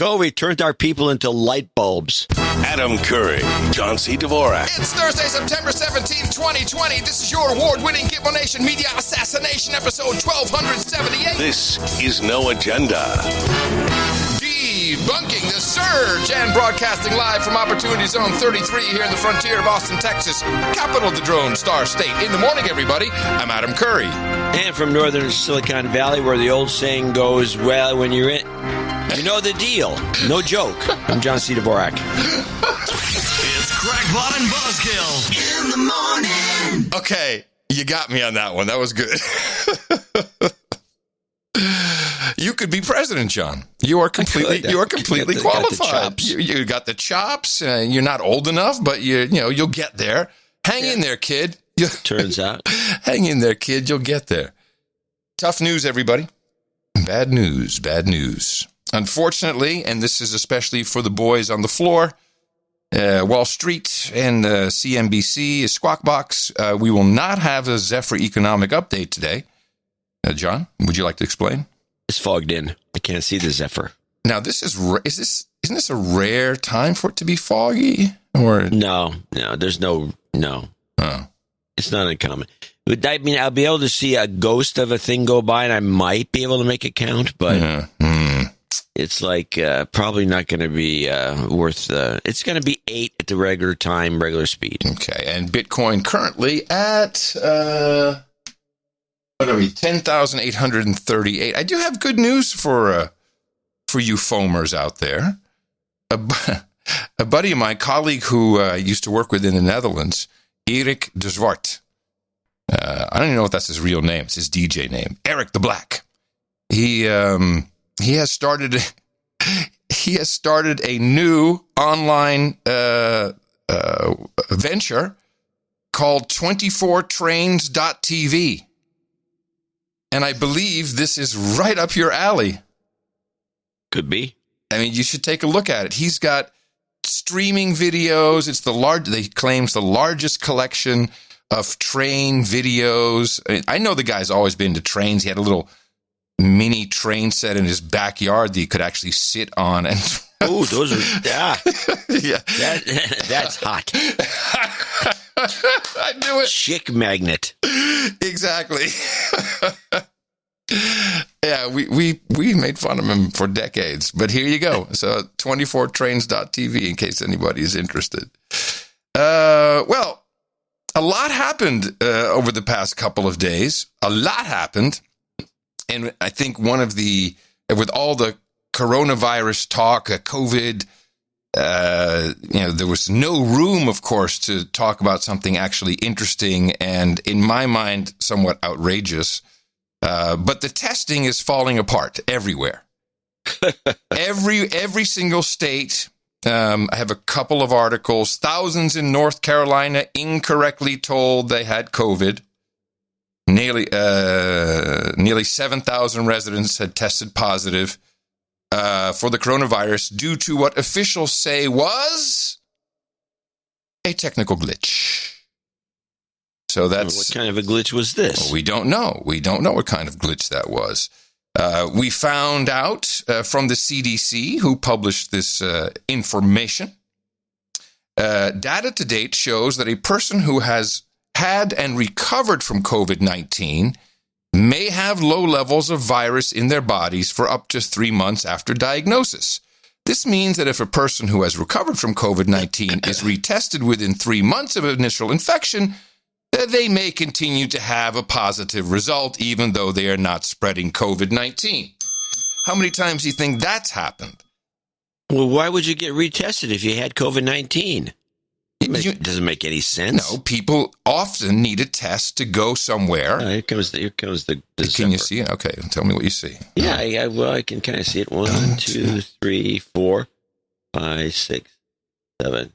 We turned our people into light bulbs. Adam Curry, John C. Dvorak. It's Thursday, September 17, 2020. This is your award-winning Gibbo Nation Media Assassination episode 1278. This is No Agenda. Debunking the surge and broadcasting live from Opportunity Zone 33 here in the frontier of Austin, Texas, capital of the Drone Star State. In the morning, everybody, I'm Adam Curry. And from northern Silicon Valley, where the old saying goes, well, when you're in, you know the deal. No joke. I'm John C. Dvorak. It's Crackpot and Buzzkill in the morning. Okay, you got me on that one. That was good. You could be president, John. You are completely qualified. You got the chops. You're not old enough, but you'll get there. Hang in there, kid. Turns out. Hang in there, kid. You'll get there. Tough news, everybody. Bad news. Unfortunately, and this is especially for the boys on the floor, Wall Street and CNBC, Squawk Box, we will not have a Zephyr economic update today. John, would you like to explain? It's fogged in. I can't see the Zephyr. Now, isn't this a rare time for it to be foggy? Or no, there's no. Oh. It's not uncommon. I mean, I'll be able to see a ghost of a thing go by, and I might be able to make it count, but it's like probably not going to be worth. It's going to be 8 at the regular speed. Okay, and Bitcoin currently at. What are we? 10,838. I do have good news for you foamers out there. A buddy of mine, colleague who used to work with in the Netherlands, Erik de Zwart. I don't even know if that's his real name. It's his DJ name, Eric the Black. He has started a new online venture called 24trains.tv. And I believe this is right up your alley. Could be. I mean, you should take a look at it. He's got streaming videos. It's he claims the largest collection of train videos. I know the guy's always been to trains. He had a little mini train set in his backyard that he could actually sit on. And oh, those are yeah. That's hot. I knew it. Chick magnet. Exactly. Yeah, we made fun of him for decades, but here you go. So 24trains.tv in case anybody is interested. Well, a lot happened over the past couple of days. A lot happened. And I think with all the coronavirus talk, COVID, there was no room, of course, to talk about something actually interesting and, in my mind, somewhat outrageous. But the testing is falling apart everywhere. Every single state. I have a couple of articles. Thousands in North Carolina incorrectly told they had COVID. Nearly 7,000 residents had tested positive for the coronavirus due to what officials say was a technical glitch. So that's what kind of a glitch was this? Well, we don't know. We don't know what kind of glitch that was. We found out from the CDC, who published this information. Data to date shows that a person who has had and recovered from COVID-19 may have low levels of virus in their bodies for up to 3 months after diagnosis. This means that if a person who has recovered from COVID-19 is retested within 3 months of initial infection, they may continue to have a positive result, even though they are not spreading COVID-19. How many times do you think that's happened? Well, why would you get retested if you had COVID-19? It doesn't make any sense. No, people often need a test to go somewhere. Here comes the Can you see it? Okay, tell me what you see. Yeah, well, I can kind of see it. 1, 2, 3, 4, 5, 6, 7,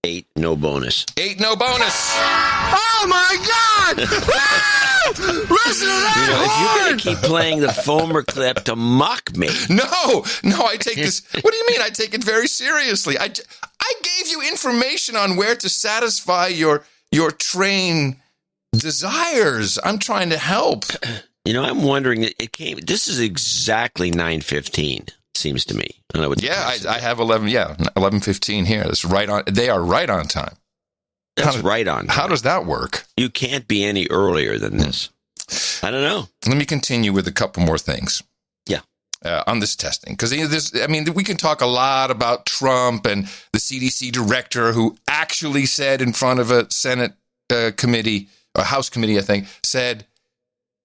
8. No bonus. 8. No bonus. Oh my God! Listen to that! If you're going to keep playing the Foamer clip to mock me. No, I take this. What do you mean? I take it very seriously. I gave you information on where to satisfy your train desires. I'm trying to help. I'm wondering, this is exactly 9:15. seems to me. I don't know what I have 11:15 here. That's right on. They are right on time. That's right on time. How does that work? You can't be any earlier than this. I don't know. Let me continue with a couple more things. Yeah. On this testing. Because we can talk a lot about Trump and the CDC director who actually said in front of a Senate committee, or House committee, I think, said,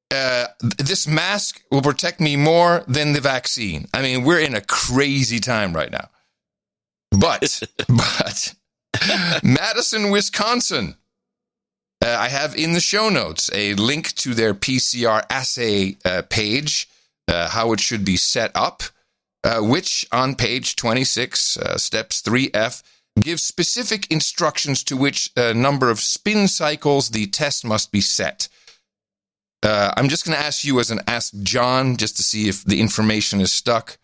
this mask will protect me more than the vaccine. I mean, we're in a crazy time right now. But Madison, Wisconsin, I have in the show notes a link to their PCR assay page, how it should be set up, which on page 26, steps 3F, gives specific instructions to which number of spin cycles the test must be set. I'm just going to ask you as an Ask John, just to see if the information is stuck.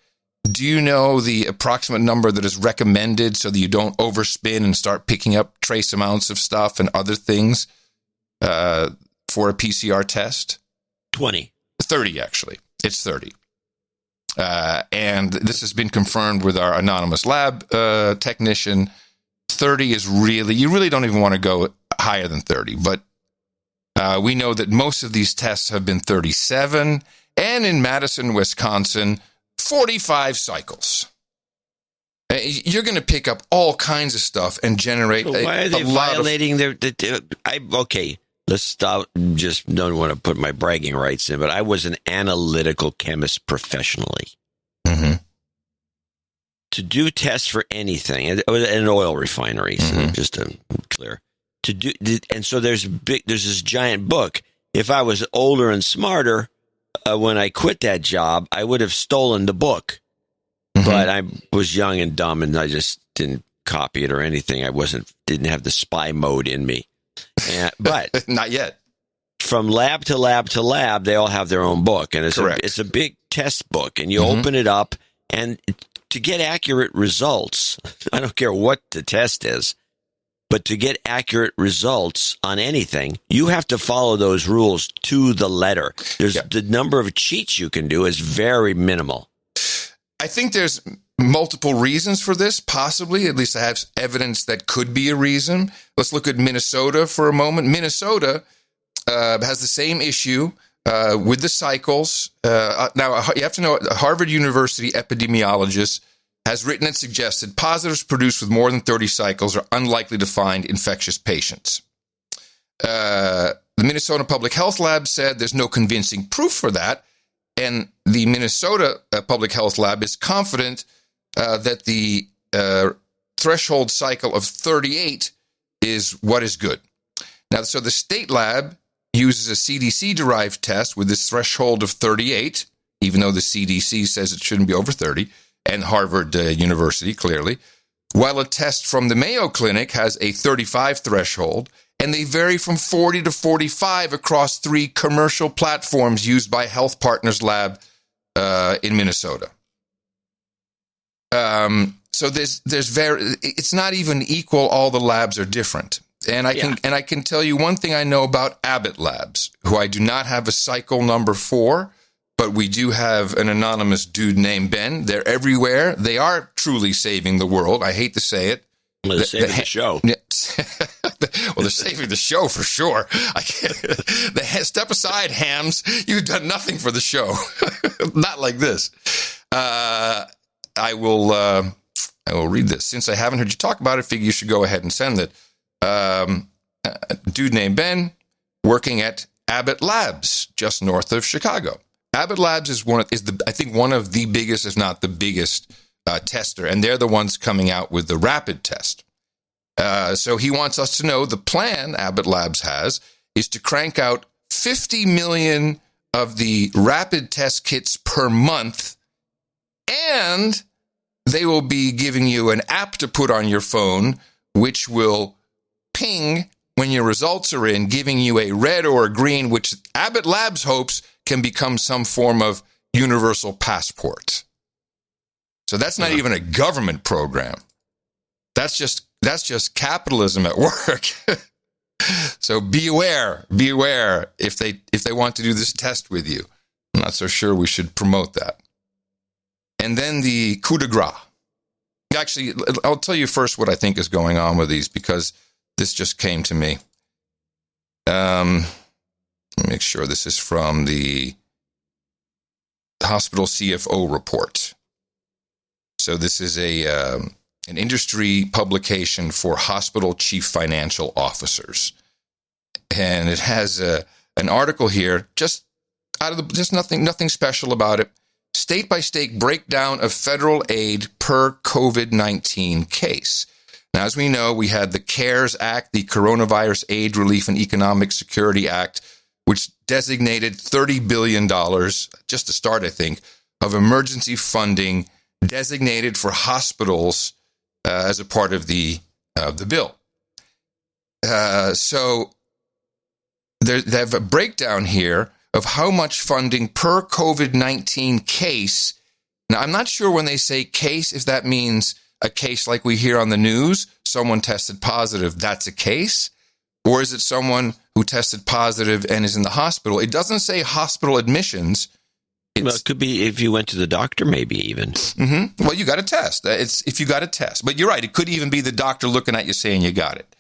Do you know the approximate number that is recommended so that you don't overspin and start picking up trace amounts of stuff and other things for a PCR test? 20. 30, actually. It's 30. And this has been confirmed with our anonymous lab technician. 30 is you really don't even want to go higher than 30, but we know that most of these tests have been 37, and in Madison, Wisconsin, 45 cycles. You're going to pick up all kinds of stuff and generate why are they violating their... Okay, let's stop. Just don't want to put my bragging rights in, but I was an analytical chemist professionally. Mm-hmm. To do tests for anything, and an oil refinery, so just to clear... and so there's this giant book. If I was older and smarter, when I quit that job, I would have stolen the book. Mm-hmm. But I was young and dumb, and I just didn't copy it or anything. Didn't have the spy mode in me. But not yet. From lab to lab to lab, they all have their own book, and it's a big test book. And you open it up, and to get accurate results, I don't care what the test is. But to get accurate results on anything, you have to follow those rules to the letter. The number of cheats you can do is very minimal. I think there's multiple reasons for this, possibly. At least I have evidence that could be a reason. Let's look at Minnesota for a moment. Minnesota has the same issue with the cycles. Now, you have to know, a Harvard University epidemiologist has written and suggested positives produced with more than 30 cycles are unlikely to find infectious patients. The Minnesota Public Health Lab said there's no convincing proof for that, and the Minnesota Public Health Lab is confident that the threshold cycle of 38 is what is good. Now, so the state lab uses a CDC-derived test with this threshold of 38, even though the CDC says it shouldn't be over 30, and Harvard University, clearly, while a test from the Mayo Clinic has a 35 threshold, and they vary from 40 to 45 across 3 commercial platforms used by Health Partners Lab in Minnesota. So it's not even equal. All the labs are different. And I can tell you one thing I know about Abbott Labs, who I do not have a cycle number for, but we do have an anonymous dude named Ben. They're everywhere. They are truly saving the world. I hate to say it. Well, they're saving the show. Well, they're saving the show for sure. Step aside, hams. You've done nothing for the show. Not like this. I will read this. Since I haven't heard you talk about it, I figure you should go ahead and send it. A dude named Ben, working at Abbott Labs, just north of Chicago. Abbott Labs is one of the biggest, if not the biggest, tester, and they're the ones coming out with the rapid test. So he wants us to know the plan Abbott Labs has is to crank out 50 million of the rapid test kits per month, and they will be giving you an app to put on your phone, which will ping when your results are in, giving you a red or a green, which Abbott Labs hopes can become some form of universal passport. So that's not even a government program. That's just capitalism at work. So beware if they want to do this test with you. I'm not so sure we should promote that. And then the coup de grace. Actually, I'll tell you first what I think is going on with these, because this just came to me. Let me make sure this is from the hospital CFO report. So this is an industry publication for hospital chief financial officers. And it has an article here, just nothing special about it. State by state breakdown of federal aid per COVID-19 case. Now, as we know, we had the CARES Act, the Coronavirus Aid, Relief, and Economic Security Act, which designated $30 billion, just to start, I think, of emergency funding designated for hospitals as a part of the bill. So they have a breakdown here of how much funding per COVID-19 case. Now, I'm not sure when they say case, if that means a case like we hear on the news, someone tested positive, that's a case, or is it someone who tested positive and is in the hospital? It doesn't say hospital admissions. Well, it could be if you went to the doctor, maybe even. Mm-hmm. Well, you got to test. It's if you got to test. But you're right. It could even be the doctor looking at you saying you got it.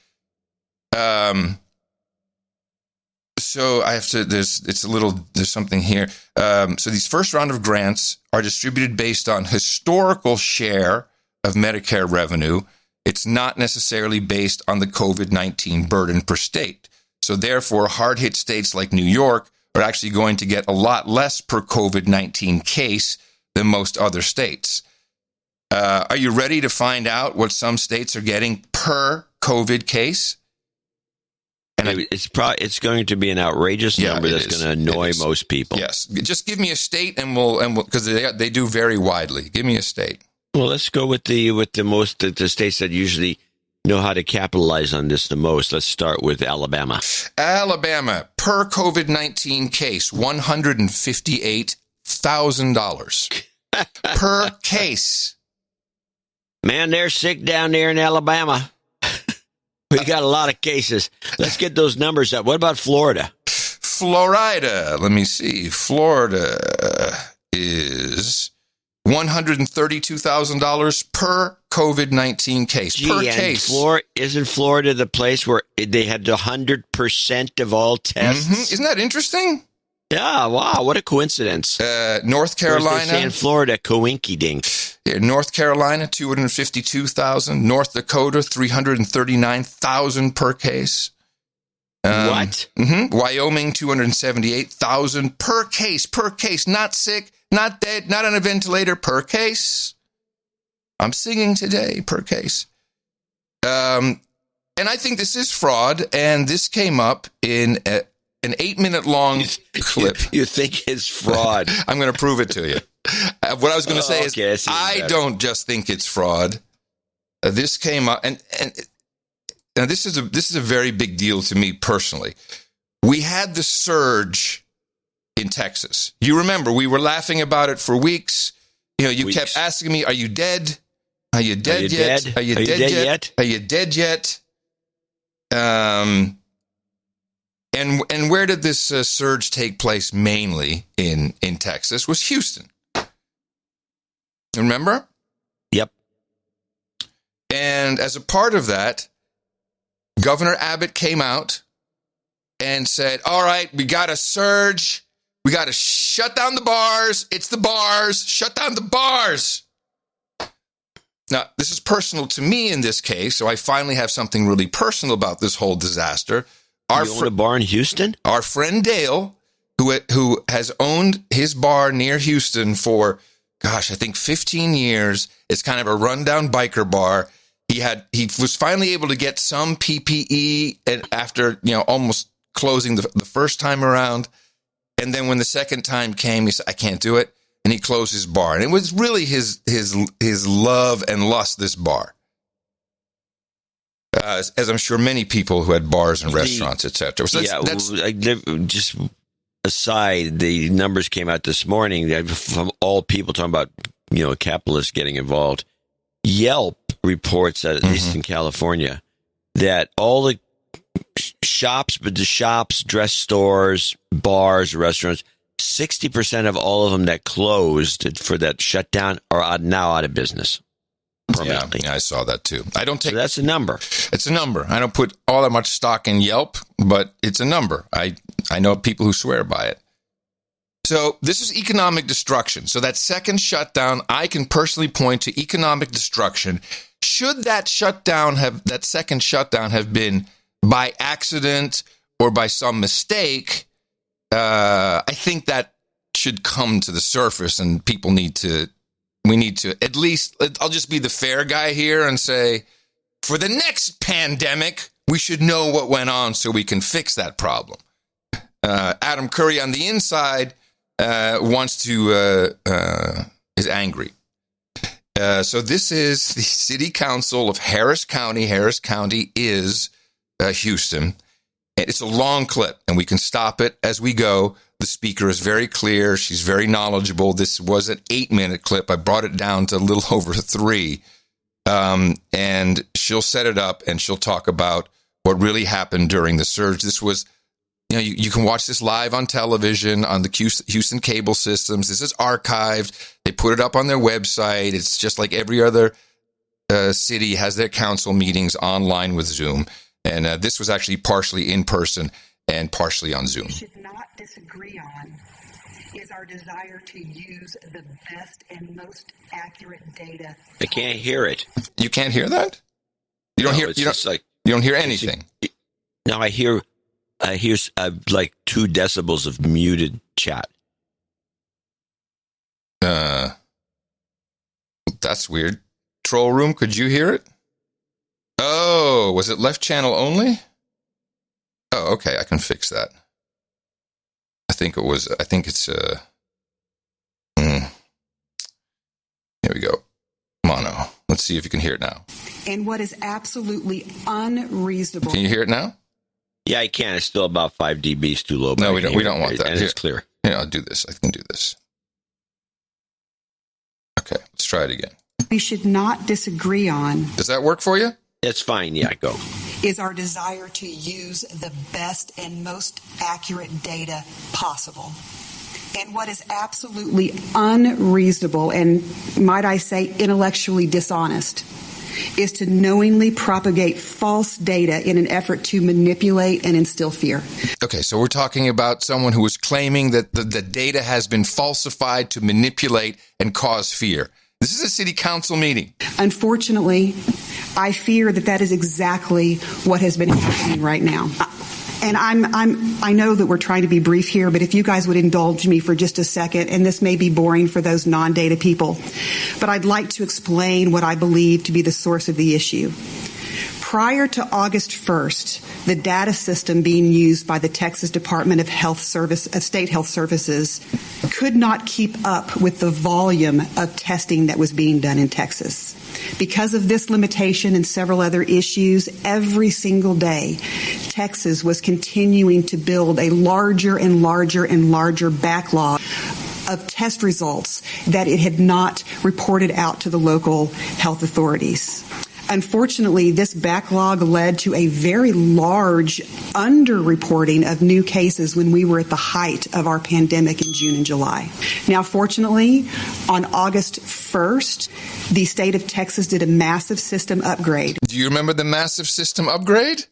So I have to, there's something here. So these first round of grants are distributed based on historical share of Medicare revenue. It's not necessarily based on the COVID-19 burden per state. So therefore, hard-hit states like New York are actually going to get a lot less per COVID-19 case than most other states. Are you ready to find out what some states are getting per COVID case? And it's going to be an outrageous number that's going to annoy most people. Yes, just give me a state, and we'll because they do vary widely. Give me a state. Well, let's go with the states that usually know how to capitalize on this the most. Let's start with Alabama. Alabama, per COVID-19 case, $158,000 per case. Man, they're sick down there in Alabama. We got a lot of cases. Let's get those numbers up. What about Florida? Florida, let me see. Florida is $132,000 per COVID-19 case. Gee, per case. Isn't Florida the place where they had 100% of all tests? Mm-hmm. Isn't that interesting? Yeah, wow, what a coincidence. North Carolina. They say in Florida, coinky dink. Yeah, North Carolina, $252,000. North Dakota, $339,000 per case. What? Mm-hmm. Wyoming, $278,000 per case. Not sick, not dead, not on a ventilator, per case. I'm singing today, per case. And I think this is fraud, and this came up in an 8-minute-long clip. You think it's fraud? I'm going to prove it to you. What I was going to say is, I don't just think it's fraud. This came up, and now this is a very big deal to me personally. We had the surge in Texas. You remember, we were laughing about it for weeks. You know, you kept asking me, "Are you dead? Are you dead yet? Are you dead yet? Are you dead yet?" And where did this surge take place? Mainly in Texas, was Houston. Remember? Yep. And as a part of that, Governor Abbott came out and said, all right, we got a surge. We got to shut down the bars. It's the bars. Shut down the bars. Now, this is personal to me in this case, so I finally have something really personal about this whole disaster. You own a bar in Houston? Our friend Dale, who has owned his bar near Houston for, I think 15 years. It's kind of a rundown biker bar. He was finally able to get some PPE and after, almost closing the first time around. And then when the second time came, he said, I can't do it. And he closed his bar. And it was really his love and lust, this bar. As I'm sure many people who had bars and restaurants, etc. So just aside, the numbers came out this morning from all people talking about, capitalists getting involved. Yelp reports that, at least in California, that all the shops, dress stores, bars, restaurants, 60% of all of them that closed for that shutdown are now out of business. Yeah, I saw that too. I don't take. So that's a number. It's a number. I don't put all that much stock in Yelp, but it's a number. I know people who swear by it. So this is economic destruction. So that second shutdown, I can personally point to economic destruction. Should that second shutdown have been by accident or by some mistake, I think that should come to the surface, and we need to at least, I'll just be the fair guy here and say, for the next pandemic, we should know what went on so we can fix that problem. Adam Curry on the inside is angry. So this is the City Council of Harris County. Harris County is Houston. It's a long clip, and we can stop it as we go. The speaker is very clear. She's very knowledgeable. This was an 8-minute clip. I brought it down to a little over 3. And she'll set it up, and she'll talk about what really happened during the surge. This was, you can watch this live on television, on the Houston cable systems. This is archived. They put it up on their website. It's just like every other city has their council meetings online with Zoom. And this was actually partially in person and partially on Zoom. We should not disagree on is our desire to use the best and most accurate data. I can't hear it. You can't hear that? You don't hear. You don't hear anything. No, I hear like 2 decibels of muted chat. That's weird. Troll room, could you hear it? Oh, was it left channel only? Oh, okay, I can fix that. I think it's here we go. Mono. Let's see if you can hear it now. And what is absolutely unreasonable. Can you hear it now? Yeah, I can. It's still about 5 dBs too low. No, we don't want that. And it's clear. Yeah, I'll do this. I can do this. Okay, let's try it again. We should not disagree on. Does that work for you? It's fine. Yeah, go. Is our desire to use the best and most accurate data possible. And what is absolutely unreasonable and, might I say, intellectually dishonest is to knowingly propagate false data in an effort to manipulate and instill fear. Okay, so we're talking about someone who is claiming that the data has been falsified to manipulate and cause fear. This is a city council meeting. Unfortunately, I fear that is exactly what has been happening right now. And I know that we're trying to be brief here, but if you guys would indulge me for just a second, and this may be boring for those non-data people, but I'd like to explain what I believe to be the source of the issue. Prior to August 1st, the data system being used by the Texas Department of State Health Services could not keep up with the volume of testing that was being done in Texas. Because of this limitation and several other issues, every single day, Texas was continuing to build a larger and larger and larger backlog of test results that it had not reported out to the local health authorities. Unfortunately, this backlog led to a very large underreporting of new cases when we were at the height of our pandemic in June and July. Now, fortunately, on August 1st, the state of Texas did a massive system upgrade. Do you remember the massive system upgrade?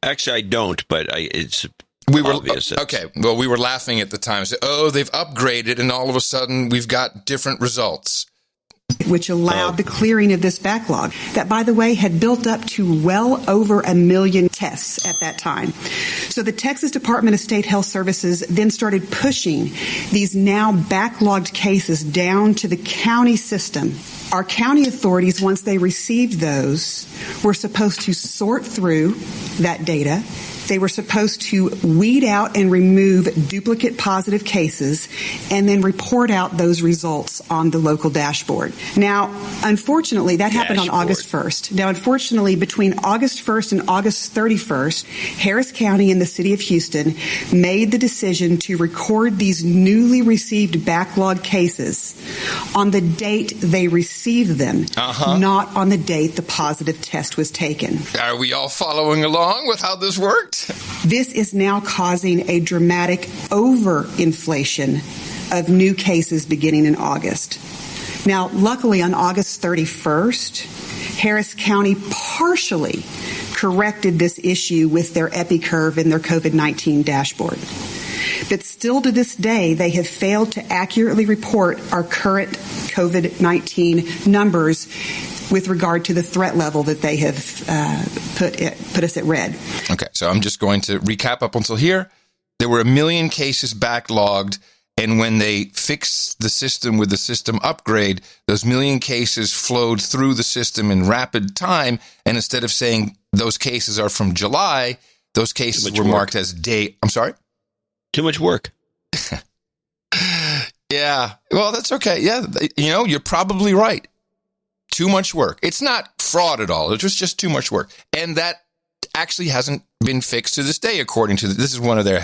Actually, I don't, but it's obvious. Okay, well, we were laughing at the time. So, they've upgraded, and all of a sudden, we've got different results. Which allowed the clearing of this backlog that, by the way, had built up to well over 1 million tests at that time. So the Texas Department of State Health Services then started pushing these now backlogged cases down to the county system. Our county authorities, once they received those, were supposed to sort through that data. They were supposed to weed out and remove duplicate positive cases and then report out those results on the local dashboard. Now, unfortunately, that happened on August 1st. Now, unfortunately, between August 1st and August 31st, Harris County and the city of Houston made the decision to record these newly received backlog cases on the date they received them, not on the date the positive test was taken. Are we all following along with how this worked? This is now causing a dramatic overinflation of new cases beginning in August. Now, luckily, on August 31st, Harris County partially corrected this issue with their EpiCurve and their COVID-19 dashboard. But still to this day, they have failed to accurately report our current COVID-19 numbers with regard to the threat level that they have put us at red. Okay, so I'm just going to recap up until here. There were 1 million cases backlogged, and when they fixed the system with the system upgrade, those 1 million cases flowed through the system in rapid time, and instead of saying those cases are from July, those cases were marked as day. I'm sorry? Too much work. Yeah, well, that's okay. Yeah, you're probably right. Too much work. It's not fraud at all. It was just too much work. And that actually hasn't been fixed to this day, according to this is one of their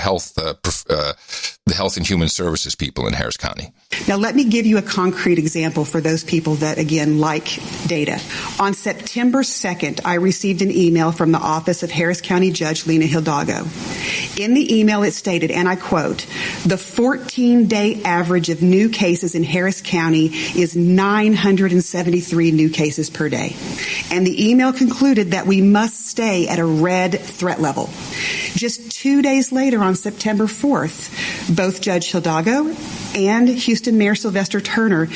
the Health and Human Services people in Harris County. Now, let me give you a concrete example for those people that, again, like data. On September 2nd, I received an email from the office of Harris County Judge Lena Hidalgo. In the email, it stated, and I quote, "The 14-day average of new cases in Harris County is 973 new cases per day." And the email concluded that we must stay at a red threat level. Just 2 days later, on September 4th, both Judge Hidalgo and Houston Mayor Sylvester Turner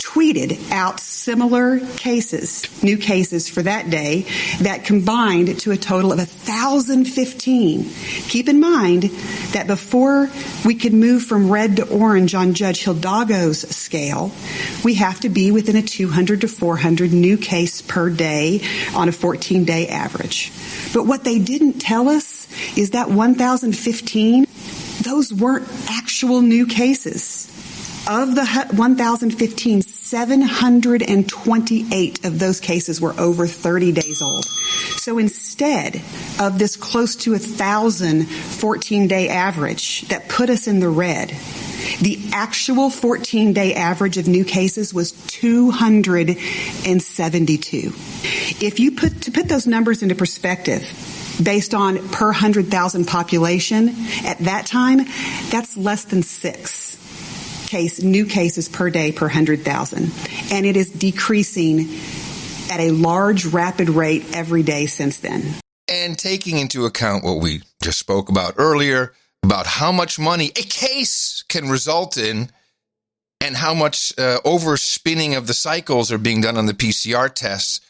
tweeted out similar cases, new cases for that day, that combined to a total of 1,015. Keep in mind that before we could move from red to orange on Judge Hidalgo's scale, we have to be within a 200 to 400 new case per day on a 14-day average. But what they didn't tell us is that 1,015, those weren't actual new cases. Of the 1,015, 728 of those cases were over 30 days old. So instead of this close to 1,000 14-day average that put us in the red, the actual 14-day average of new cases was 272. If you put those numbers into perspective, based on per 100,000 population, at that time, that's less than 6 new cases per day per 100,000. And it is decreasing at a large, rapid rate every day since then. And taking into account what we just spoke about earlier, about how much money a case can result in and how much overspinning of the cycles are being done on the PCR tests.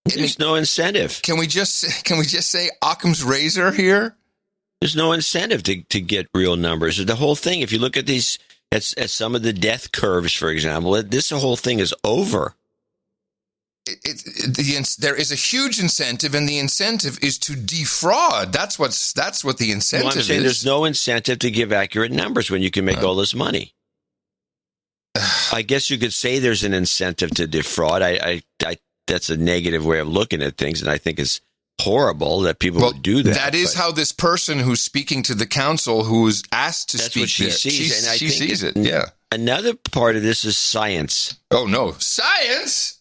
There's no incentive. Can we just say Occam's razor here? There's no incentive to get real numbers. The whole thing, if you look at these, at some of the death curves, for example, this whole thing is over. There is a huge incentive, and the incentive is to defraud. That's what the incentive is. I'm saying there's no incentive to give accurate numbers when you can make all this money. I guess you could say there's an incentive to defraud. I that's a negative way of looking at things, and I think it's horrible that people would do that. That is how this person who's speaking to the council, who's asked to speak, that's what she sees. She sees it. Yeah. Another part of this is science. Oh no, science!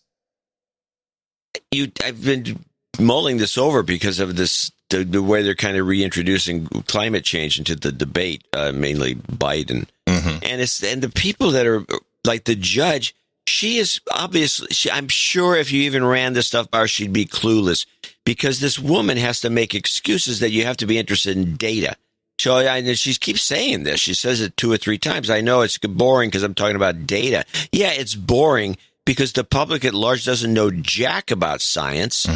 I've been mulling this over because of this, the way they're kind of reintroducing climate change into the debate, mainly Biden, and the people that are like the judge. She is obviously, I'm sure if you even ran this stuff by her, she'd be clueless, because this woman has to make excuses that you have to be interested in data. So she keeps saying this. She says it 2 or 3 times. I know it's boring because I'm talking about data. Yeah, it's boring because the public at large doesn't know jack about science.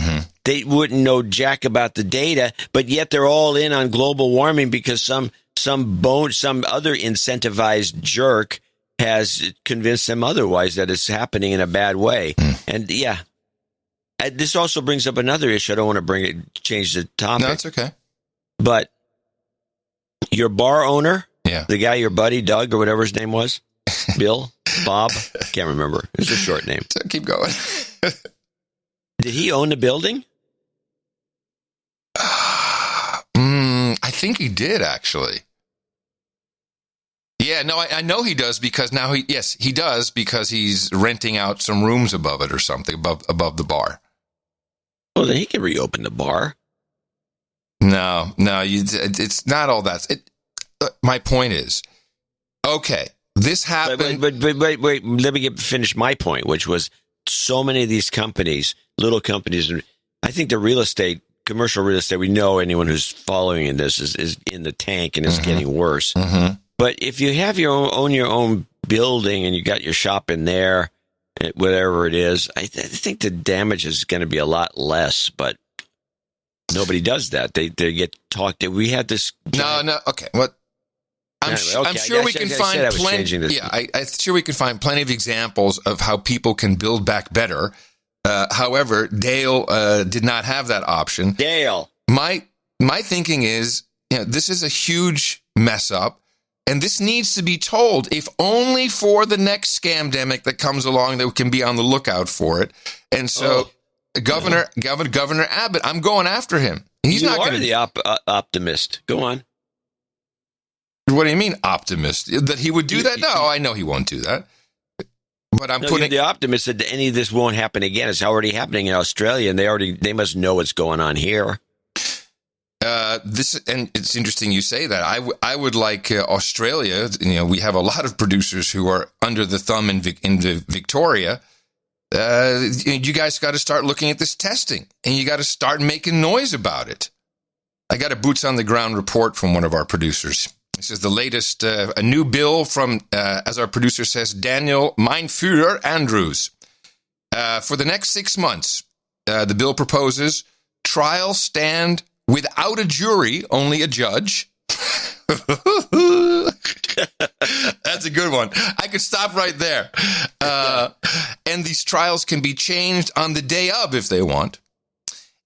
They wouldn't know jack about the data, but yet they're all in on global warming because some other incentivized jerk has convinced them otherwise, that it's happening in a bad way. And yeah, this also brings up another issue. I don't want to change the topic. No, it's okay. But your bar owner, yeah, the guy, your buddy, Doug, or whatever his name was, Bill, Bob, can't remember. It's a short name. So keep going. Did he own the building? I think he did, actually. Yeah, no, I know he does, because now he does, because he's renting out some rooms above it or something, above the bar. Well, then he can reopen the bar. No, it's not all that. My point is, okay, this happened. But wait, let me finish my point, which was so many of these companies, little companies, and I think the real estate, commercial real estate, we know anyone who's following in this is in the tank and it's getting worse. Mm-hmm. But if you have your own building and you got your shop in there, whatever it is, I think the damage is going to be a lot less, but nobody does that. They get talked. We had this. No. Okay. What? I'm sure we can find plenty. Yeah, I'm sure we can find plenty of examples of how people can build back better. However, Dale did not have that option. Dale. My thinking is, this is a huge mess up, and this needs to be told, if only for the next scamdemic that comes along that we can be on the lookout for it. And so, Governor Abbott, I'm going after him. He's not going to the optimist. Go on. What do you mean, optimist? That he would do that? No, I know he won't do that. But I'm putting the optimist that any of this won't happen again. It's already happening in Australia, and they must know what's going on here. And it's interesting you say that. I would like Australia. We have a lot of producers who are under the thumb in Victoria. You guys got to start looking at this testing, and you got to start making noise about it. I got a boots on the ground report from one of our producers. This is the latest, a new bill from, as our producer says, Daniel Meinführer Andrews. For the next 6 months, the bill proposes trial stand without a jury, only a judge. That's a good one. I could stop right there. And these trials can be changed on the day of if they want.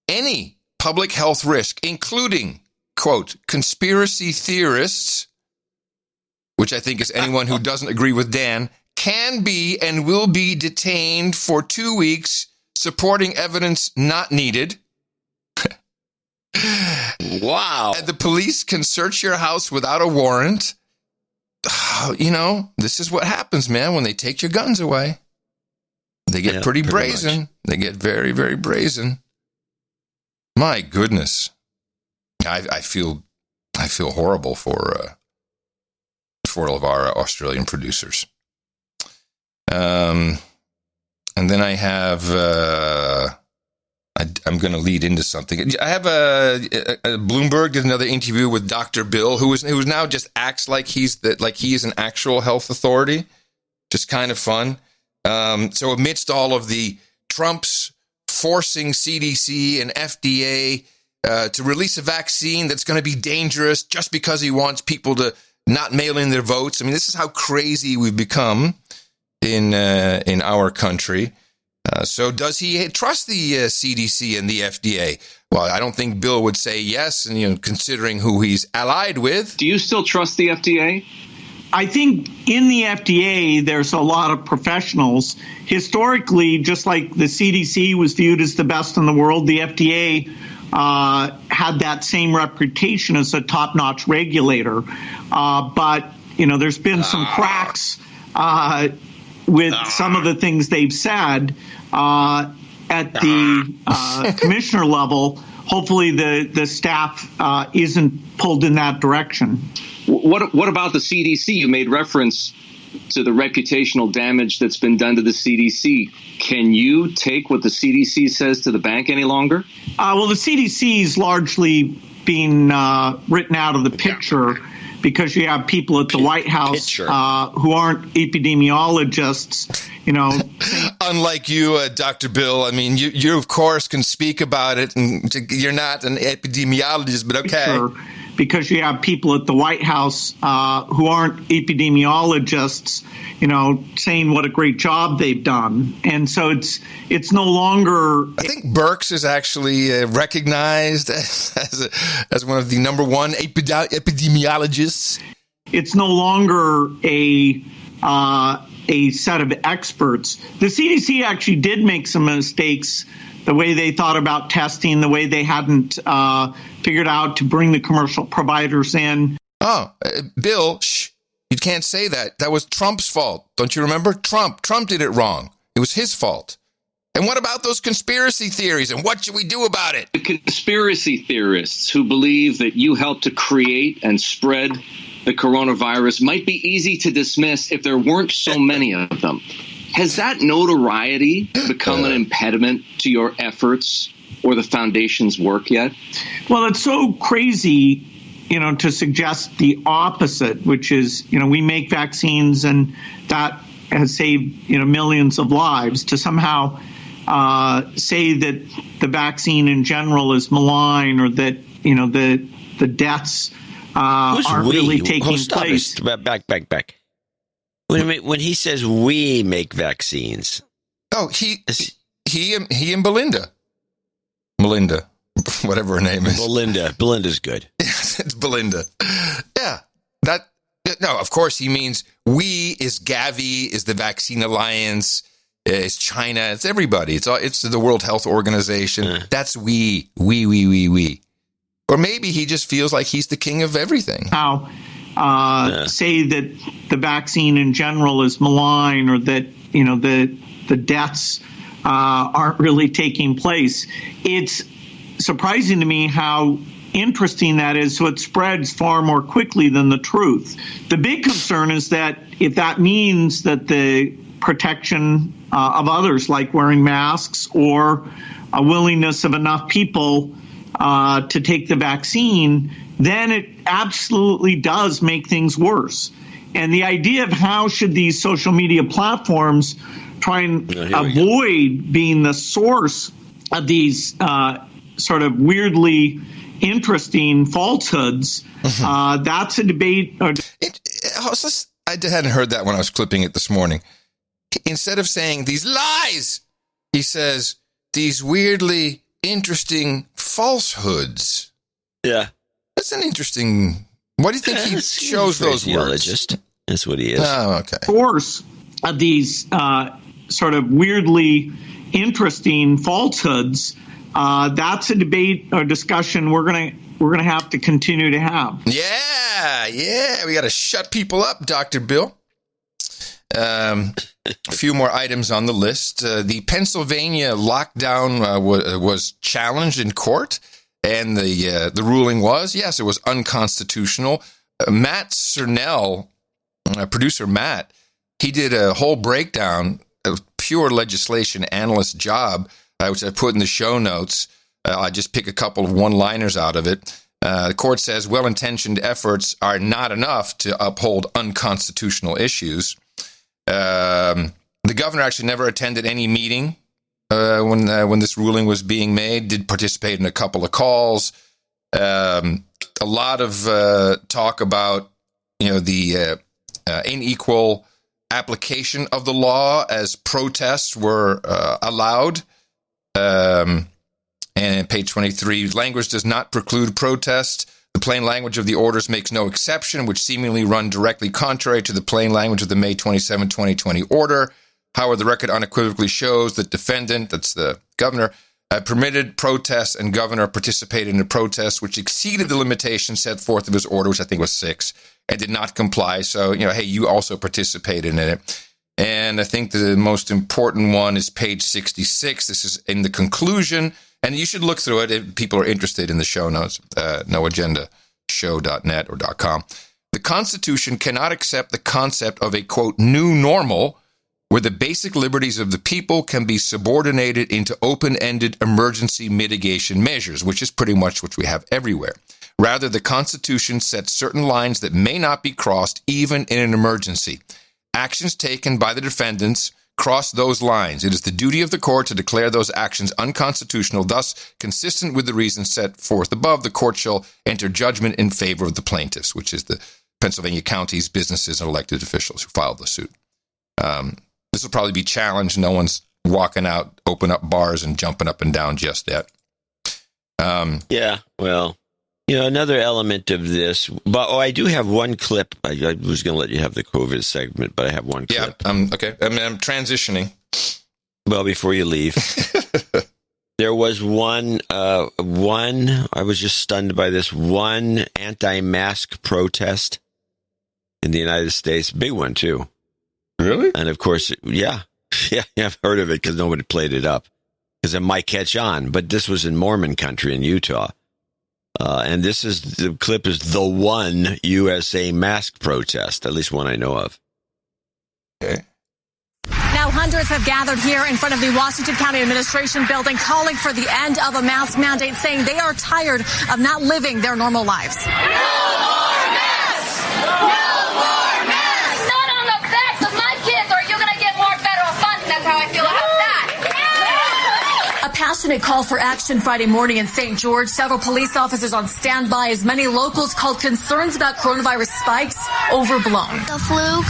Any public health risk, including, quote, conspiracy theorists, which I think is anyone who doesn't agree with Dan, can be and will be detained for 2 weeks, supporting evidence not needed. Wow. And the police can search your house without a warrant. This is what happens, man, when they take your guns away. They get pretty brazen. Much. They get very, very brazen. My goodness. I feel horrible for all of our Australian producers. And then I have I'm going to lead into something. I have a Bloomberg did another interview with Dr. Bill, who now just acts like he is an actual health authority. Just kind of fun. So amidst all of the Trump's forcing CDC and FDA to release a vaccine that's going to be dangerous just because he wants people to not mail in their votes. I mean, this is how crazy we've become in our country. So does he trust the CDC and the FDA? Well, I don't think Bill would say yes, and considering who he's allied with. Do you still trust the FDA? I think in the FDA, there's a lot of professionals. Historically, just like the CDC was viewed as the best in the world, the FDA had that same reputation as a top-notch regulator. But, there's been some cracks with some of the things they've said at the commissioner level. Hopefully the staff isn't pulled in that direction. What about the CDC? You made reference to the reputational damage that's been done to the CDC. Can you take what the CDC says to the bank any longer? Well, the CDC is largely being written out of the picture because you have people at the White House who aren't epidemiologists, Unlike you, Dr. Bill, I mean, you of course can speak about it, and you're not an epidemiologist, but okay. Sure. Because you have people at the White House who aren't epidemiologists, saying what a great job they've done. And so it's no longer. I think Birx is actually recognized as one of the number one epidemiologists. It's no longer a set of experts. The CDC actually did make some mistakes. The way they thought about testing, the way they hadn't figured out to bring the commercial providers in. Oh, Bill, you can't say that. That was Trump's fault. Don't you remember? Trump did it wrong. It was his fault. And what about those conspiracy theories? And what should we do about it? The conspiracy theorists who believe that you helped to create and spread the coronavirus might be easy to dismiss if there weren't so many of them. Has that notoriety become an impediment to your efforts or the foundation's work yet? Well, it's so crazy, to suggest the opposite, which is, we make vaccines and that has saved, millions of lives, to somehow say that the vaccine in general is malign, or that, the deaths aren't really taking place. Back. When he says we make vaccines. Oh, he and Melinda, whatever her name is. Belinda's good. It's Belinda. Yeah. No, of course he means we is Gavi, is the Vaccine Alliance, it's China, it's everybody. It's the World Health Organization. That's we. Or maybe he just feels like he's the king of everything. Say that the vaccine in general is malign, or that, the deaths aren't really taking place. It's surprising to me how interesting that is. So it spreads far more quickly than the truth. The big concern is that if that means that the protection of others, like wearing masks, or a willingness of enough people to take the vaccine, then it absolutely does make things worse. And the idea of how should these social media platforms try and avoid being the source of these sort of weirdly interesting falsehoods, that's a debate. I hadn't heard that when I was clipping it this morning. Instead of saying these lies, he says these weirdly interesting falsehoods. Yeah. That's an interesting... Why do you think he chose those words? That's what he is. Oh, okay. Source of these sort of weirdly interesting falsehoods, that's a debate or discussion we're gonna have to continue to have. Yeah. We got to shut people up, Dr. Bill. A few more items on the list. The Pennsylvania lockdown was challenged in court, and the ruling was, yes, it was unconstitutional. Matt Cernell, producer Matt, he did a whole breakdown of pure legislation analyst job, which I put in the show notes. I just pick a couple of one-liners out of it. The court says well-intentioned efforts are not enough to uphold unconstitutional issues. The governor actually never attended any meeting when this ruling was being made. Did participate in a couple of calls. A lot of talk about the unequal application of the law as protests were allowed. And page 23, language does not preclude protest. The plain language of the orders makes no exception, which seemingly run directly contrary to the plain language of the May 27, 2020 order. However, the record unequivocally shows that defendant, that's the governor, permitted protests, and governor participated in a protest which exceeded the limitation set forth of his order, which I think was 6, and did not comply. So, hey, you also participated in it. And I think the most important one is page 66. This is in the conclusion, and you should look through it if people are interested in the show notes, noagendashow.net or .com. The Constitution cannot accept the concept of a, quote, new normal where the basic liberties of the people can be subordinated into open-ended emergency mitigation measures, which is pretty much what we have everywhere. Rather, the Constitution sets certain lines that may not be crossed even in an emergency. Actions taken by the defendants cross those lines. It is the duty of the court to declare those actions unconstitutional. Thus, consistent with the reasons set forth above, the court shall enter judgment in favor of the plaintiffs, which is the Pennsylvania counties, businesses, and elected officials who filed the suit. This will probably be challenged. No one's walking out, open up bars and jumping up and down just yet. Yeah, well, another element of this, but I do have one clip. I was going to let you have the COVID segment, but I have one clip. Yeah, okay. I'm transitioning. Well, before you leave, there was one, I was just stunned by this, one anti-mask protest in the United States. Big one, too. Really? And of course, yeah, Yeah, I've heard of it because nobody played it up because it might catch on. But this was in Mormon country in Utah. And the clip is the one USA mask protest, at least one I know of. Okay. Now, hundreds have gathered here in front of the Washington County Administration building calling for the end of a mask mandate, saying they are tired of not living their normal lives. No more masks! No more masks! Not on the backs of my kids, or you're going to get more federal funding. That's how I feel about that. A passionate call for action Friday morning in St. George. Several police officers on standby as many locals called concerns about coronavirus spikes overblown. The flu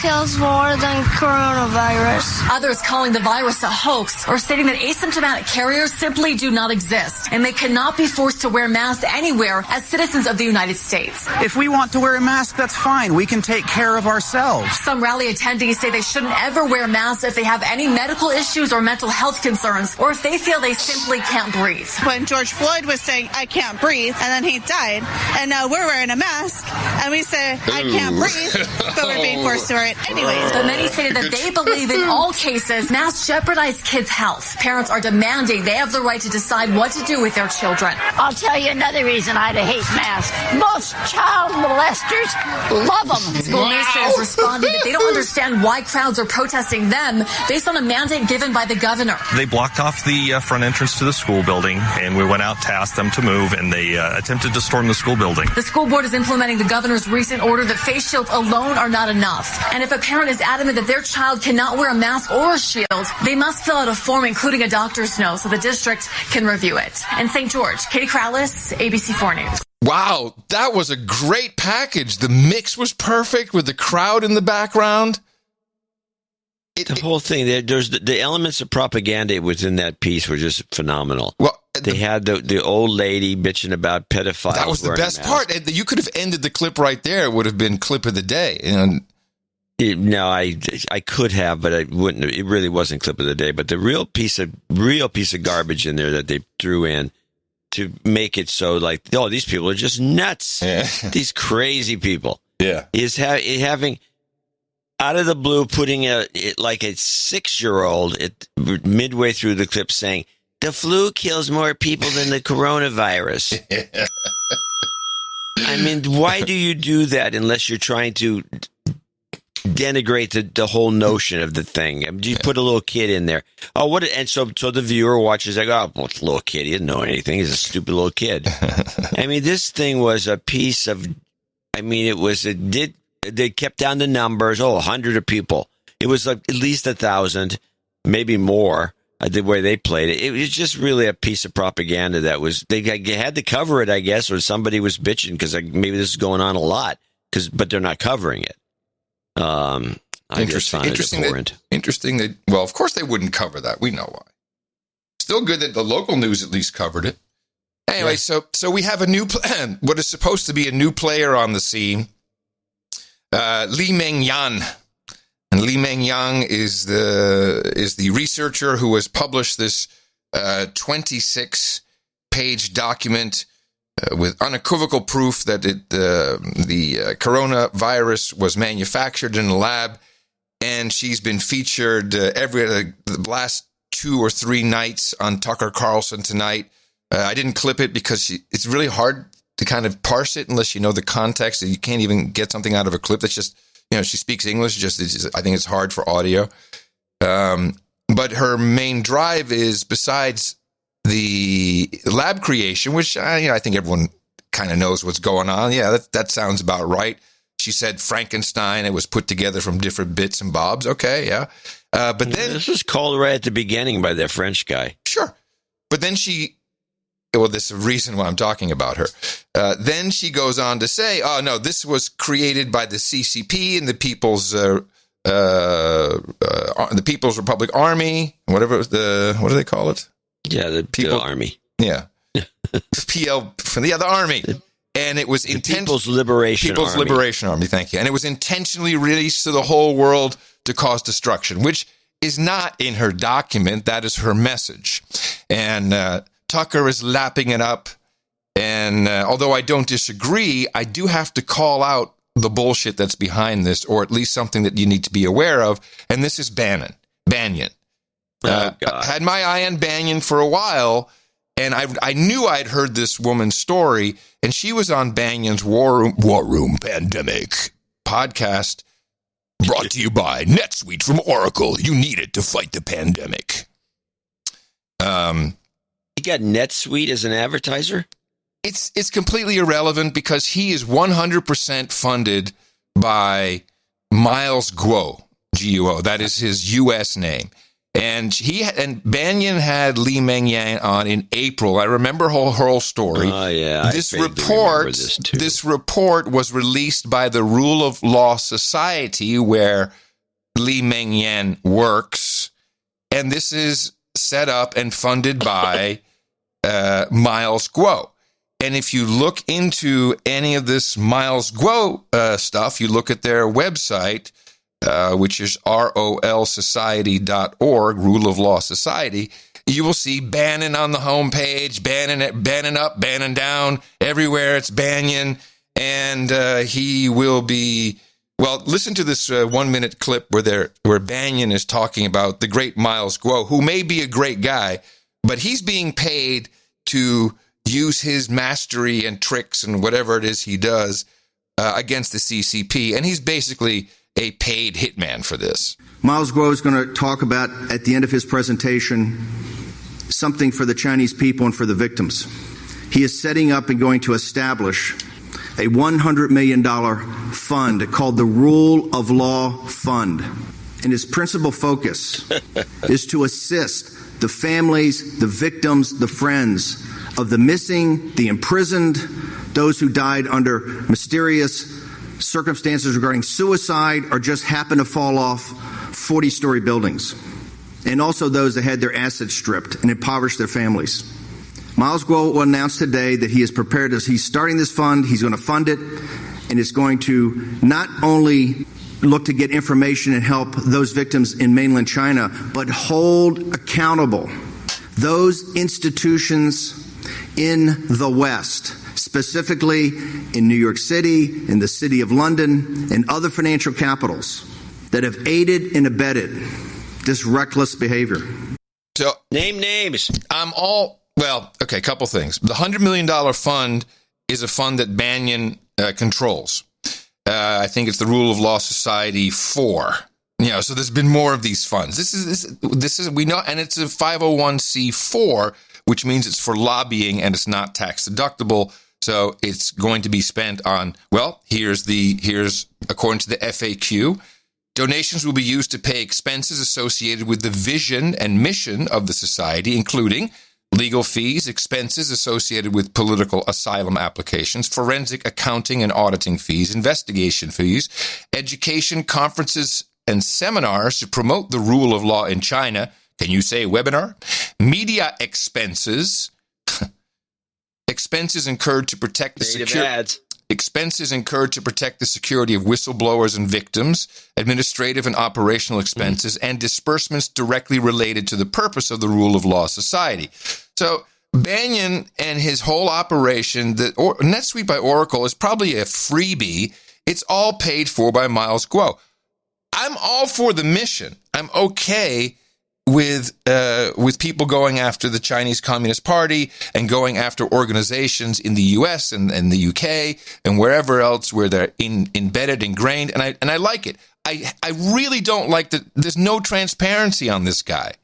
kills more than coronavirus. Others calling the virus a hoax or stating that asymptomatic carriers simply do not exist and they cannot be forced to wear masks anywhere as citizens of the United States. If we want to wear a mask, that's fine. We can take care of ourselves. Some rally attendees say they shouldn't ever wear masks if they have any medical issues or mental health concerns, or if they feel they simply can't breathe. When George Floyd was saying, I can't breathe, and then he died, and now we're wearing a mask, and we say, I can't breathe, but we're being forced to wear it anyways. But many stated that they believe in all cases masks jeopardize kids' health. Parents are demanding they have the right to decide what to do with their children. I'll tell you another reason I hate masks. Most child molesters love them. School administrators responding that they don't understand why crowds are protesting them based on a mandate given by the governor. They blocked off the front entrance to the school building, and we went out to ask them to move, and they attempted to storm the school building. The school board is implementing the governor's recent order that face shields alone are not enough. And if a parent is adamant that their child cannot wear a mask or a shield, they must fill out a form including a doctor's note so the district can review it. In St. George, Katie Crowless, ABC4 News. Wow, that was a great package. The mix was perfect with the crowd in the background. The whole thing, there's the elements of propaganda within that piece were just phenomenal. Well, they had the old lady bitching about pedophiles. That was the best part. You could have ended the clip right there. It would have been clip of the day. No, I could have, but I wouldn't. It really wasn't clip of the day. But the real piece of garbage in there that they threw in to make it so like, oh, these people are just nuts. Yeah. These crazy people. Yeah, is having. Out of the blue, putting like a 6-year-old midway through the clip saying, the flu kills more people than the coronavirus. I mean, why do you do that unless you're trying to denigrate the whole notion of the thing? I mean, you put a little kid in there. Oh, what? And so the viewer watches, like, oh, well, it's a little kid. He doesn't know anything. He's a stupid little kid. I mean, this thing was a piece of, they kept down the numbers. 100 of people. It was like at least 1,000, maybe more. The way they played it, it was just really a piece of propaganda that was. They had to cover it, I guess, or somebody was bitching because maybe this is going on a lot. But they're not covering it. Interesting that. Well, of course they wouldn't cover that. We know why. Still good that the local news at least covered it. Anyway, so we have a new what is supposed to be a new player on the scene. Li Meng-yan. And Li Meng-yan is the researcher who has published this 26-page document with unequivocal proof that the coronavirus was manufactured in a lab, and she's been featured the last 2 or 3 nights on Tucker Carlson Tonight. I didn't clip it because it's really hard to kind of parse it unless you know the context. You can't even get something out of a clip. That's just, she speaks English. I think it's hard for audio. But her main drive is, besides the lab creation, which I think everyone kind of knows what's going on. Yeah, that sounds about right. She said Frankenstein. It was put together from different bits and bobs. Okay, yeah. But then this was called right at the beginning by that French guy. Sure, but then this is the reason why I'm talking about her. Then she goes on to say, "Oh no, this was created by the CCP and the People's Republic Army, whatever what do they call it? Yeah, the Army. Yeah, the Army." And it was People's Liberation Army. Thank you. And it was intentionally released to the whole world to cause destruction, which is not in her document. That is her message. And Tucker is lapping it up. And although I don't disagree, I do have to call out the bullshit that's behind this, or at least something that you need to be aware of. And this is Bannon. Banyan. God. I had my eye on Banyan for a while, and I knew I'd heard this woman's story, and she was on Banyan's War Room Pandemic podcast, brought to you by NetSuite from Oracle. You need it to fight the pandemic. You got NetSuite as an advertiser? It's completely irrelevant because he is 100% funded by Miles Guo, G-U-O. That is his U.S. name. And Banyan had Li Mengyan on in April. I remember her whole story. Oh, yeah. This report was released by the Rule of Law Society, where Li Mengyan works. And this is set up and funded by Miles Guo. And if you look into any of this Miles Guo stuff, you look at their website, which is rolsociety.org, Rule of Law Society, you will see Bannon on the homepage, Bannon up, Bannon down, everywhere it's Banyan, and he will be, well, listen to this 1-minute clip where Banyan is talking about the great Miles Guo, who may be a great guy, but he's being paid to use his mastery and tricks and whatever it is he does against the CCP, and he's basically a paid hitman for this. Miles Guo is going to talk about, at the end of his presentation, something for the Chinese people and for the victims. He is setting up and going to establish a $100 million fund called the Rule of Law Fund. And his principal focus is to assist the families, the victims, the friends of the missing, the imprisoned, those who died under mysterious circumstances regarding suicide or just happened to fall off 40-story buildings, and also those that had their assets stripped and impoverished their families. Miles Guo will announce today that he is prepared, as he's starting this fund, he's going to fund it, and it's going to not only look to get information and help those victims in mainland China, but hold accountable those institutions in the West, specifically in New York City, in the city of London, and other financial capitals that have aided and abetted this reckless behavior. So, name names. A couple things. The $100 million fund is a fund that Banyan controls. I think it's the Rule of Law Society 4. So there's been more of these funds. This is we know, and it's a 501c4, which means it's for lobbying and it's not tax deductible. So it's going to be spent on, here's according to the FAQ, donations will be used to pay expenses associated with the vision and mission of the society, including legal fees, expenses associated with political asylum applications, forensic accounting and auditing fees, investigation fees, education, conferences, and seminars to promote the rule of law in China. Can you say webinar? Media expenses. Expenses incurred to protect the security. Expenses incurred to protect the security of whistleblowers and victims, administrative and operational expenses, and disbursements directly related to the purpose of the Rule of Law Society. So Banyan and his whole operation, NetSuite by Oracle, is probably a freebie. It's all paid for by Miles Guo. I'm all for the mission. I'm okay with people going after the Chinese Communist Party and going after organizations in the U.S. and the U.K. and wherever else where they're embedded, ingrained, and I like it. I really don't like that there's no transparency on this guy,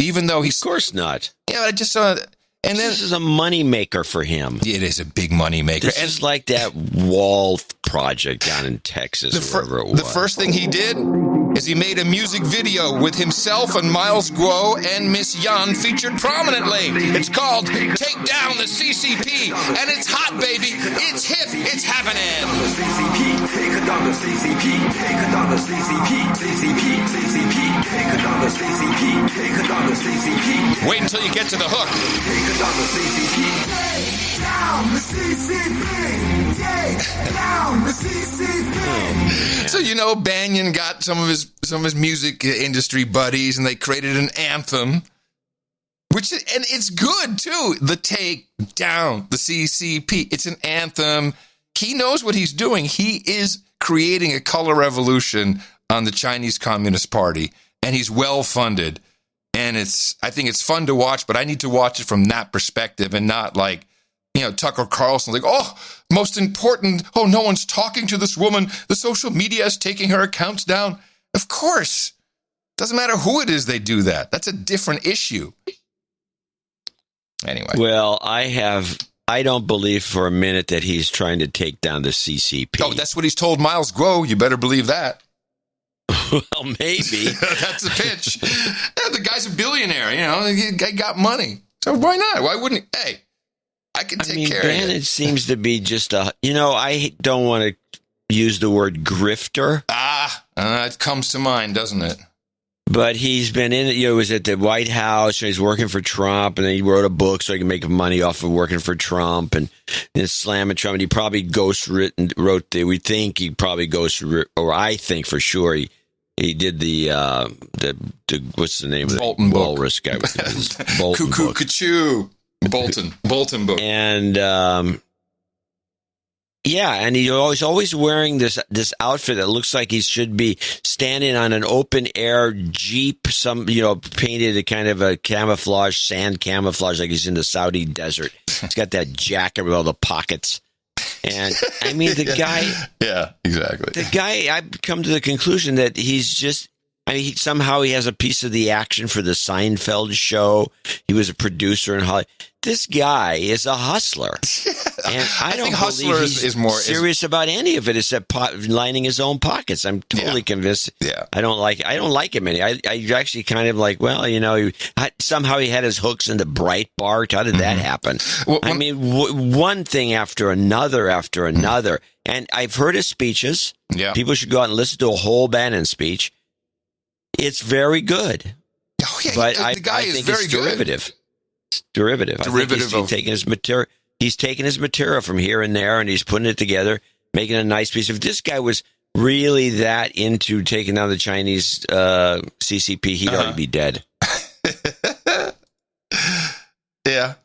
even though he's... Of course not. Yeah, I just saw... And then, this is a money maker for him. It is a big money maker. This is like that wall project down in Texas, wherever it was. The first thing he did is he made a music video with himself and Miles Guo and Miss Yan featured prominently. It's called Take Down the CCP, and it's hot, baby. It's hip. It's happening. Take down the CCP. Take down the CCP. CCP. CCP. Take down the CCP. Take down the CCP. Wait until you get to the hook. Take down the CCP. Take down the CCP. Take down the CCP. So Banyan got some of his music industry buddies, and they created an anthem, and it's good too. The Take Down the CCP. It's an anthem. He knows what he's doing. He is creating a color revolution on the Chinese Communist Party, and he's well funded. And I think it's fun to watch, but I need to watch it from that perspective and not like, Tucker Carlson, like, oh, most important. Oh, no one's talking to this woman. The social media is taking her accounts down. Of course. Doesn't matter who it is they do that. That's a different issue. Anyway. Well, I don't believe for a minute that he's trying to take down the CCP. Oh, that's what he's told Miles Guo. You better believe that. Well, maybe. That's the pitch. Yeah, the guy's a billionaire, He got money. So why not? Why wouldn't he? Hey, I can take care of it. Bannon seems to be just I don't want to use the word grifter. It comes to mind, doesn't it? But he's been he was at the White House, and he's working for Trump, and then he wrote a book so he can make money off of working for Trump, and slamming Trump. And he probably we think he probably or I think for sure he did the what's the name of Bolton the book. Walrus guy? Bolton Cuckoo, Cachoo. Bolton book. And and he's always wearing this outfit that looks like he should be standing on an open air Jeep, painted a kind of a sand camouflage, like he's in the Saudi desert. He's got that jacket with all the pockets. And I mean, the guy. Yeah, exactly. The guy, I've come to the conclusion that he's just. Somehow he has a piece of the action for the Seinfeld show. He was a producer in Hollywood. This guy is a hustler. And I don't believe he's serious about any of it except lining his own pockets. I'm totally convinced. Yeah. I don't like him any. I actually kind of like, somehow he had his hooks into Breitbart. How did that happen? Well, one thing after another. And I've heard his speeches. Yeah. People should go out and listen to a whole Bannon speech. It's very good. Oh, yeah, but the guy is think very it's good. derivative. It's derivative. He's taking his material. He's taking his material from here and there, and he's putting it together, making a nice piece. If this guy was really that into taking down the Chinese CCP, he'd already be dead. Yeah,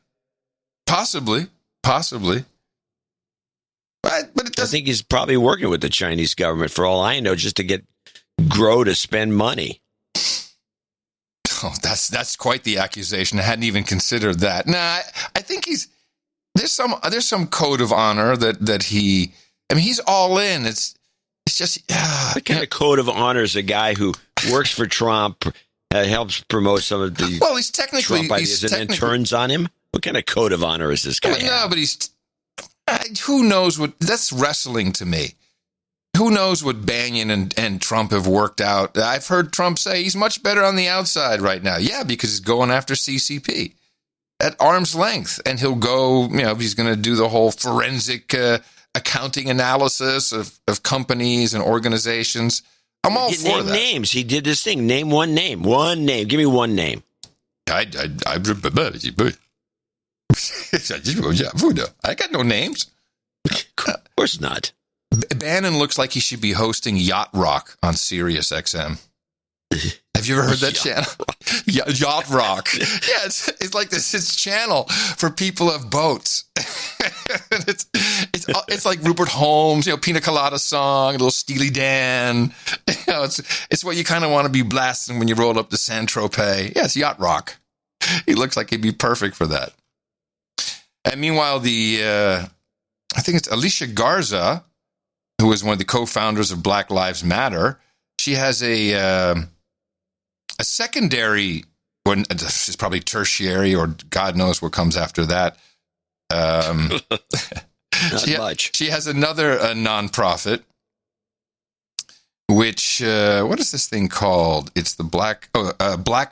possibly. But I think he's probably working with the Chinese government, for all I know, just to grow to spend money. Oh, that's quite the accusation. I hadn't even considered that. Nah, I think there's some code of honor that he's all in. It's just what kind of code of honor is a guy who works for Trump, helps promote some of the he's technically Trump ideas, and then turns on him? What kind of code of honor is this guy? No, but who knows what? That's wrestling to me. Who knows what Bannon and Trump have worked out? I've heard Trump say he's much better on the outside right now. Yeah, because he's going after CCP at arm's length. And he'll go, he's going to do the whole forensic accounting analysis of companies and organizations. I'm all for that. Names. He did this thing. Name one name. One name. Give me one name. I got no names. Of course not. Bannon looks like he should be hosting Yacht Rock on Sirius XM. Have you ever heard that channel? Yacht Rock. Yeah, it's like this channel for people who have boats. it's like Rupert Holmes, Pina Colada song, a little Steely Dan. It's what you kind of want to be blasting when you roll up to Saint-Tropez. Yeah, it's Yacht Rock. He looks like he'd be perfect for that. And meanwhile, I think it's Alicia Garza, who is one of the co-founders of Black Lives Matter. She has a secondary, it's probably tertiary, or God knows what comes after that. Not much. She has another nonprofit, which, what is this thing called? It's the Black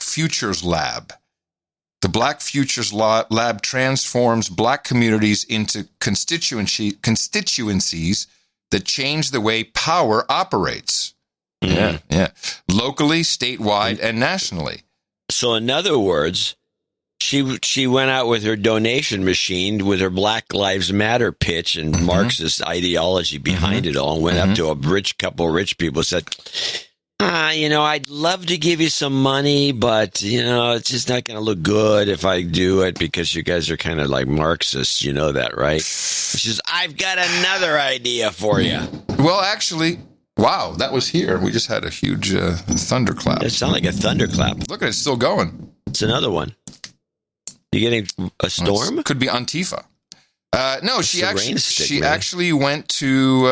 Futures Lab. The Black Futures Lab transforms Black communities into constituencies that change the way power operates. Mm-hmm. Yeah. Locally, statewide, and nationally. So in other words, she went out with her donation machine with her Black Lives Matter pitch and Marxist ideology behind it all, and went up to a couple of rich people and said, I'd love to give you some money, but, it's just not going to look good if I do it because you guys are kind of like Marxists. You know that, right? She says, I've got another idea for you. Well, actually, Wow, that was here. We just had a huge thunderclap. It sounded like a thunderclap. Look at it, it's still going. It's another one. You getting a storm? Could be Antifa. No, she actually actually went to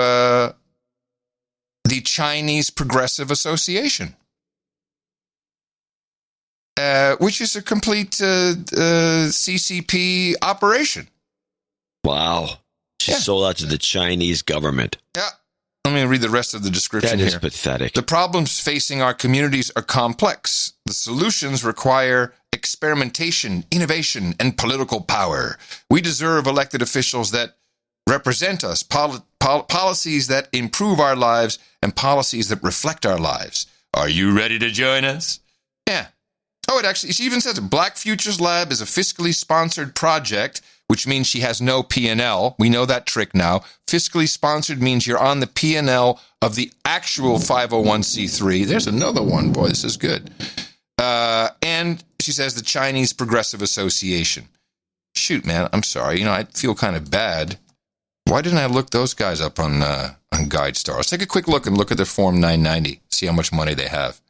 the Chinese Progressive Association, which is a complete CCP operation. Wow. She sold out to the Chinese government. Yeah. Let me read the rest of the description here. That is pathetic. The problems facing our communities are complex. The solutions require experimentation, innovation, and political power. We deserve elected officials that represent us, policies that improve our lives, and policies that reflect our lives. Are you ready to join us? Yeah. Oh, she even says Black Futures Lab is a fiscally sponsored project, which means she has no P&L. We know that trick now. Fiscally sponsored means you're on the P&L of the actual 501c3. There's another one. Boy, this is good. And she says the Chinese Progressive Association. Shoot, man, I'm sorry. I feel kind of bad. Why didn't I look those guys up on GuideStar? Let's take a quick look at their Form 990, see how much money they have.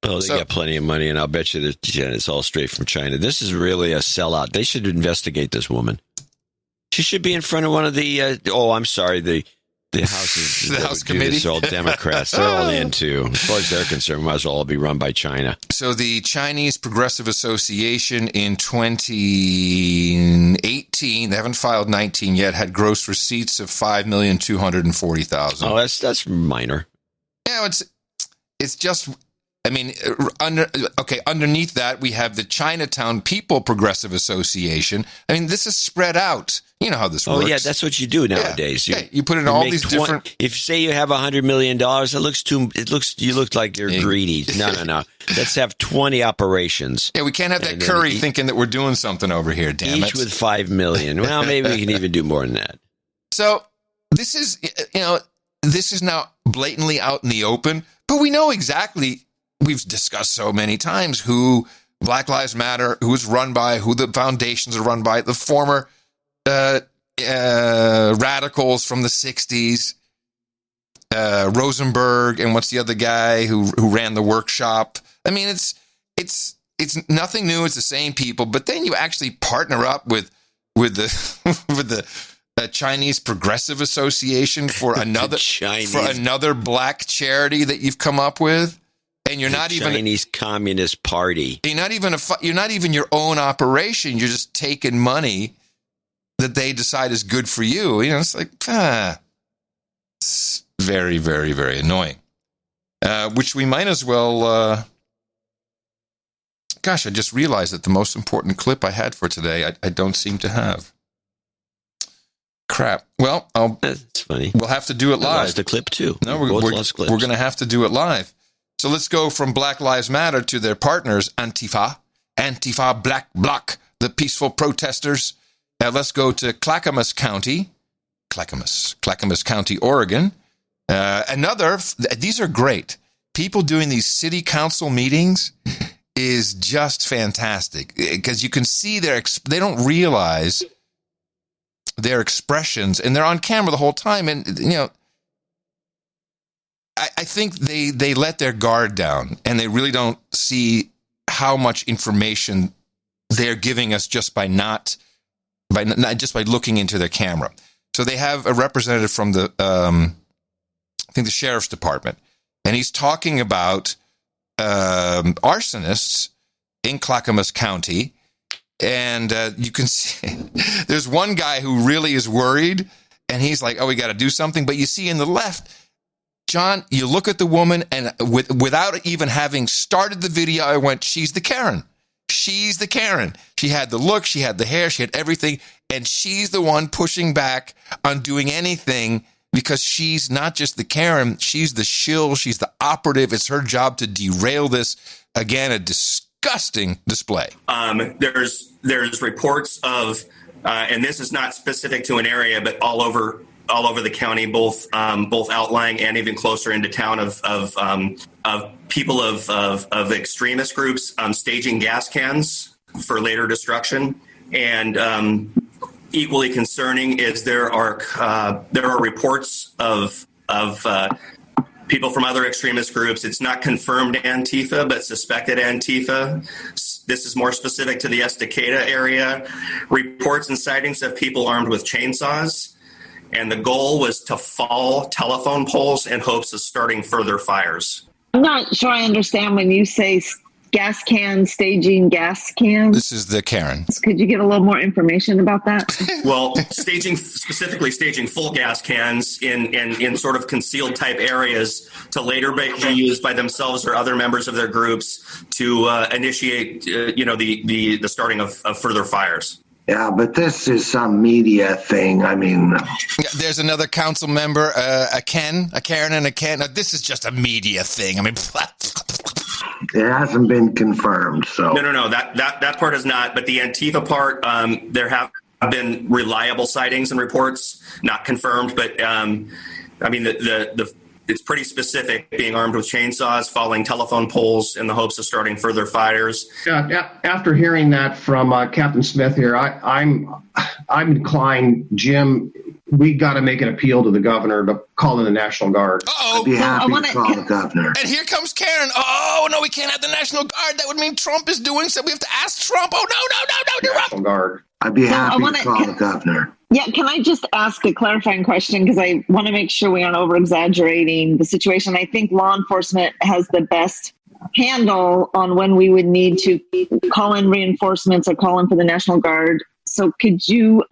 Oh, they got plenty of money, and I'll bet you that it's all straight from China. This is really a sellout. They should investigate this woman. She should be in front of one of the, the houses. The House Committee. They're all Democrats. They're all in, too. As far as they're concerned, might as well all be run by China. So the Chinese Progressive Association in 2018, they haven't filed 19 yet, had gross receipts of $5,240,000. Oh, that's minor. Yeah, it's just... underneath that, we have the Chinatown People Progressive Association. this is spread out. You know how this works. Oh, yeah, that's what you do nowadays. Yeah. You put in all these different... If say you have $100 million, you look like you're greedy. No. Let's have 20 operations. Yeah, we can't have that Curry thinking that we're doing something over here, damn it. Each with $5 million. Well, maybe we can even do more than that. So, this is now blatantly out in the open, but we know exactly... We've discussed so many times who Black Lives Matter, who is run by, who the foundations are run by, the former radicals from the 60s, Rosenberg, and what's the other guy who ran the workshop? It's nothing new. It's the same people, but then you actually partner up with the Chinese Progressive Association for another black charity that you've come up with. And you're not even Chinese Communist Party. You're not even your own operation. You're just taking money that they decide is good for you. It's like it's very, very, very annoying. Which we might as well. Gosh, I just realized that the most important clip I had for today, I don't seem to have. Crap. Well, that's funny. We'll have to do it live. I lost the clip too. No, we're going to have to do it live. So let's go from Black Lives Matter to their partners, Antifa, Black Bloc, the peaceful protesters. Now let's go to Clackamas County, Oregon. These are great. People doing these city council meetings is just fantastic because you can see they don't realize their expressions, and they're on camera the whole time, and I think they let their guard down, and they really don't see how much information they're giving us just by looking into their camera. So they have a representative from the I think the sheriff's department, and he's talking about arsonists in Clackamas County, and you can see there's one guy who really is worried, and he's like, "Oh, we got to do something." But you see in the left. John, you look at the woman, and without even having started the video, I went, she's the Karen. She's the Karen. She had the look, she had the hair, she had everything, and she's the one pushing back on doing anything because she's not just the Karen, she's the shill, she's the operative. It's her job to derail this. Again, a disgusting display. There's reports of, and this is not specific to an area, but all over the county, both outlying and even closer into town, of people of extremist groups staging gas cans for later destruction. And equally concerning is there are reports of people from other extremist groups. It's not confirmed Antifa, but suspected Antifa. This is more specific to the Estacada area. Reports and sightings of people armed with chainsaws. And the goal was to fall telephone poles in hopes of starting further fires. I'm not sure I understand when you say gas cans, staging gas cans. This is the Karen. Could you get a little more information about that? Well, specifically staging full gas cans in sort of concealed type areas to later be used by themselves or other members of their groups to initiate, the starting of further fires. Yeah, but this is some media thing. I mean, there's another council member, a Karen, and a Ken. Now, this is just a media thing. I mean, it hasn't been confirmed. So no, that part is not. But the Antifa part, there have been reliable sightings and reports, not confirmed. But the it's pretty specific. Being armed with chainsaws, falling telephone poles in the hopes of starting further fires. After hearing that from Captain Smith here, I'm inclined, Jim. We got to make an appeal to the governor to call in the National Guard. I'd be happy to call the governor. And here comes Karen. Oh, no, we can't have the National Guard. That would mean Trump is doing something. We have to ask Trump. Oh, no, National Guard. I'd be happy to call the governor. Yeah, can I just ask a clarifying question? Because I want to make sure we aren't over-exaggerating the situation. I think law enforcement has the best handle on when we would need to call in reinforcements or call in for the National Guard. So could you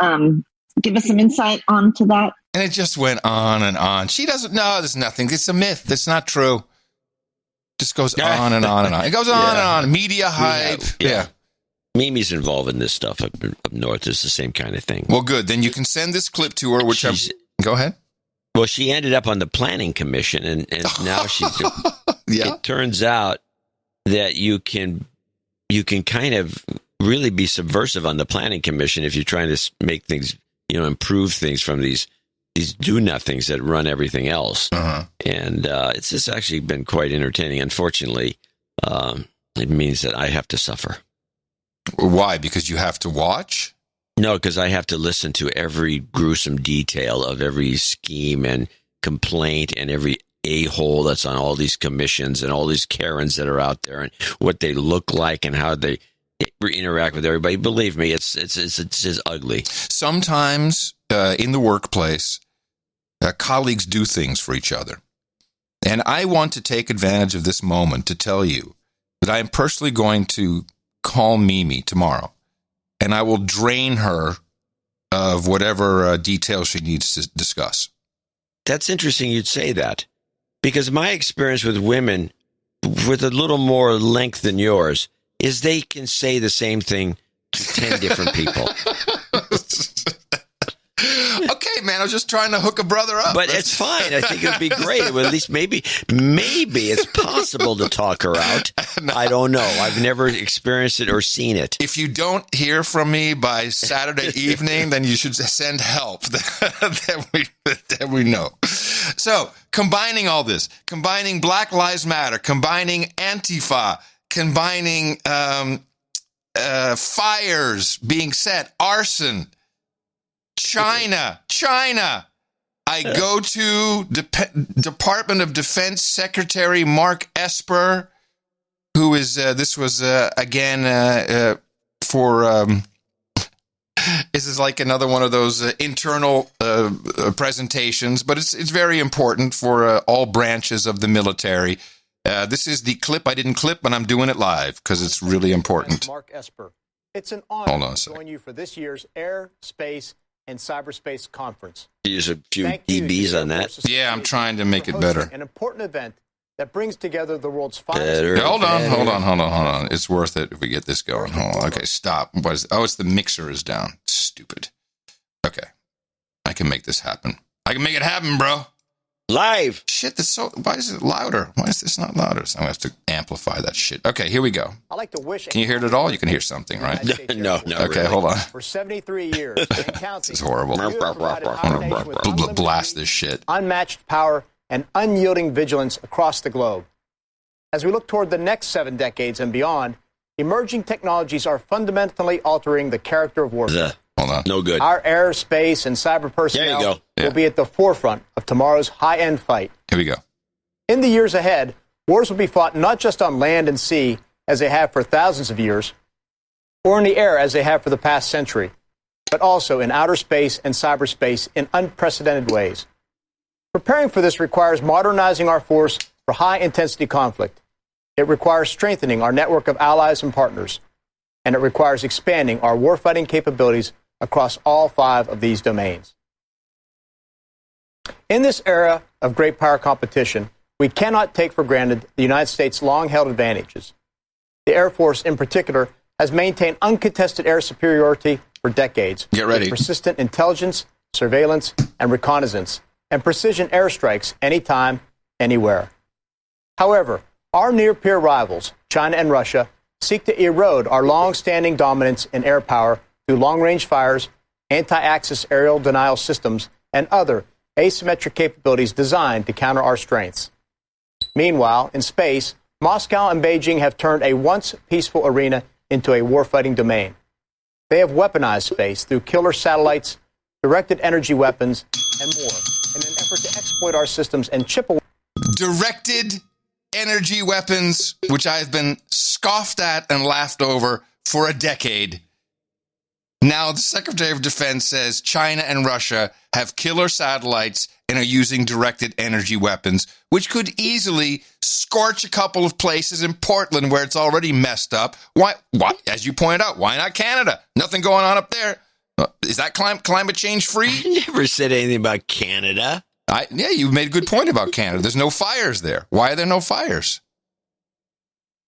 give us some insight onto that? And it just went on and on. She doesn't know. There's nothing. It's a myth. That's not true. Just goes on and on and on. It goes on and on. Media hype. Yeah. Mimi's involved in this stuff up north. It's the same kind of thing. Well, good. Then you can send this clip to her, go ahead. Well, she ended up on the planning commission, and now she's... Yeah. It turns out that you can kind of really be subversive on the planning commission if you're trying to make things, improve things from these do-nothings that run everything else. Uh-huh. And it's just actually been quite entertaining. Unfortunately, it means that I have to suffer. Why? Because you have to watch? No, because I have to listen to every gruesome detail of every scheme and complaint and every a-hole that's on all these commissions and all these Karens that are out there and what they look like and how they interact with everybody. Believe me, it's just ugly. Sometimes in the workplace, colleagues do things for each other. And I want to take advantage of this moment to tell you that I am personally going to call Mimi tomorrow, and I will drain her of whatever details she needs to discuss. That's interesting you'd say that, because my experience with women with a little more length than yours is they can say the same thing to 10 different people. Okay, man, I was just trying to hook a brother up. But it's fine. I think it would be great. Well, at least maybe it's possible to talk her out. No. I don't know. I've never experienced it or seen it. If you don't hear from me by Saturday evening, then you should send help. that we know. So, combining all this, combining Black Lives Matter, combining Antifa, combining fires being set, arson, China. I go to Department of Defense Secretary Mark Esper, who is, this was, again, for, this is like another one of those internal presentations, but it's very important for all branches of the military. This is the clip I didn't clip, but I'm doing it live because it's really important. Mark Esper, it's an honor to join you for this year's Air, Space, and Cyberspace Conference. Use a few DBs on that. Yeah, I'm trying to make it better. An important event that brings together the world's finest. Hold on. It's worth it if we get this going. Hold on. Okay, stop. It's the mixer is down. Stupid. Okay. I can make this happen. I can make it happen, bro. Live. Shit, why is it louder? Why is this not louder? So I have to amplify that shit. Okay, here we go. I like to wish. Can you hear it at all? You can hear something, right? No. Okay, really. Hold on. For 73 years, and counting, this is horrible. Blast this shit. Unmatched power and unyielding vigilance across the globe. As we look toward the next 7 decades and beyond, emerging technologies are fundamentally altering the character of warfare. Hold on. No good. Our air, space, and cyber personnel will be at the forefront of tomorrow's high-end fight. Here we go. In the years ahead, wars will be fought not just on land and sea, as they have for thousands of years, or in the air, as they have for the past century, but also in outer space and cyberspace in unprecedented ways. Preparing for this requires modernizing our force for high-intensity conflict. It requires strengthening our network of allies and partners, and it requires expanding our warfighting capabilities across all 5 of these domains. In this era of great power competition, we cannot take for granted the United States' long-held advantages. The Air Force, in particular, has maintained uncontested air superiority for decades. Get ready. With persistent intelligence, surveillance, and reconnaissance, and precision airstrikes anytime, anywhere. However, our near-peer rivals, China and Russia, seek to erode our long-standing dominance in air power through long-range fires, anti-access aerial denial systems, and other asymmetric capabilities designed to counter our strengths. Meanwhile, in space, Moscow and Beijing have turned a once peaceful arena into a warfighting domain. They have weaponized space through killer satellites, directed energy weapons, and more, in an effort to exploit our systems and chip away. Directed energy weapons, which I have been scoffed at and laughed over for a decade. Now the Secretary of Defense says China and Russia have killer satellites and are using directed energy weapons, which could easily scorch a couple of places in Portland where it's already messed up. Why, as you pointed out, why not Canada? Nothing going on up there. Is that climate change free? I never said anything about Canada. Yeah, you made a good point about Canada. There's no fires there. Why are there no fires?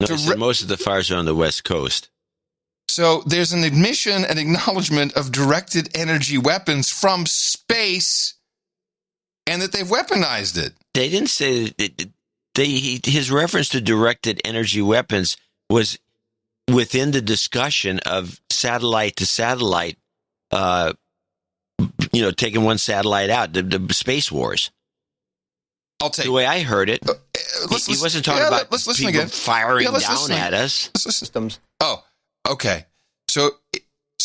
No, so most of the fires are on the West Coast. So there's an admission and acknowledgement of directed energy weapons from space and that they've weaponized it. They didn't say that. His reference to directed energy weapons was within the discussion of satellite to satellite, taking one satellite out, the space wars. I'll take the way I heard it. He wasn't talking about people firing down at us. Systems. Oh, okay. So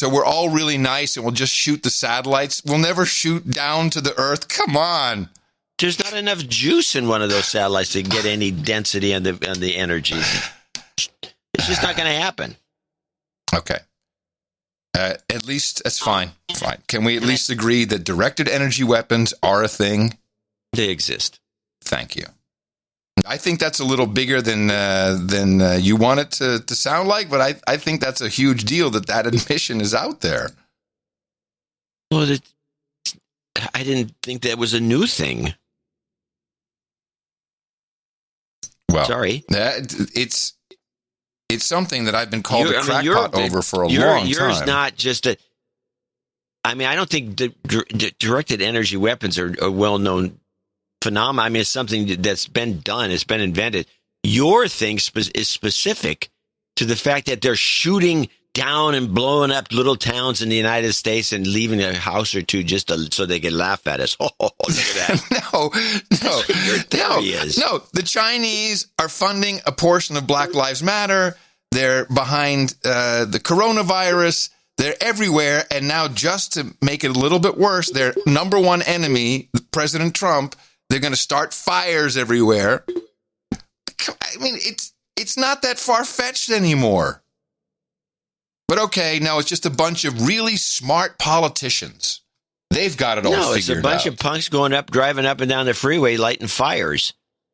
we're all really nice and we'll just shoot the satellites. We'll never shoot down to the Earth. Come on. There's not enough juice in one of those satellites to get any density on the energy. It's just not going to happen. Okay. At least that's fine. Fine. Can we at least agree that directed energy weapons are a thing? They exist. Thank you. I think that's a little bigger than you want it to sound like, but I think that's a huge deal that admission is out there. Well, I didn't think that was a new thing. Well, sorry. It's something that I've been called a crackpot over for a long time. Yours not just a... I mean, I don't think directed energy weapons are a well-known phenomenon. I mean, it's something that's been done. It's been invented. Your thing is specific to the fact that they're shooting down and blowing up little towns in the United States and leaving a house or two just so they can laugh at us. Oh, look at that. No. The Chinese are funding a portion of Black Lives Matter. They're behind the coronavirus. They're everywhere. And now, just to make it a little bit worse, their number one enemy, President Trump, they're going to start fires everywhere. I mean, it's not that far-fetched anymore. But okay, no, it's just a bunch of really smart politicians. They've got it all figured out. No, it's a bunch of punks driving up and down the freeway, lighting fires.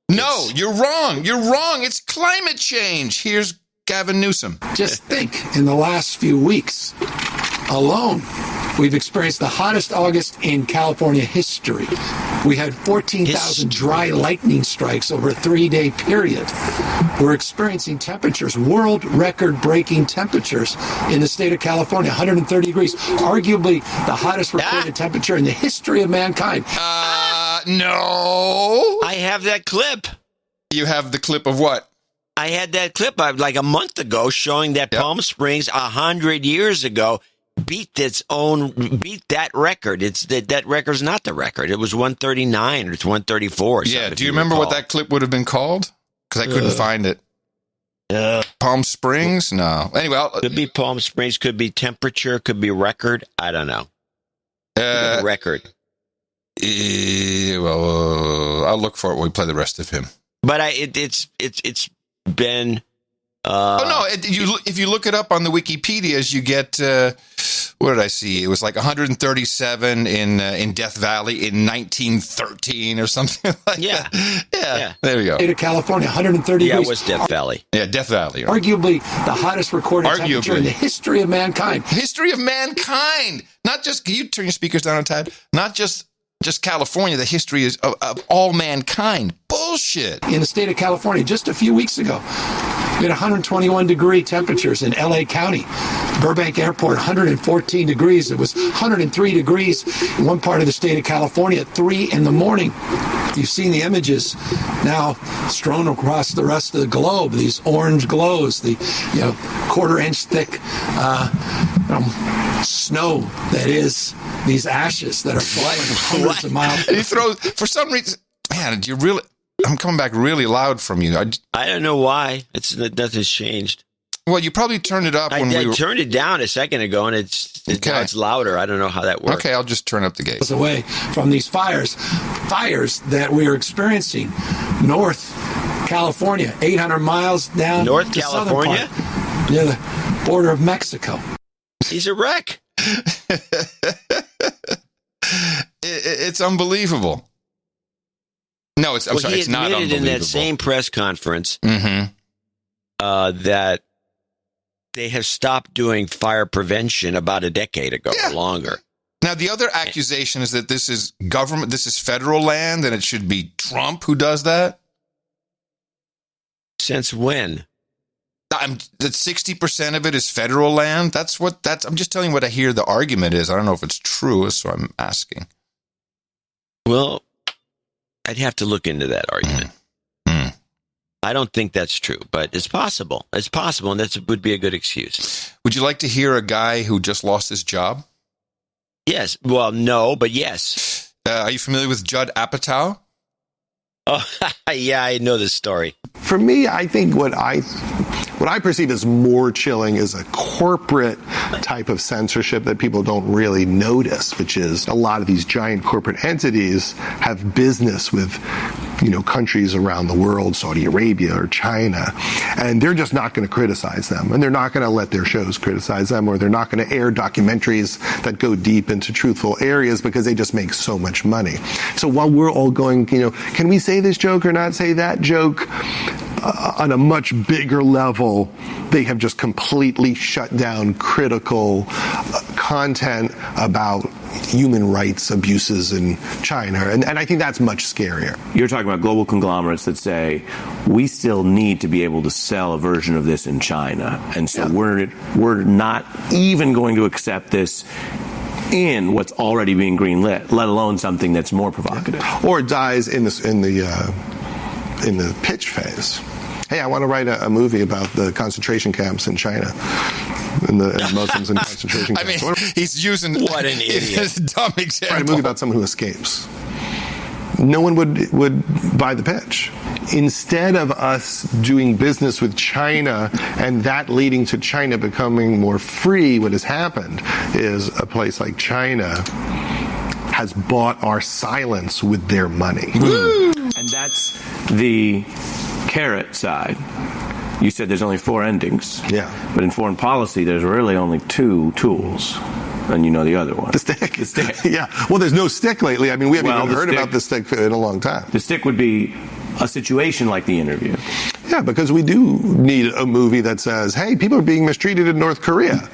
No, you're wrong. You're wrong. It's climate change. Here's Gavin Newsom. Just think, in the last few weeks alone, we've experienced the hottest August in California history. We had 14,000 dry lightning strikes over a 3-day period. We're experiencing temperatures, world record-breaking temperatures in the state of California, 130 degrees, arguably the hottest recorded temperature in the history of mankind. No. I have that clip. You have the clip of what? I had that clip like a month ago showing that Palm Springs 100 years ago beat that record. It's that record's not the record. It was 139 or it's 134. Yeah. Do you remember what that clip would have been called? Because I couldn't find it. Palm Springs? No. Anyway, could be Palm Springs. Could be temperature. Could be record. I don't know. Record. Well, I'll look for it when we play the rest of him. But it's been. If you look it up on the Wikipedias, you get what did I see? It was like 137 in Death Valley in 1913 or something like that. Yeah, there you go. State of California, 130 degrees. Yeah, it was Death Valley. Yeah, Death Valley. Right. Arguably the hottest recorded temperature in the history of mankind. History of mankind. Not just. Can you turn your speakers down a tad? Not just California. The history is of all mankind. Bullshit. In the state of California, just a few weeks ago, we had 121-degree temperatures in L.A. County. Burbank Airport, 114 degrees. It was 103 degrees in one part of the state of California at 3 in the morning. You've seen the images now strewn across the rest of the globe. These orange glows, the quarter-inch thick snow that is these ashes that are flying hundreds of miles. He throws, for some reason, man, do you really... I'm coming back really loud from you. I don't know why. Nothing's changed. Well, you probably turned it up when I turned it down a second ago, and now it's louder. I don't know how that works. Okay, I'll just turn up the gauge. Away from these fires that we are experiencing. North California, 800 miles down North the California? southern part, near the border of Mexico. He's a wreck. It's unbelievable. No, I'm sorry, it's not unbelievable. He admitted in that same press conference that they have stopped doing fire prevention about a decade ago or longer. Now, the other accusation is that this is government, this is federal land, and it should be Trump who does that. Since when? That 60% of it is federal land. I'm just telling you what I hear the argument is. I don't know if it's true, so I'm asking. Well, I'd have to look into that argument. I don't think that's true, but it's possible. It's possible, and that would be a good excuse. Would you like to hear a guy who just lost his job? Yes. Well, no, but yes. Are you familiar with Judd Apatow? Oh, yeah, I know this story. For me, I think what I perceive as more chilling is a corporate type of censorship that people don't really notice, which is a lot of these giant corporate entities have business with, countries around the world, Saudi Arabia or China, and they're just not going to criticize them, and they're not going to let their shows criticize them, or they're not going to air documentaries that go deep into truthful areas because they just make so much money. So while we're all going, can we say this joke or not say that joke? On a much bigger level, they have just completely shut down critical content about human rights abuses in China. And I think that's much scarier. You're talking about global conglomerates that say, we still need to be able to sell a version of this in China. And so we're not even going to accept this in what's already being greenlit, let alone something that's more provocative. Or it dies in the pitch phase. Hey, I want to write a movie about the concentration camps in China and the Muslims in concentration camps. I mean, he's using what an idiot. Dumb example. Write a movie about someone who escapes. No one would buy the pitch. Instead of us doing business with China and that leading to China becoming more free, what has happened is a place like China has bought our silence with their money. And that's the carrot side. You said there's only 4 endings. Yeah. But in foreign policy, there's really only 2 tools. And you know the other one. The stick. Yeah. Well, there's no stick lately. I mean, we haven't even heard about the stick in a long time. The stick would be a situation like The Interview. Yeah, because we do need a movie that says, hey, people are being mistreated in North Korea.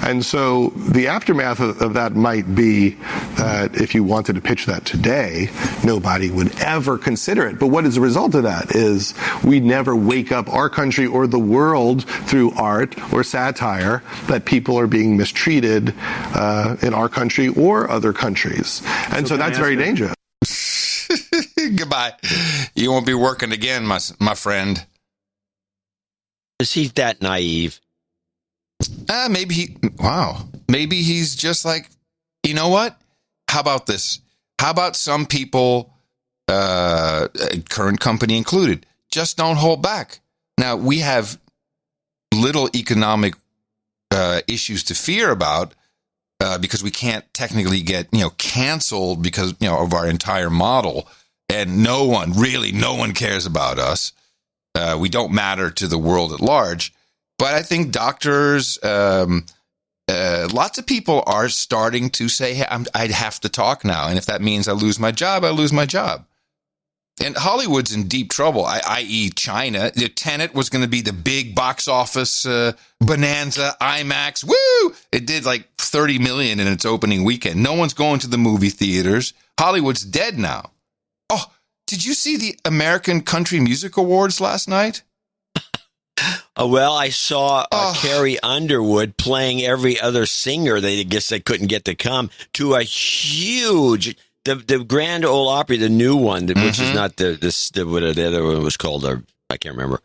And so the aftermath of that might be that if you wanted to pitch that today, nobody would ever consider it. But what is the result of that is we never wake up our country or the world through art or satire that people are being mistreated in our country or other countries. And so that's very dangerous. Goodbye. You won't be working again, my friend. Is he that naive? Maybe he's just like, you know what? How about this? How about some people, current company included, just don't hold back? Now, we have little economic issues to fear about because we can't technically get, canceled because, of our entire model. again, no one cares about us. We don't matter to the world at large. But I think doctors, lots of people are starting to say, hey, I'd have to talk now. And if that means I lose my job, I lose my job. And Hollywood's in deep trouble, i.e. China. The Tenet was going to be the big box office bonanza, IMAX. Woo! It did like $30 million in its opening weekend. No one's going to the movie theaters. Hollywood's dead now. Oh, did you see the American Country Music Awards last night? Well, I saw Carrie Underwood playing every other singer they couldn't get to come to a huge... The Grand Ole Opry, the new one, which is not the other one was called, I can't remember.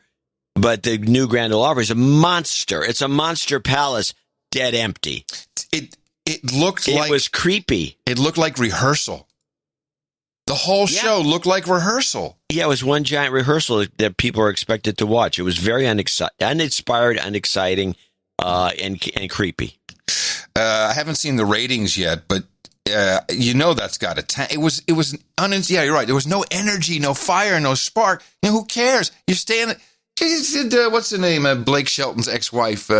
But the new Grand Ole Opry is a monster. It's a monster palace, dead empty. It looked like... It was creepy. It looked like rehearsal. The whole show looked like rehearsal. Yeah, it was one giant rehearsal that people are expected to watch. It was very uninspired, unexciting, and creepy. I haven't seen the ratings yet, but that's got a tank. You're right. There was no energy, no fire, no spark. Who cares? You're staying. What's the name? Blake Shelton's ex-wife.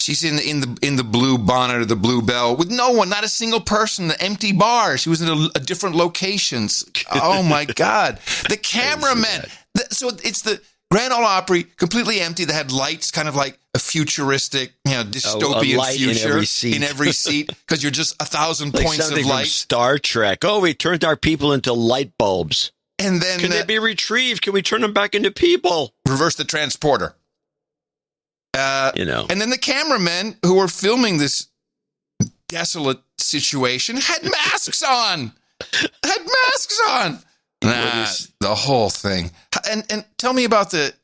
She's in the blue bonnet or the blue bell with no one, not a single person. The empty bar. She was in a different locations. Oh my God! The cameramen. So it's the Grand Ole Opry, completely empty. That had lights, kind of like a futuristic, dystopian future in every seat, because you're just 1,000 like points of light. From Star Trek. Oh, we turned our people into light bulbs. And then can they be retrieved? Can we turn them back into people? Reverse the transporter. And then the cameramen who were filming this desolate situation had masks on. The whole thing. And tell me about this,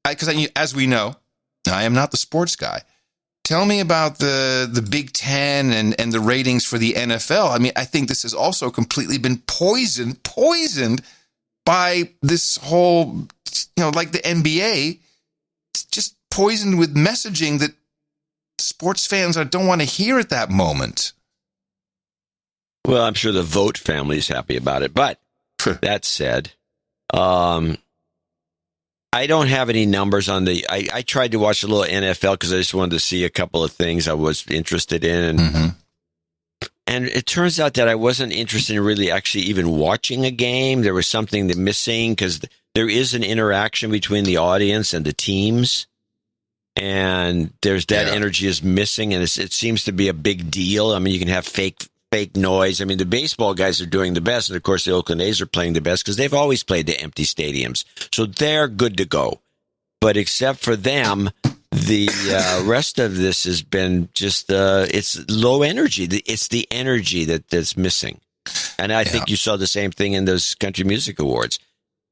because as we know, I am not the sports guy. Tell me about the Big Ten and the ratings for the NFL. I mean, I think this has also completely been poisoned by this whole, like the NBA, just poisoned with messaging that sports fans don't want to hear at that moment. Well, I'm sure the Vote family is happy about it, but that said, I don't have any numbers on I tried to watch a little NFL because I just wanted to see a couple of things I was interested in. And it turns out that I wasn't interested in really actually even watching a game. There was something missing because there is an interaction between the audience and the teams. And there's that energy is missing. And it seems to be a big deal. I mean, you can have fake noise. I mean, the baseball guys are doing the best. And of course, the Oakland A's are playing the best because they've always played the empty stadiums. So they're good to go. But except for them, the rest of this has been just, it's low energy. It's the energy that's missing. And I think you saw the same thing in those country music awards.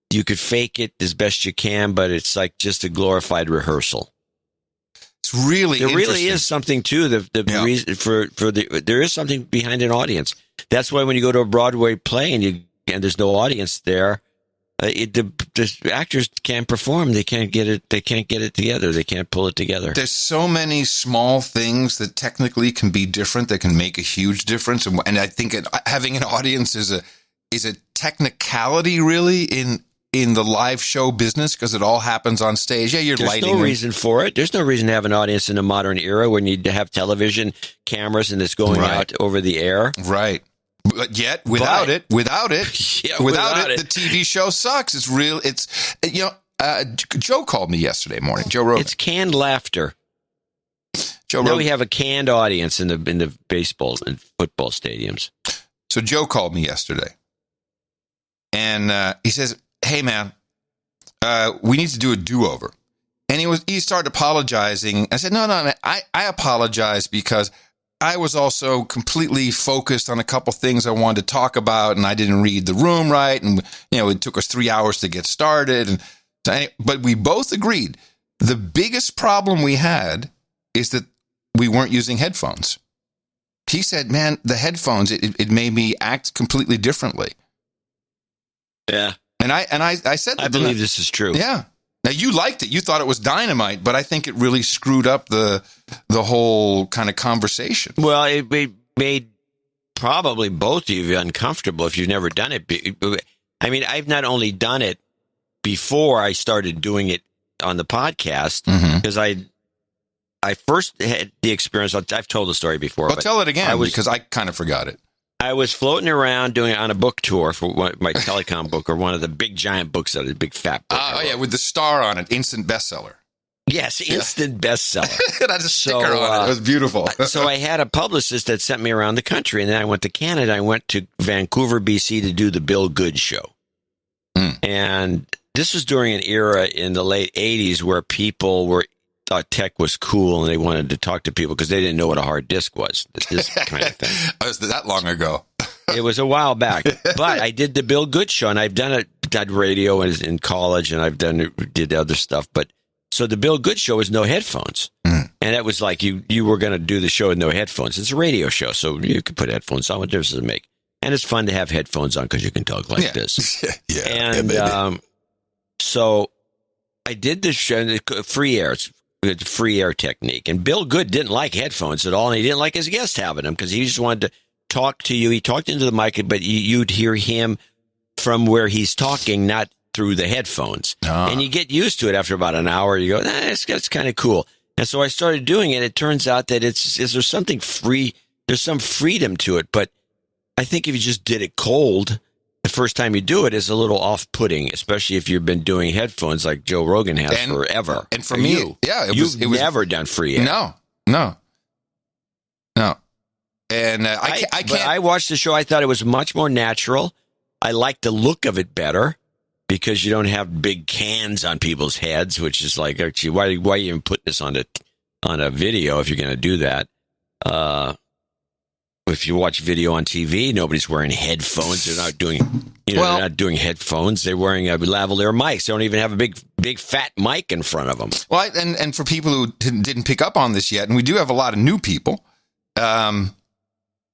You could fake it as best you can, but it's like just a glorified rehearsal. It's really there really is something to reason there is something behind an audience. That's why when you go to a Broadway play and there's no audience there, the actors can't perform. They can't get it. They can't get it together. They can't pull it together. There's so many small things that technically can be different that can make a huge difference. And I think having an audience is a technicality really in the live show business, because it all happens on stage. Yeah, you're lighting. There's no reason for it. There's no reason to have an audience in a modern era when you have television cameras and it's going out over the air. Right. But yet, without it, the TV show sucks. It's real. Joe called me yesterday morning. Joe wrote. It's canned laughter. Now we have a canned audience in the baseball and football stadiums. So Joe called me yesterday, and he says, "Hey man, we need to do a do-over." And he started apologizing. I said, "No, man, I apologize because I was also completely focused on a couple things I wanted to talk about, and I didn't read the room right, and it took us 3 hours to get started." But we both agreed the biggest problem we had is that we weren't using headphones. He said, "Man, the headphones it made me act completely differently." Yeah. And I said that. I believe this is true. Yeah. Now, you liked it. You thought it was dynamite, but I think it really screwed up the whole kind of conversation. Well, it made probably both of you uncomfortable if you've never done it. I mean, I've not only done it before I started doing it on the podcast, because I first had the experience. I've told the story before. Well, tell it again because I kind of forgot it. I was floating around doing it on a book tour for my telecom book, or one of the big giant books, that is a big fat book. Oh, yeah, with the star on it, instant bestseller. Yes, instant bestseller. It had a sticker on it. It was beautiful. So I had a publicist that sent me around the country, and then I went to Canada. I went to Vancouver, BC to do the Bill Good Show. And this was during an era in the late 80s where people thought tech was cool and they wanted to talk to people because they didn't know what a hard disk was. This kind of thing. Was that long ago? It was a while back. But I did the Bill Good Show, and I've done radio in college, and did other stuff. But so the Bill Good Show was no headphones. And it was like you were going to do the show with no headphones. It's a radio show, so you could put headphones on. What difference does it make? And it's fun to have headphones on because you can talk like this. And so I did this show, free air. It's a free air technique. And Bill Good didn't like headphones at all, and he didn't like his guest having them because he just wanted to talk to you. He talked into the mic, but you'd hear him from where he's talking, not through the headphones. And you get used to it after about an hour. You go, it's kind of cool. And so I started doing it. It turns out that there's something free. There's some freedom to it, but I think if you just did it cold, the first time you do it is a little off-putting, especially if you've been doing headphones like Joe Rogan has forever. And for me, you've never done free air. No. And I watched the show. I thought it was much more natural. I like the look of it better because you don't have big cans on people's heads, which is like, actually, why are you even putting this on a video if you're going to do that? If you watch video on TV, nobody's wearing headphones. They're not doing, they're not doing headphones. They're wearing lavalier mics. They don't even have a big fat mic in front of them. Well, and for people who didn't pick up on this yet, and we do have a lot of new people,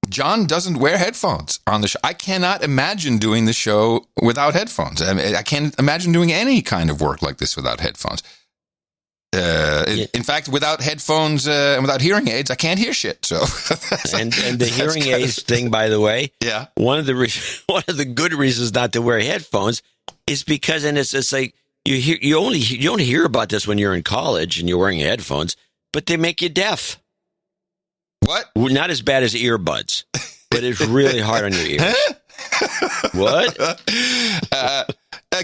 John doesn't wear headphones on the show. I cannot imagine doing the show without headphones. I can't imagine doing any kind of work like this without headphones. In fact, without headphones and without hearing aids, I can't hear shit. So, and the hearing aids thing, by the way, one of the good reasons not to wear headphones is because, and it's like you don't hear about this when you're in college and you're wearing headphones, but they make you deaf. What? Not as bad as earbuds, but it's really hard on your ears. What?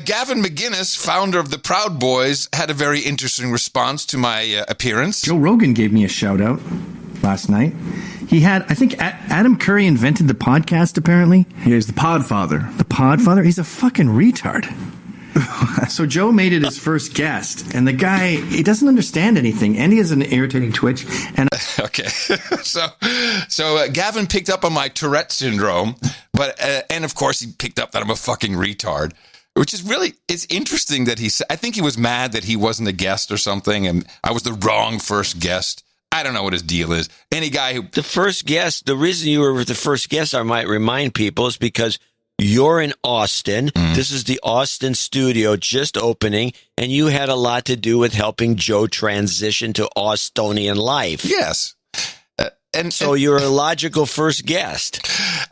Gavin McGinnis, founder of the Proud Boys, had a very interesting response to my appearance. Joe Rogan gave me a shout out last night. He had, I think, Adam Curry invented the podcast, apparently. He's the Podfather. The Podfather? He's a fucking retard. So Joe made it his first guest, and the guy, he doesn't understand anything, and he has an irritating twitch. And okay, so Gavin picked up on my Tourette syndrome, but and of course he picked up that I'm a fucking retard, which is really, it's interesting that I think he was mad that he wasn't a guest or something, and I was the wrong first guest. I don't know what his deal is. Any guy who the first guest, the reason you were the first guest, I might remind people, is because you're in Austin. This is the Austin studio just opening, and you had a lot to do with helping Joe transition to Austonian life. Yes. So you're a logical first guest.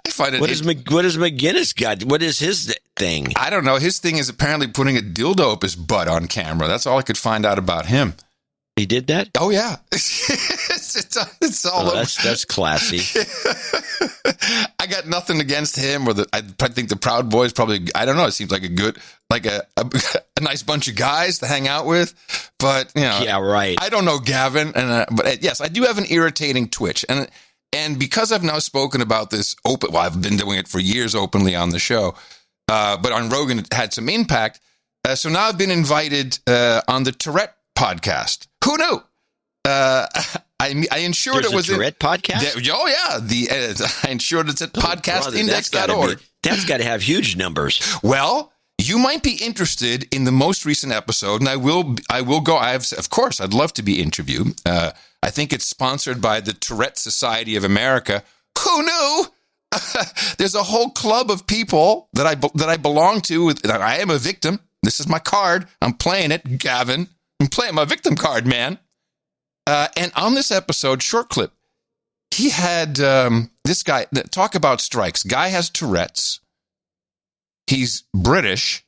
I find it. What does McGinnis got? What is his thing? I don't know. His thing is apparently putting a dildo up his butt on camera. That's all I could find out about him. He did that? Oh, yeah. It's all over. That's classy. I got nothing against him or I think the Proud Boys probably, I don't know. It seems like a nice bunch of guys to hang out with, but yeah, right. I don't know Gavin. But yes, I do have an irritating twitch. And because I've now spoken about this I've been doing it for years openly on the show, but on Rogan, it had some impact. So now I've been invited on the Tourette podcast. Who knew? I ensured it was a Tourette podcast. Oh yeah, I ensured it's at podcastindex.org. That's got to have huge numbers. Well, you might be interested in the most recent episode, and I will go. Of course, I'd love to be interviewed. I think it's sponsored by the Tourette Society of America. Who knew? There's a whole club of people that I belong to. That I am a victim. This is my card. I'm playing it, Gavin. I'm playing my victim card, man. And on this episode, short clip, he had this guy. Talk about strikes. Guy has Tourette's. He's British.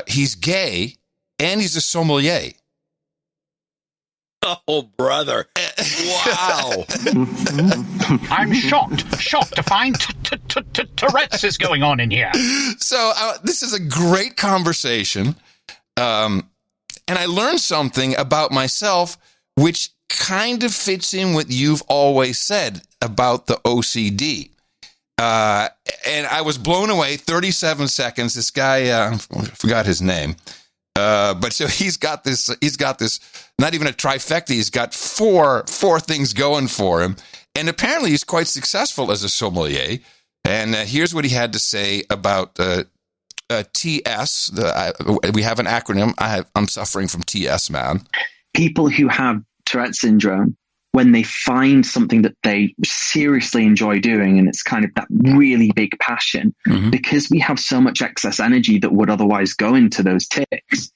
He's gay, and he's a sommelier. Oh, brother. Wow. I'm shocked to find Tourette's is going on in here. So this is a great conversation. And I learned something about myself, which kind of fits in what you've always said about the OCD. And I was blown away. 37 seconds. This guy, I forgot his name. But so he's got this, not even a trifecta. He's got four things going for him. And apparently he's quite successful as a sommelier. And here's what he had to say about TS. We have an acronym. I'm suffering from TS, man. People who have Tourette syndrome, when they find something that they seriously enjoy doing, and it's kind of that really big passion, because we have so much excess energy that would otherwise go into those tics,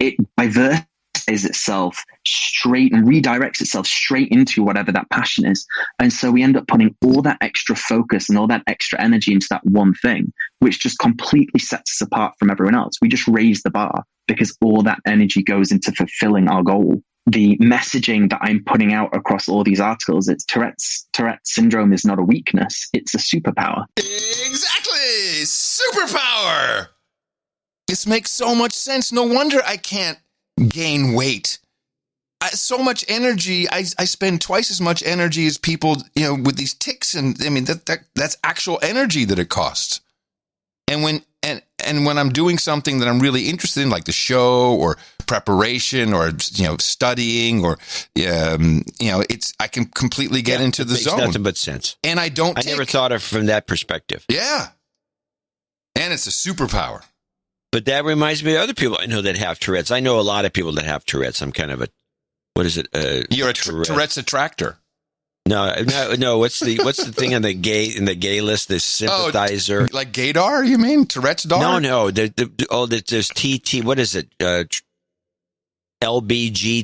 it diverts itself straight and redirects itself straight into whatever that passion is. And so we end up putting all that extra focus and all that extra energy into that one thing, which just completely sets us apart from everyone else. We just raise the bar because all that energy goes into fulfilling our goal. The messaging that I'm putting out across all these articles, it's Tourette syndrome is not a weakness. It's a superpower. Exactly. Superpower. This makes so much sense. No wonder I can't gain weight. So much energy. I spend twice as much energy as people, with these tics. And I mean, that's actual energy that it costs. And when I'm doing something that I'm really interested in, like the show or preparation or, studying or, I can completely get into the zone. Nothing but sense. And I never thought of it from that perspective. Yeah. And it's a superpower. But that reminds me of other people I know that have Tourette's. I know a lot of people that have Tourette's. I'm kind of what is it? You're a Tourette's attractor. No. What's the thing in the gay list? The sympathizer, like gaydar? You mean Tourette's dar? No. There's TT. What is it? LBGT.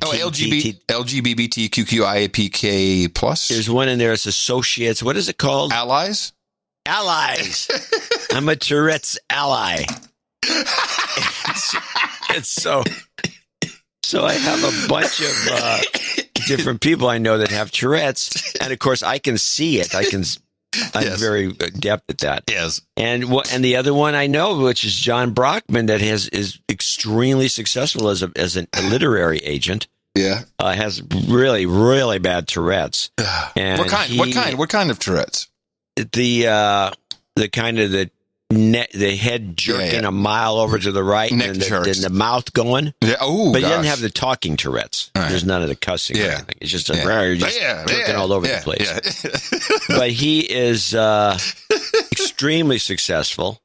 LGBTQIAPK plus. There's one in there. It's associates. What is it called? Allies. I'm a Tourette's ally. It's so I have a bunch of different people I know that have Tourette's, and of course I can see it. I'm very adept at that. Yes. And the other one I know, which is John Brockman, that is extremely successful as a literary agent. Yeah. Has really, really bad Tourette's. And What kind of Tourette's? The kind of the head jerking a mile over to the right, and the mouth going. Yeah. Oh, but he doesn't have the talking Tourette's. Right. There's none of the cussing or anything. It's just jerking all over the place. Yeah. But he is extremely successful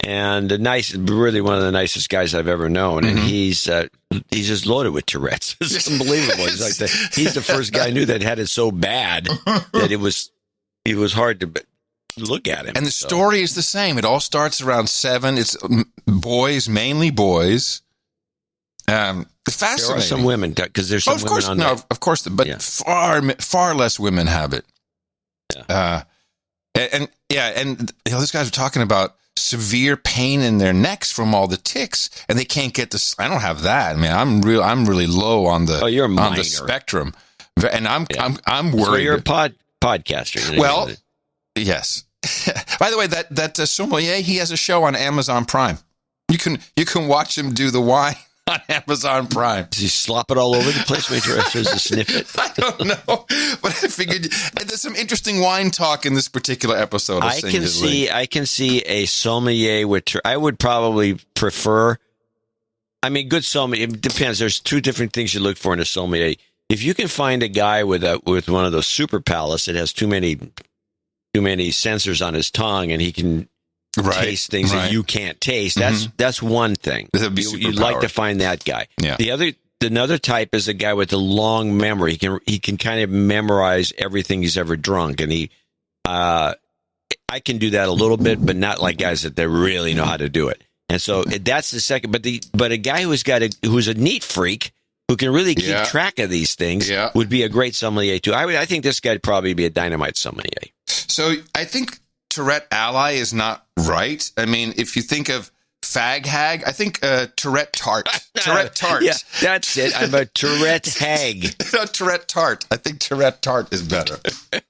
and really one of the nicest guys I've ever known. And he's just loaded with Tourette's. It's unbelievable. He's the first guy I knew that had it so bad that it was hard to look at him. And the story is the same. It all starts around 7. It's boys, mainly boys. Fascinating. There are some women, because there's some women on there. Of course, but far less women have it. Yeah. And these guys are talking about severe pain in their necks from all the tics, and they can't get this. I don't have that. I mean, I'm really low on the on the spectrum, and I'm worried. So you're a podcaster. Well, yes. By the way, that sommelier, he has a show on Amazon Prime. You can watch him do the wine on Amazon Prime. Does he slop it all over the place when he tries to sniff it? I don't know, but I figured there's some interesting wine talk in this particular episode. I can see a sommelier with. I would probably prefer. I mean, good sommelier. It depends. There's two different things you look for in a sommelier. If you can find a guy with one of those super palates that has too many sensors on his tongue, and he can taste things that you can't taste. That's one thing. You'd like to find that guy. Yeah. Another type is a guy with a long memory. He can kind of memorize everything he's ever drunk, and I can do that a little bit, but not like guys that they really know how to do it. And so that's the second. But a guy who's a neat freak who can really keep track of these things, would be a great sommelier too. I think this guy'd probably be a dynamite sommelier. So I think Tourette ally is not right. I mean, if you think of fag hag, I think Tourette tart. Tourette tart. Yeah, that's it. I'm a Tourette hag. Tourette tart. I think Tourette tart is better. And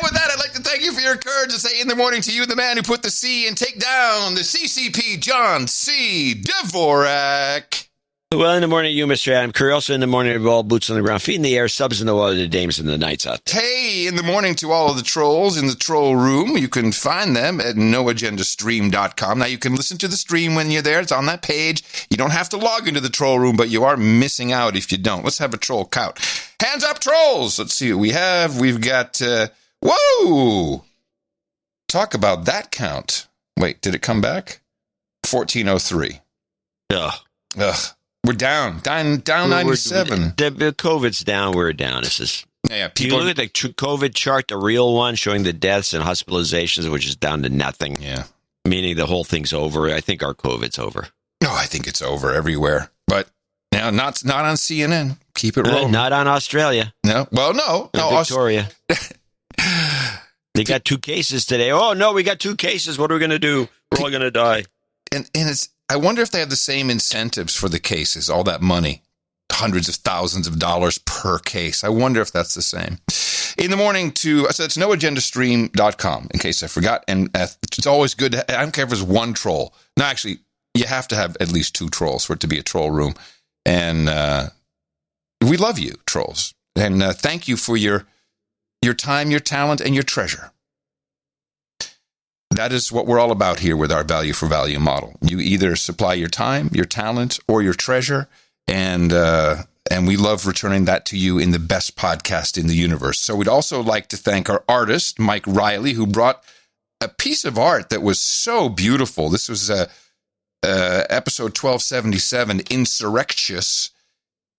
with that, I'd like to thank you for your courage to say in the morning to you, the man who put the C and take down the CCP, John C. Dvorak. Well, in the morning, you, Mr. Adam Curry. Also in the morning, all boots on the ground, feet in the air, subs in the water, the dames and the knights out there. Hey, in the morning to all of the trolls in the troll room. You can find them at noagendastream.com. Now, you can listen to the stream when you're there. It's on that page. You don't have to log into the troll room, but you are missing out if you don't. Let's have a troll count. Hands up, trolls. Let's see what we have. We've got, whoa! Talk about that count. Wait, did it come back? 1403. Ugh. We're down 97. The COVID's down. We're down. This is. Yeah, people. You look at the COVID chart, the real one showing the deaths and hospitalizations, which is down to nothing. Yeah, meaning the whole thing's over. I think our COVID's over. No, I think it's over everywhere, but now not on CNN. Keep it rolling. Not on Australia. No, well, no, Victoria. They got 2 cases today. Oh no, we got 2 cases. What are we going to do? We're all going to die. And it's. I wonder if they have the same incentives for the cases, all that money, hundreds of thousands of dollars per case. I wonder if that's the same. In the morning so it's noagendastream.com, in case I forgot. And it's always good. I don't care if it's one troll. No, actually, you have to have at least 2 trolls for it to be a troll room. And we love you, trolls. And thank you for your time, your talent, and your treasure. That is what we're all about here with our value for value model. You either supply your time, your talent, or your treasure, and we love returning that to you in the best podcast in the universe. So we'd also like to thank our artist, Mike Riley, who brought a piece of art that was so beautiful. This was episode 1277, Insurrectious,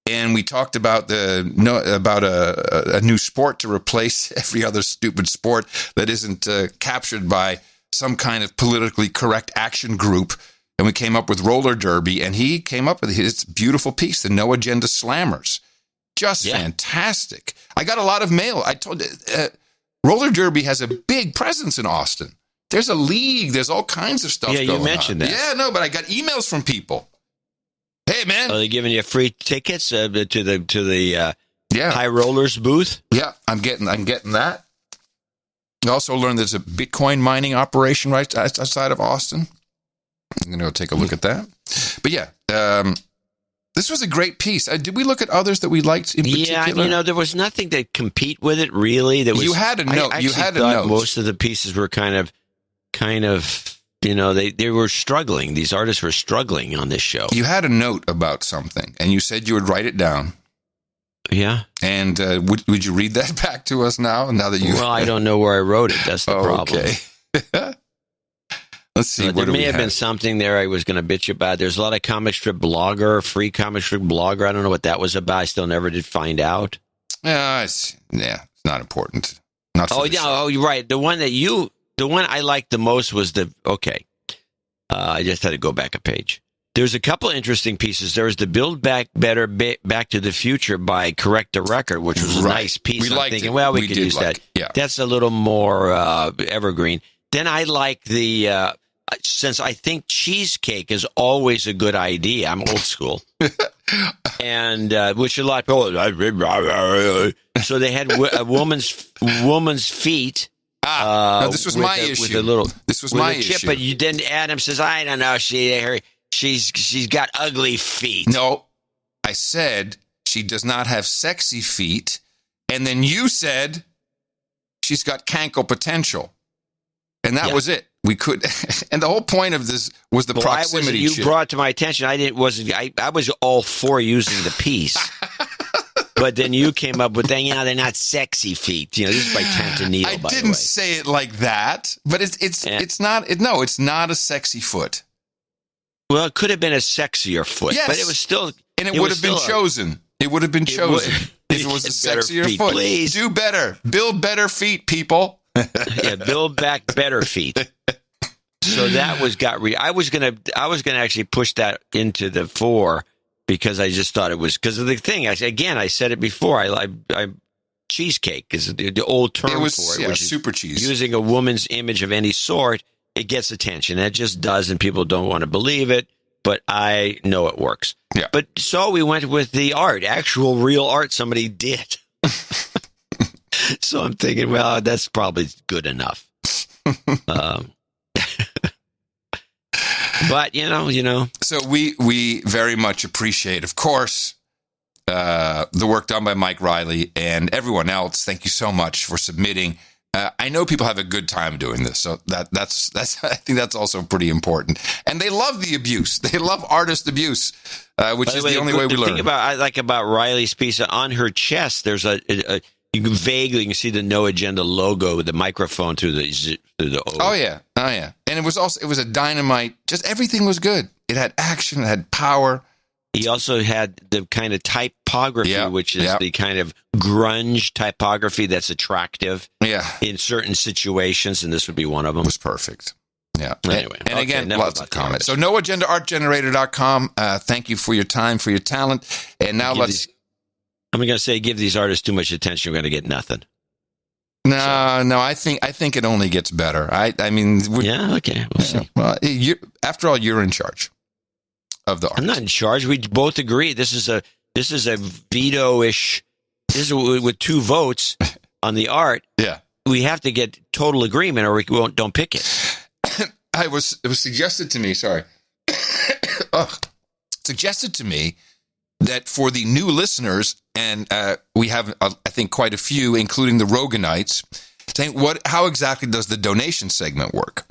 and we talked about a new sport to replace every other stupid sport that isn't captured by some kind of politically correct action group, and we came up with roller derby, and he came up with his beautiful piece, the No Agenda Slammers. Just fantastic. I got a lot of mail. I told roller derby has a big presence in Austin. There's a league. There's all kinds of stuff going on. Yeah, you mentioned that. Yeah, no, but I got emails from people. Hey, man. Are they giving you free tickets to the High Rollers booth? Yeah, I'm getting that. I also learned there's a Bitcoin mining operation right outside of Austin. I'm going to go take a look at that. But yeah, this was a great piece. Did we look at others that we liked in particular? Yeah, there was nothing to compete with it, really. You had a note. I thought most of the pieces were kind of, they were struggling. These artists were struggling on this show. You had a note about something, and you said you would write it down. Yeah. And would you read that back to us now that you... Well, I don't know where I wrote it. That's the problem. Okay. Let's see. There may have been something there I was going to bitch about. There's a lot of comic strip blogger, free comic strip blogger. I don't know what that was about. I still never did find out. It's not important. Not for you're right. The one I liked the most was I just had to go back a page. There's a couple interesting pieces. There was the Build Back Better Back to the Future by Correct the Record, which was a nice piece. I'm thinking, we could use that. Yeah. That's a little more evergreen. Then I like the, since I think cheesecake is always a good idea. I'm old school. And which a lot of people, so they had a woman's feet. No, this was my issue. This was my issue. But then Adam says, I don't know, she's got ugly feet. No, I said she does not have sexy feet, and then you said she's got cankle potential, and that was it. We could, and the whole point of this was the proximity. You brought to my attention. I was all for using the piece, but then you came up with they're not sexy feet. This is by Tantanil. I didn't say it like that, but it's not a sexy foot. Well, it could have been a sexier foot, but it was still... And it would have been chosen. It would have been chosen if it was a sexier foot. Please. Do better. Build better feet, people. Build back better feet. So that was I was gonna actually push that into the fore because I just thought it was because of the thing. I said it before. I cheesecake is the old term for it. Which super cheese. Using a woman's image of any sort, it gets attention. It just does, and people don't want to believe it. But I know it works. Yeah. But so we went with the art, actual real art somebody did. So I'm thinking, well, that's probably good enough. But you know. So we very much appreciate, of course, the work done by Mike Riley and everyone else. Thank you so much for submitting. I know people have a good time doing this, so that's I think that's also pretty important. And they love the abuse. They love artist abuse, which is the only way we learn. The thing about Riley's piece, on her chest, there's you can vaguely see the No Agenda logo with the microphone through the O. Oh yeah. And it was a dynamite. Just everything was good. It had action. It had power. He also had the kind of typography, which is the kind of grunge typography that's attractive in certain situations, and this would be one of them. It was perfect. Yeah. Anyway. And again, lots of comments. So noagendaartgenerator.com. Thank you for your time, for your talent. And now I'm going to say give these artists too much attention. We're going to get nothing. No, I think it only gets better. I mean, okay. We'll see. Well, after all, you're in charge of the art. I'm not in charge. We both agree. This is a veto-ish. This is with 2 votes on the art. Yeah, we have to get total agreement, or we don't pick it. It was suggested to me. Sorry, suggested to me that for the new listeners, and we have, I think, quite a few, including the Roganites, saying how exactly does the donation segment work?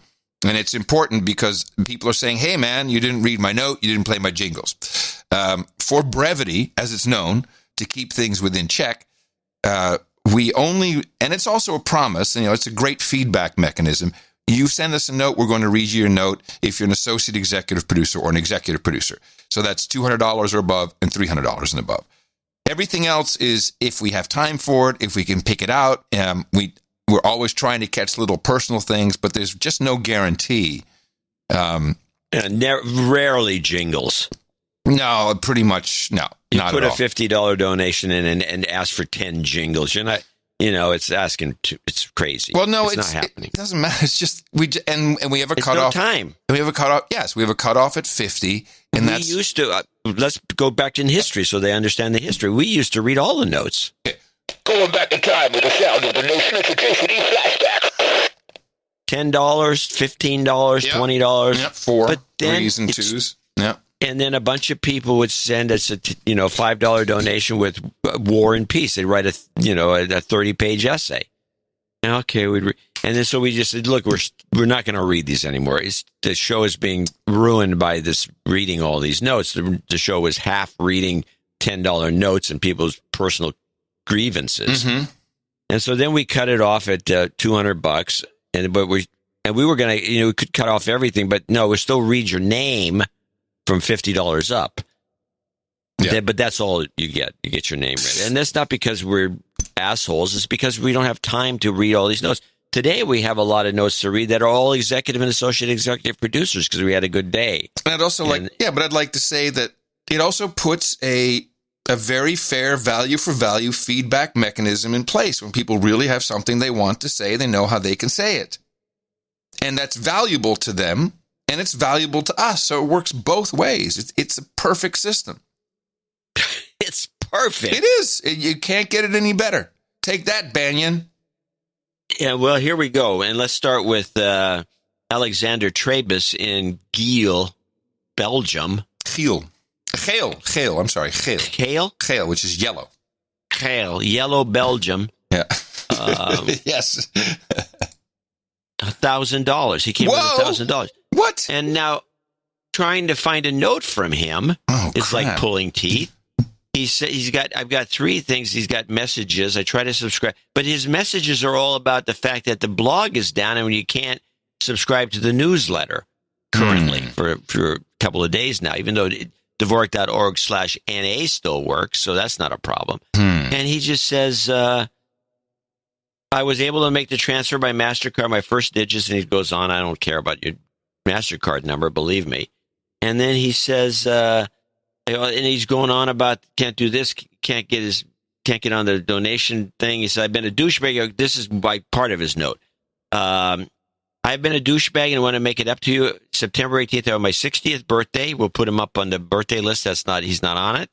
And it's important because people are saying, hey, man, you didn't read my note. You didn't play my jingles. For brevity, as it's known, to keep things within check, we only, and it's also a promise, and, it's a great feedback mechanism. You send us a note, we're going to read you your note if you're an associate executive producer or an executive producer. So that's $200 or above and $300 and above. Everything else is if we have time for it, if we can pick it out. We're always trying to catch little personal things, but there's just no guarantee. Rarely jingles. No, pretty much no. You not put at a all. $50 donation in and ask for 10 jingles. You're not, it's asking. It's crazy. Well, no, it's not happening. It doesn't matter. It's just we have a it's cutoff. No time. We have a cutoff. Yes, we have a cutoff at 50, and we used to. Let's go back in history so they understand the history. We used to read all the notes. Going back in time with the sound of the No Specificity flashback. $10, $15, $20. Yep, 4, but then 3s and 2s. Yeah. And then a bunch of people would send us a $5 donation with War and Peace. They'd write a 30-page essay. Okay, and then so we just said, look, we're not going to read these anymore. The show is being ruined by this reading all these notes. The show was half reading $10 notes and people's personal grievances. Mm-hmm. And so then we cut it off at $200, but we were going to, we could cut off everything, but no, we still read your name from $50 up. Yeah. But that's all you get. You get your name read. And that's not because we're assholes. It's because we don't have time to read all these notes. Today, we have a lot of notes to read that are all executive and associate executive producers because we had a good day. And I'd also but I'd like to say that it also puts a very fair value for value feedback mechanism in place. When people really have something they want to say, they know how they can say it. And that's valuable to them, and it's valuable to us. So it works both ways. It's a perfect system. It's perfect. It is. You can't get it any better. Take that, Banyan. Yeah, well, here we go. And let's start with Alexander Trebus in Giel, Belgium. Geel, I'm sorry. Geel, which is yellow. Yellow Belgium. Yeah. Yes. $1,000. He came with $1,000. What? And now trying to find a note from him is like pulling teeth. I've got 3 things. He's got messages. I try to subscribe, but his messages are all about the fact that the blog is down and you can't subscribe to the newsletter currently for a couple of days now, even though Dvorak.org/NA still works. So that's not a problem. And he just says, I was able to make the transfer by MasterCard, my first digits. And he goes on, I don't care about your MasterCard number, believe me. And then he says, And he's going on about can't do this, can't get on the donation thing. He said, I've been a douchebag. This is by part of his note. I've been a douchebag and want to make it up to you. September 18th, on my 60th birthday. We'll put him up on the birthday list. He's not on it.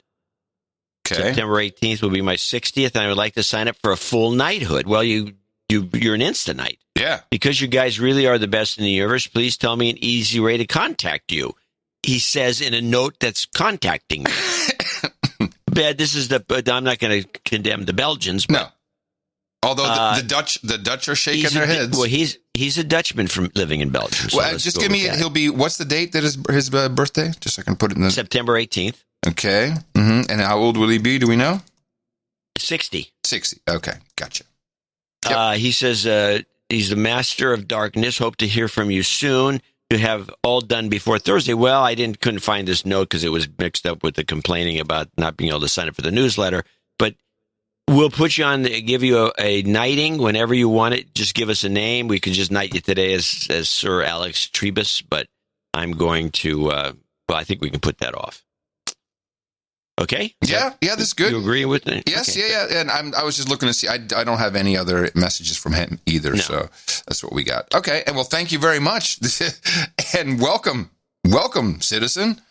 Okay. September 18th will be my 60th, and I would like to sign up for a full knighthood. Well, you're an instant knight. Yeah. Because you guys really are the best in the universe, please tell me an easy way to contact you. He says in a note that's contacting me. I'm not going to condemn the Belgians. But, no. Although the Dutch are shaking their heads. Well, he's a Dutchman from living in Belgium. So well, just give me. What's the date that is his birthday? Just so I can put it in the September 18th. Okay. Mm-hmm. And how old will he be? Do we know? 60. 60. Okay, gotcha. Yep. He says he's the master of darkness. Hope to hear from you soon. To have all done before Thursday. Well, I couldn't find this note because it was mixed up with the complaining about not being able to sign up for the newsletter. But we'll put you on, give you a knighting whenever you want it. Just give us a name. We could just knight you today as Sir Alex Trebus, but I'm going to, I think we can put that off. Okay? Yeah, that's good. You agree with me? Yes, okay. yeah. And I was just looking to see. I don't have any other messages from him either, so that's what we got. Okay, and well, thank you very much, and welcome, citizen.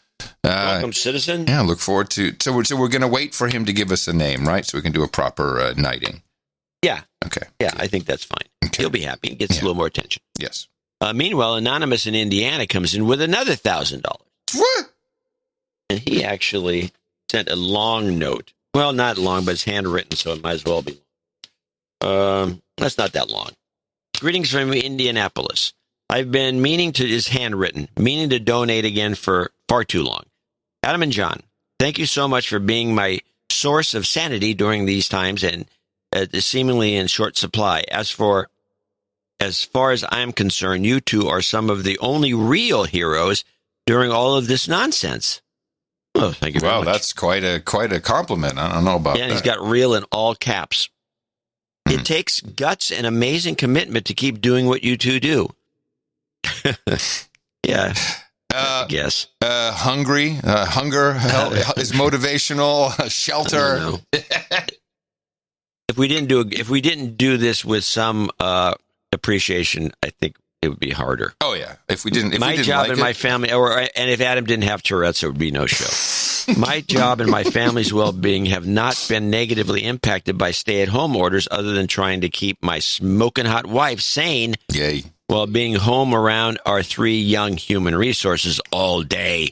Welcome, citizen. Yeah, look forward to. So we're going to wait for him to give us a name, right? So we can do a proper knighting. Yeah. Okay. Yeah, I think that's fine. Okay. He'll be happy. He gets a little more attention. Yes. Meanwhile, Anonymous in Indiana comes in with another $1,000. What? And he actually sent a long note. Well, not long, but it's handwritten, so it might as well be long. That's not that long. Greetings from Indianapolis. I've been meaning to donate again for far too long. Adam and John, thank you so much for being my source of sanity during these times and seemingly in short supply. As far as I'm concerned, you two are some of the only real heroes during all of this nonsense. Oh, thank you very much. Wow, that's quite a compliment. I don't know about that. Yeah, he's got real in all caps. It takes guts and amazing commitment to keep doing what you two do. Yeah, I guess. Hunger is motivational. Shelter. If we didn't do this with some appreciation, I think it would be harder. Oh yeah, if we didn't. My job and my family, and if Adam didn't have Tourette's, there would be no show. My job and my family's well-being have not been negatively impacted by stay-at-home orders, other than trying to keep my smoking hot wife sane. Yay. While being home around our 3 young human resources all day.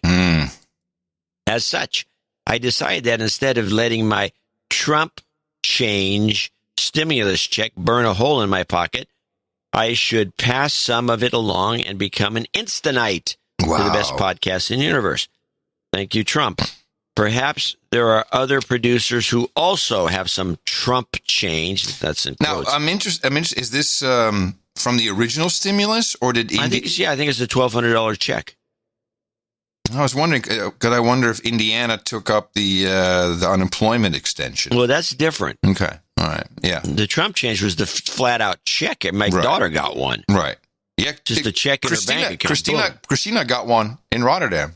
As such, I decided that instead of letting my Trump change stimulus check burn a hole in my pocket, I should pass some of it along and become an Instanite for the best podcast in the universe. Thank you, Trump. Perhaps there are other producers who also have some Trump change. That's in quotes. Now, I'm interested. Is this from the original stimulus, or did I think it's a $1,200 check. I was wondering, I wonder if Indiana took up the unemployment extension. Well, that's different. Okay. All right. Yeah. The Trump change was the flat-out check. My daughter got one. Right. Yeah. Just a check in her bank account. Christina got one in Rotterdam.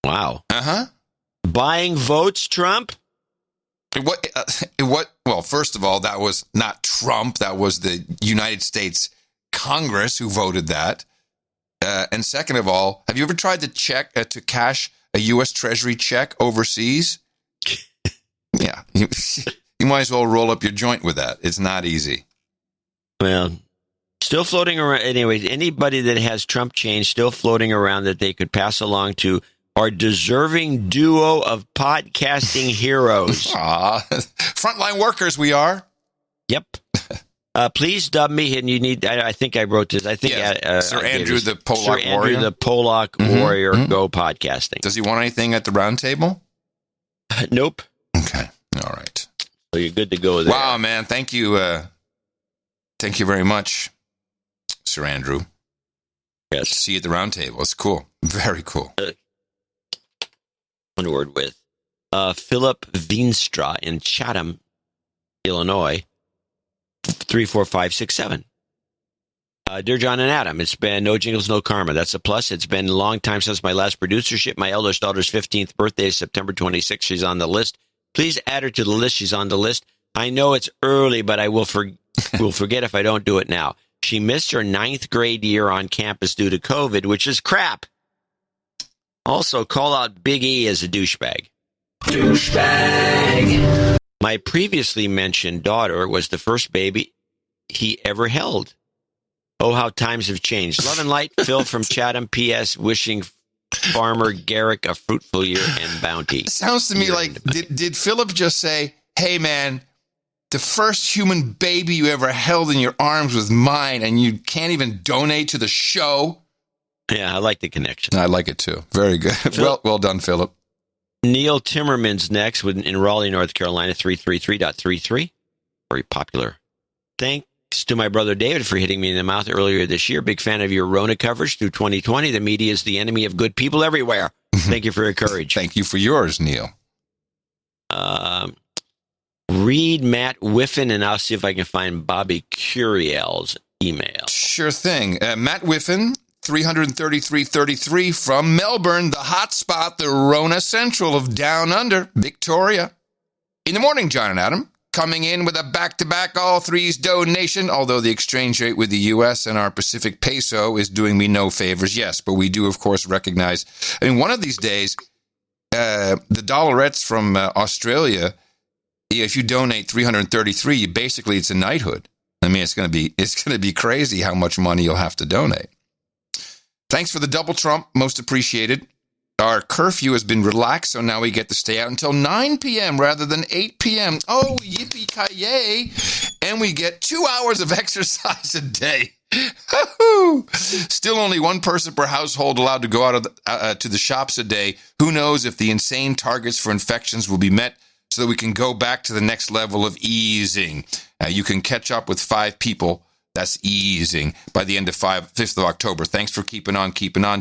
Wow. Uh-huh. Buying votes, Trump? Well, first of all, that was not Trump. That was the United States Congress who voted that. And second of all, have you ever tried to cash a U.S. Treasury check overseas? Yeah. You might as well roll up your joint with that. It's not easy. Well, still floating around. Anyway, anybody that has Trump change still floating around that they could pass along to our deserving duo of podcasting heroes. Frontline workers we are. Yep. Please dub me, and you need. I think I wrote this. I think Sir Andrew the Polak Sir Andrew Warrior. the Polak Warrior. Go podcasting. Does he want anything at the round table? Nope. Okay. All right. So you're good to go there. Wow, man! Thank you. Thank you very much, Sir Andrew. Yes. See you at the round table. It's cool. Very cool. One word with Philip Veenstra in Chatham, Illinois, 34567. Dear John and Adam, it's been no jingles, no karma. That's a plus. It's been a long time since my last producership. My eldest daughter's 15th birthday is September 26th. She's on the list. Please add her to the list. She's on the list. I know it's early, but I will forget if I don't do it now. She missed her 9th grade year on campus due to COVID, which is crap. Also, call out Big E as a douchebag. Douchebag. My previously mentioned daughter was the first baby he ever held. Oh, how times have changed. Love and light, Phil from Chatham, P.S. Wishing Farmer Garrick a fruitful year and bounty. It sounds to me like, did Philip just say, hey, man, the first human baby you ever held in your arms was mine, and you can't even donate to the show? Yeah, I like the connection. I like it, too. Very good. Well done, Philip. Neil Timmerman's next in Raleigh, North Carolina, 333.33. Very popular. Thanks to my brother David for hitting me in the mouth earlier this year. Big fan of your Rona coverage through 2020. The media is the enemy of good people everywhere. Thank you for your courage. Thank you for yours, Neil. Read Matt Whiffen, and I'll see if I can find Bobby Curiel's email. Sure thing. Matt Whiffen, 333.33 from Melbourne, the hot spot, the Rona Central of Down Under, Victoria. In the morning, John and Adam. Coming in with a back-to-back all threes donation, although the exchange rate with the U.S. and our Pacific peso is doing me no favors. Yes, but we do, of course, recognize. I mean, one of these days, the dollarettes from Australia, if you donate 333, basically it's a knighthood. I mean, it's going to be crazy how much money you'll have to donate. Thanks for the double trump, most appreciated. Our curfew has been relaxed, so now we get to stay out until 9 p.m. rather than 8 p.m. Oh, yippee-ki-yay. And we get 2 hours of exercise a day. Still only one person per household allowed to go out to the shops a day. Who knows if the insane targets for infections will be met so that we can go back to the next level of easing. You can catch up with 5 people. That's easing by the end of 5th of October. Thanks for keeping on.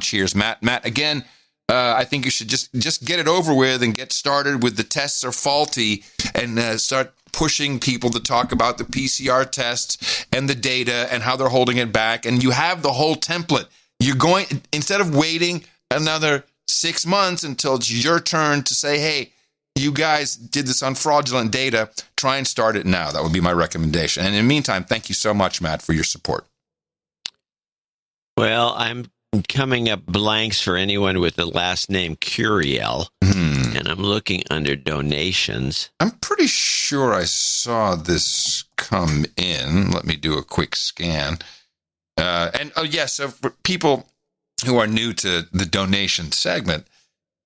Cheers, Matt. Matt, again, I think you should just get it over with and get started with the tests are faulty and start pushing people to talk about the PCR tests and the data and how they're holding it back. And you have the whole template. You're going, instead of waiting another 6 months until it's your turn to say, hey, you guys did this on fraudulent data, try and start it now. That would be my recommendation. And in the meantime, thank you so much, Matt, for your support. Well, I'm coming up blanks for anyone with the last name Curiel, and I'm looking under donations. I'm pretty sure I saw this come in. Let me do a quick scan. So for people who are new to the donation segment,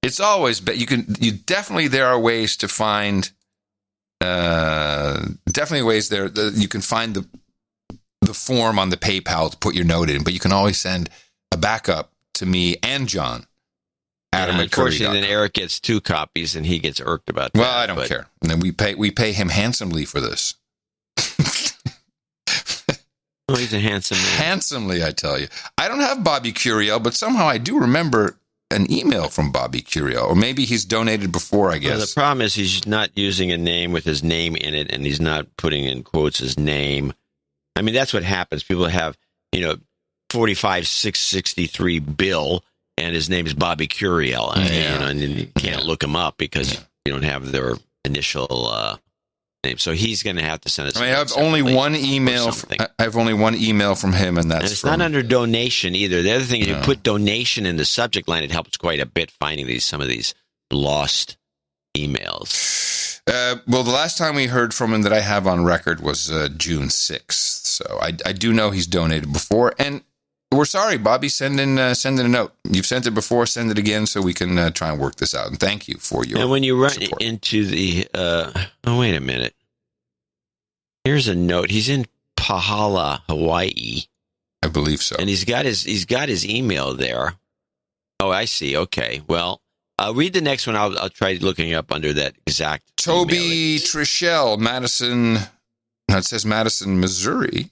it's always there are ways to find definitely ways there you can find the form on the PayPal to put your note in, but you can always send a backup to me and John. Adam at Curry. Unfortunately, then Eric gets 2 copies and he gets irked about that. Well, I don't care. And then we pay him handsomely for this. Oh, he's a handsome man. Handsomely, I tell you. I don't have Bobby Curiel, but somehow I do remember an email from Bobby Curiel, or maybe he's donated before, I guess. Well, the problem is he's not using a name with his name in it, and he's not putting in quotes his name. I mean, that's what happens. People have, 45663 Bill, and his name is Bobby Curiel, and you can't look him up because you don't have their initial name. So he's going to have to send us. I have only one email. I have only one email from him, and it's not under donation either. The other thing is you put donation in the subject line. It helps quite a bit finding some of these lost emails. Well, the last time we heard from him that I have on record was June 6th. So I do know he's donated before, and we're sorry, Bobby. Send in a note. You've sent it before. Send it again so we can try and work this out. And thank you for your. And when you run support. into the, wait a minute. Here's a note. He's in Pahala, Hawaii. I believe so. And he's got his email there. Oh, I see. Okay. Well, read the next one. I'll try looking up under that exact. Toby Trichelle, Madison. It says Madison, Missouri.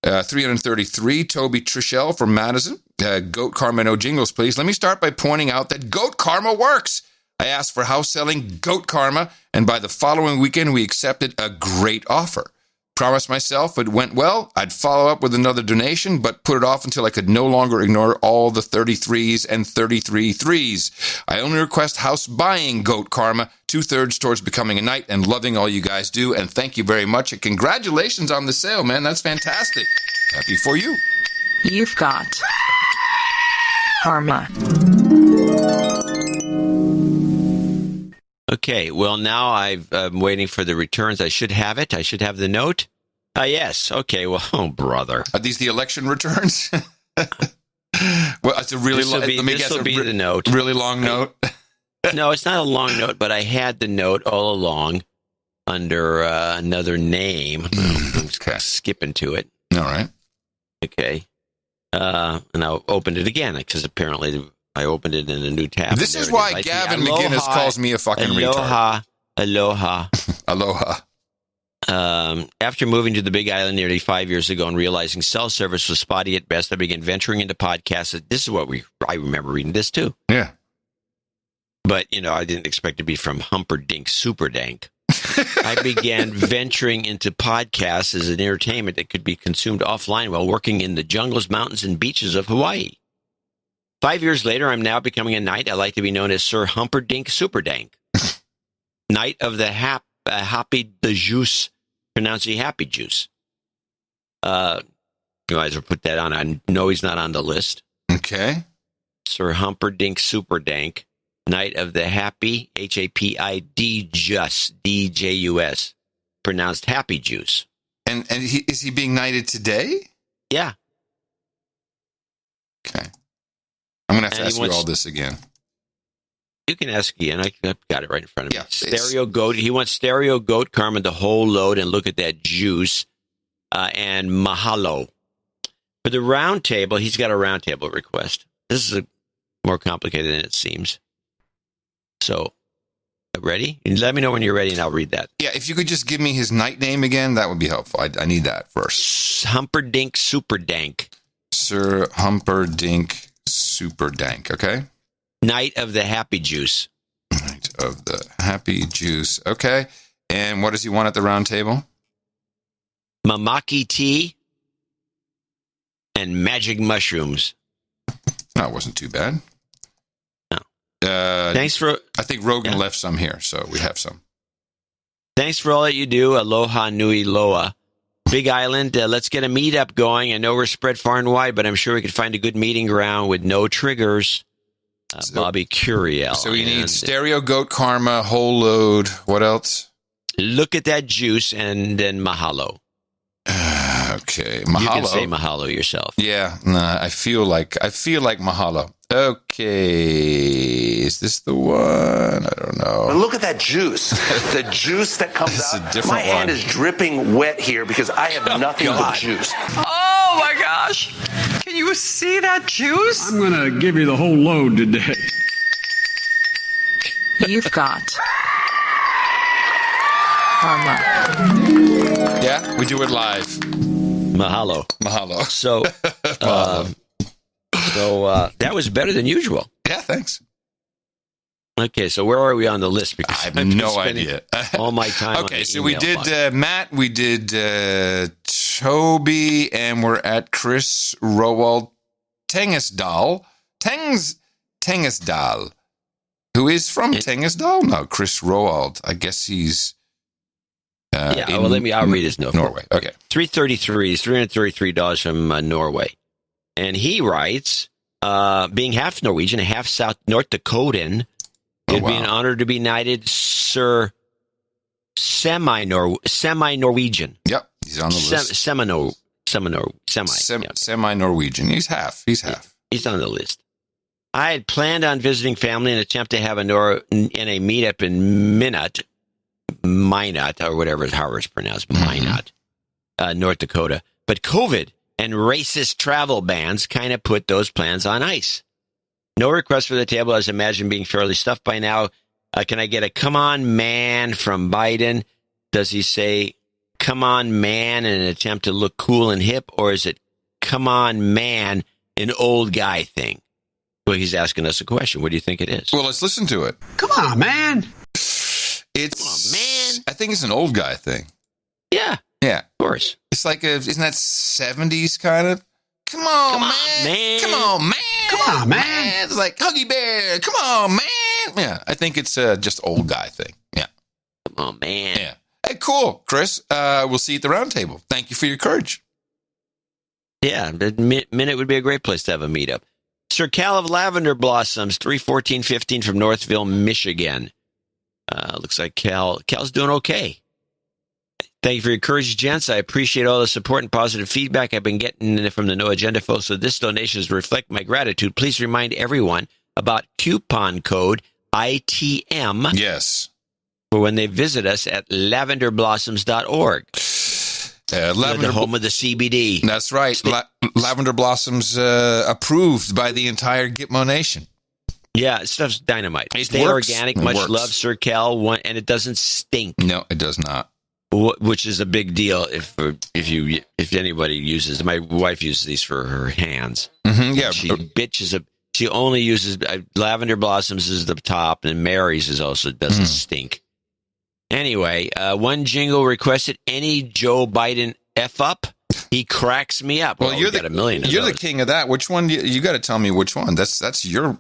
333, Toby Trichelle from Madison. Goat Karma, no jingles, please. Let me start by pointing out that Goat Karma works. I asked for house selling Goat Karma, and by the following weekend, we accepted a great offer. Promised myself it went well, I'd follow up with another donation, but put it off until I could no longer ignore all the 33s and 33 threes. I only request house buying Goat Karma, 2/3 towards becoming a knight and loving all you guys do. And thank you very much. And congratulations on the sale, man. That's fantastic. Happy for you. You've got karma. Okay, well, now I'm waiting for the returns. I should have it. I should have the note. Yes. Okay, well, oh, brother. Are these the election returns? Well, it's a really long, this will be the note. Really long note. No, it's not a long note, but I had the note all along under another name. I'm skipping to it. All right. Okay. And I opened it again because apparently I opened it in a new tab. This is why Gavin McGinnis calls me a fucking retard. Aloha. Aloha. After moving to the Big Island nearly 5 years ago and realizing cell service was spotty at best, I began venturing into podcasts. This is what I remember reading this too. Yeah. But, I didn't expect to be from Humperdinck Superdank. I began venturing into podcasts as an entertainment that could be consumed offline while working in the jungles, mountains, and beaches of Hawaii. 5 years later, I'm now becoming a knight. I like to be known as Sir Humperdinck Superdank. Knight of the Happy the Juice, pronounced Happy Juice. You guys will put that on. I know he's not on the list. Okay. Sir Humperdinck Superdank, Knight of the Happy, Hapid Just, DJUS, pronounced Happy Juice. And is he being knighted today? Yeah. Okay. I'm going to have to ask you all this again. You can ask again. I've got it right in front of me. Stereo Goat. He wants Stereo Goat Karma, the whole load, and look at that juice. And mahalo. For the round table, he's got a round table request. This is more complicated than it seems. So, ready? Let me know when you're ready, and I'll read that. Yeah, if you could just give me his knight name again, that would be helpful. I need that first. Humperdinck Superdank. Sir Humperdinck Superdank, okay? Knight of the Happy Juice. Knight of the Happy Juice, okay. And what does he want at the round table? Mamaki tea and magic mushrooms. That wasn't too bad. No. Thanks for... I think Rogan left some here, so we have some. Thanks for all that you do. Aloha nui loa. Big Island, let's get a meetup going. I know we're spread far and wide, but I'm sure we could find a good meeting ground with no triggers. Bobby Curiel. So we need Stereo Goat Karma, whole load. What else? Look at that juice and then mahalo. Okay, mahalo. You can say mahalo yourself. Yeah, nah, I feel like mahalo. Okay, is this the one? I don't know. But look at that juice. The juice that comes out. My hand is dripping wet here because I have nothing but juice. Oh my gosh. Can you see that juice? I'm going to give you the whole load today. You've got karma. Yeah, we do it live. Mahalo. Mahalo. So, that was better than usual. Yeah, thanks. Okay, so where are we on the list? Because I have no idea. All my time. Okay, so we did Matt, we did Toby, and we're at Chris Roald Tengesdal. Tengesdal. Who is from Tengesdal? No, Chris Roald. I guess he's I'll read his note. Norway. Okay. $333 from Norway. And he writes, being half Norwegian and half South North Dakotan, it'd be an honor to be knighted Sir Semi-Norwegian. Yep, he's on the list. Semi-Norwegian. He's half. He's on the list. I had planned on visiting family and attempt to have a meetup in Minot, or whatever it's pronounced, Minot, North Dakota. But COVID and racist travel bans kind of put those plans on ice. No request for the table. I was imagining being fairly stuffed by now. Can I get a come on man from Biden? Does he say come on man in an attempt to look cool and hip? Or is it come on man, an old guy thing? Well, he's asking us a question. What do you think it is? Well, let's listen to it. Come on, man. Come on, man. I think it's an old guy thing. Yeah. Yeah. Of course. It's like, isn't that 70s kind of? Come on, man. Come on, man. Come on, man. It's like Huggy Bear. Come on, man. Yeah, I think it's just old guy thing. Yeah. Come on, man. Yeah. Hey, cool, Chris. We'll see you at the round table. Thank you for your courage. Yeah, the Minute would be a great place to have a meetup. Sir Cal of Lavender Blossoms, 31415 from Northville, Michigan. Looks like Cal's doing okay. Thank you for your courage, gents. I appreciate all the support and positive feedback I've been getting from the No Agenda folks. So this donation is to reflect my gratitude. Please remind everyone about coupon code ITM. Yes. For when they visit us at lavenderblossoms.org. Lavender, the home of the CBD. That's right. Lavender Blossoms approved by the entire Gitmo Nation. Yeah, stuff's dynamite. It Stay works. organic. It Much works. love, Sir Cal. And it doesn't stink. No, it does not. Which is a big deal if anybody uses. My wife uses these for her hands. Mm-hmm, yeah, she only uses Lavender Blossoms is the top, and Mary's is also doesn't stink. Anyway, one jingle requested any Joe Biden F up. He cracks me up. Well, you're got a million. You're the king of that. Which one? You got to tell me which one. That's your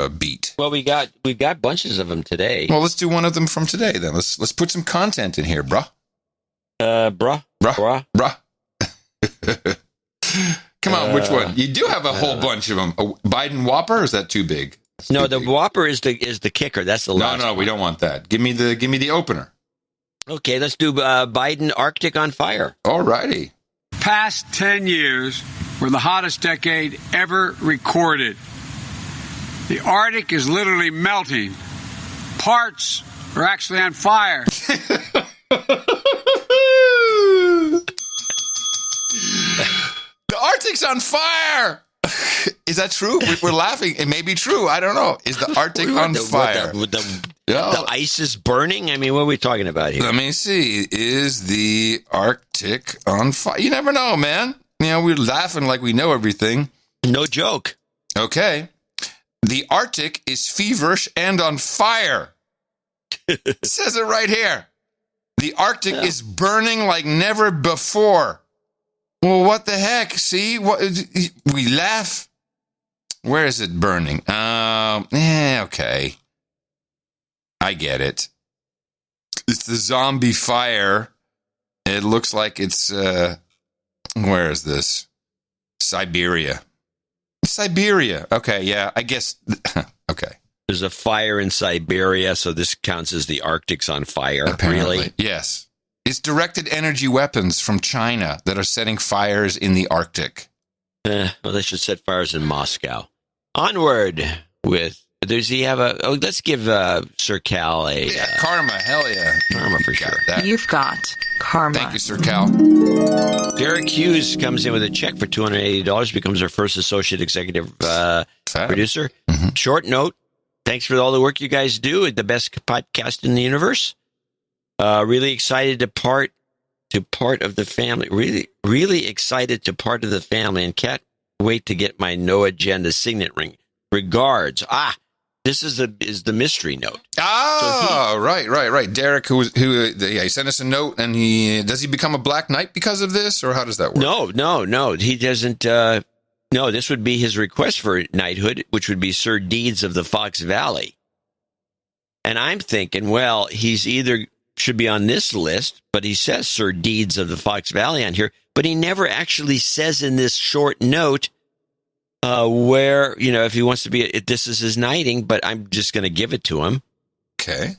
beat. Well, we got bunches of them today. Well, let's do one of them from today then. Let's put some content in here, bruh. Bruh. Come on, which one? You do have a whole bunch of them. A Biden Whopper? Or is that too big? No, the Whopper is the kicker. That's the last. No, we don't want that. Give me the opener. Okay, let's do Biden Arctic on fire. All righty. Past 10 years were the hottest decade ever recorded. The Arctic is literally melting. Parts are actually on fire. The Arctic's on fire. Is that true? We're laughing. It may be true. I don't know. Is the Arctic on fire? The ice is burning? I mean, what are we talking about here? Let me see. Is the Arctic on fire? You never know, man. You know, we're laughing like we know everything. No joke. Okay. The Arctic is feverish and on fire. It says it right here. The Arctic is burning like never before. Well, what the heck? See, we laugh. Where is it burning? Okay. I get it. It's the zombie fire. It looks like it's, where is this? Siberia. Okay, yeah, I guess. Okay. There's a fire in Siberia, so this counts as the Arctic's on fire. Apparently. Really? Yes. It's directed energy weapons from China that are setting fires in the Arctic. Well, they should set fires in Moscow. Onward with... Does he have a... Oh, let's give Sir Cal a... karma, hell yeah. Karma for sure. You've got karma. Thank you, Sir Cal. Derek Hughes comes in with a check for $280, becomes our first associate executive producer. Mm-hmm. Short note, thanks for all the work you guys do at the best podcast in the universe. Really excited to part of the family. Really excited to part of the family, and can't wait to get my No Agenda signet ring. Regards. This is the mystery note. Right. Derek, who he sent us a note, and does he become a Black Knight because of this, or how does that work? No. He doesn't. No, this would be his request for knighthood, which would be Sir Deeds of the Fox Valley. And I'm thinking, well, he's either should be on this list, but he says Sir Deeds of the Fox Valley on here, but he never actually says in this short note where, if he wants to be, this is his knighting, but I'm just going to give it to him. Okay.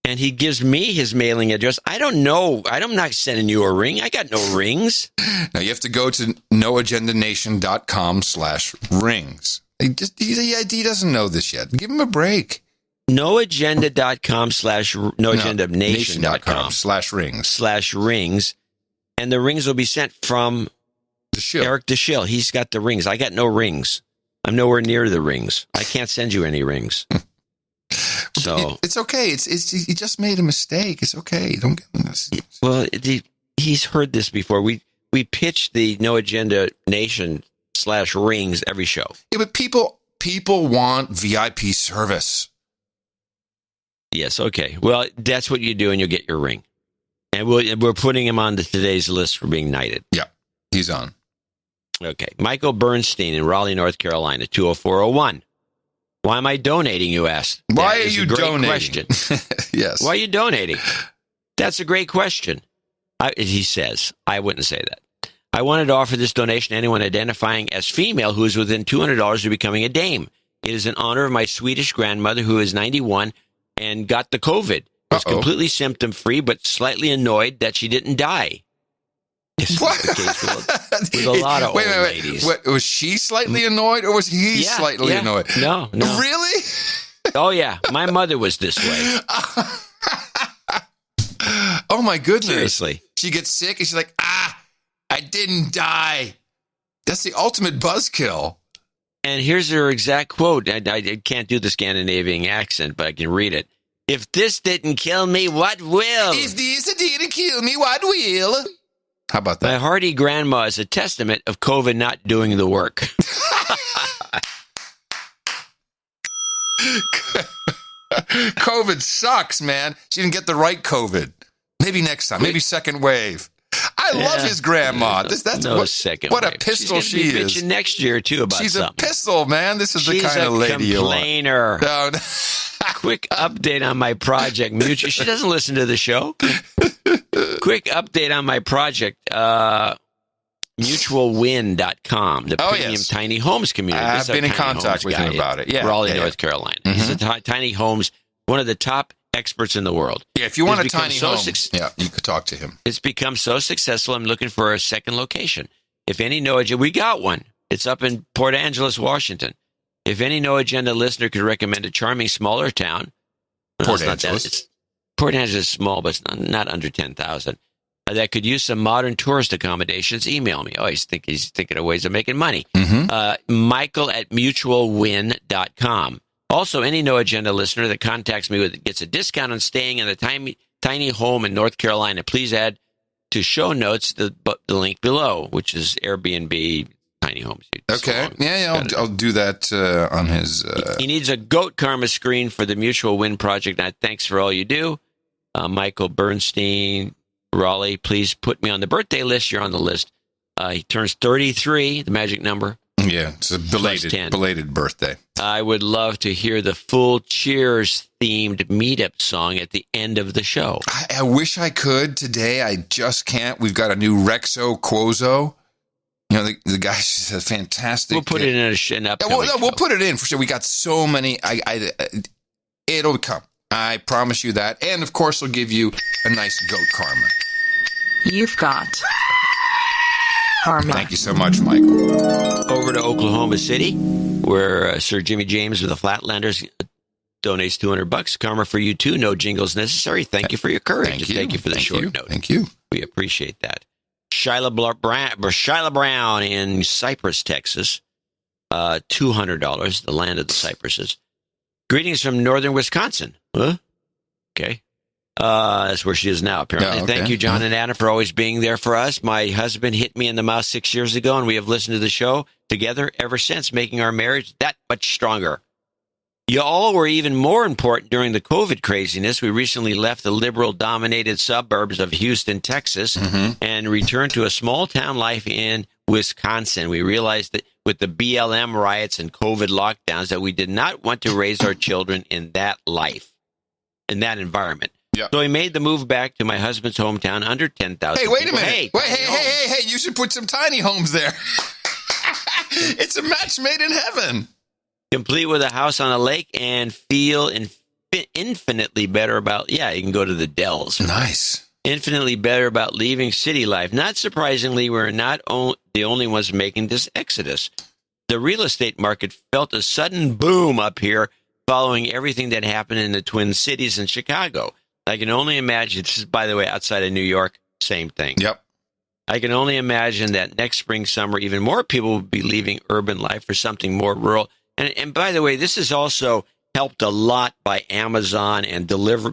And he gives me his mailing address. I don't know. I'm not sending you a ring. I got no rings. Now you have to go to noagendanation.com/rings. He doesn't know this yet. Give him a break. noagendanation.com/nation.com/rings. And the rings will be sent from Eric Deschill. He's got the rings. I got no rings. I'm nowhere near the rings. I can't send you any rings. So it's okay. He just made a mistake. It's okay. Don't get this. Well, he's heard this before. We pitch the No Agenda Nation/rings every show. Yeah, but people want VIP service. Yes. Okay. Well, that's what you do, and you'll get your ring. And we're putting him on today's list for being knighted. Yeah, he's on. Okay. Michael Bernstein in Raleigh, North Carolina, 20401. Why am I donating, you asked? Why are you donating? Question. Yes. Why are you donating? That's a great question. He says, I wouldn't say that. I wanted to offer this donation to anyone identifying as female who is within $200 of becoming a dame. It is in honor of my Swedish grandmother who is 91 and got the COVID. Is completely symptom-free, but slightly annoyed that she didn't die. This is the case with a lot of old ladies. Wait, was she slightly annoyed, or was he slightly annoyed? No. Really? Oh, yeah. My mother was this way. Oh, my goodness. Seriously. She gets sick, and she's like, I didn't die. That's the ultimate buzzkill. And here's her exact quote. I can't do the Scandinavian accent, but I can read it. If this didn't kill me, what will? If this didn't kill me, what will? How about that? My hardy grandma is a testament of COVID not doing the work. COVID sucks, man. She didn't get the right COVID. Maybe next time. Maybe second wave. I love his grandma. What a pistol she is. She's next year, too, about She's something. a pistol, man. This is the kind of lady you want. She's a complainer. No. Quick update on my project. Mutual. She doesn't listen to the show. Quick update on my project. MutualWin.com, the premium tiny homes community. I've been in contact with him about it. Yeah, Raleigh, North Carolina. Mm-hmm. He's a tiny homes, one of the top experts in the world. Yeah, if you want a tiny home, you could talk to him. It's become so successful, I'm looking for a second location. If any No Agenda, we got one. It's up in Port Angeles, Washington. If any No Agenda listener could recommend a charming, smaller town. Port Angeles. Port Angeles is small, but it's not under 10,000. That could use some modern tourist accommodations, email me. Oh, he's thinking of ways of making money. Mm-hmm. Michael at mutualwin.com. Also, any No Agenda listener that contacts me gets a discount on staying in a tiny home in North Carolina. Please add to show notes the link below, which is Airbnb tiny homes. Okay. I'll do that on his... He needs a goat karma screen for the Mutual Win project. Now, thanks for all you do. Michael Bernstein, Raleigh, please put me on the birthday list. You're on the list. He turns 33, the magic number. Yeah, it's a belated birthday. I would love to hear the full Cheers-themed meetup song at the end of the show. I wish I could today. I just can't. We've got a new Rexo Quozo. You know, the guy's a fantastic... We'll put it in an upcoming show. We'll put it in for sure. We got so many... it'll come. I promise you that. And, of course, we'll give you a nice goat karma. You've got karma. Thank you so much, Michael. Over to Oklahoma City, where Sir Jimmy James of the Flatlanders donates $200. Karma for you, too. No jingles necessary. Thank you for your courage. Thank you for the short note. Thank you. We appreciate that. Shyla Brown in Cypress, Texas. $200, the land of the cypresses. Greetings from northern Wisconsin. Huh? Okay. That's where she is now, apparently. Yeah, okay. Thank you, John and Anna, for always being there for us. My husband hit me in the mouth 6 years ago, and we have listened to the show together ever since, making our marriage that much stronger. You all were even more important during the COVID craziness. We recently left the liberal-dominated suburbs of Houston, Texas, and returned to a small-town life in Wisconsin. We realized that with the BLM riots and COVID lockdowns that we did not want to raise our children in that life, in that environment. Yep. So we made the move back to my husband's hometown, under 10,000 Hey, wait a people. minute. Hey, you should put some tiny homes there. It's a match made in heaven. Complete with a house on a lake and feel infinitely better about, you can go to the Dells. Nice. Infinitely better about leaving city life. Not surprisingly, we're not the only ones making this exodus. The real estate market felt a sudden boom up here following everything that happened in the Twin Cities and Chicago. I can only imagine, this is, by the way, outside of New York, same thing. Yep. I can only imagine that next spring, summer, even more people will be leaving urban life for something more rural. And by the way, this is also helped a lot by Amazon and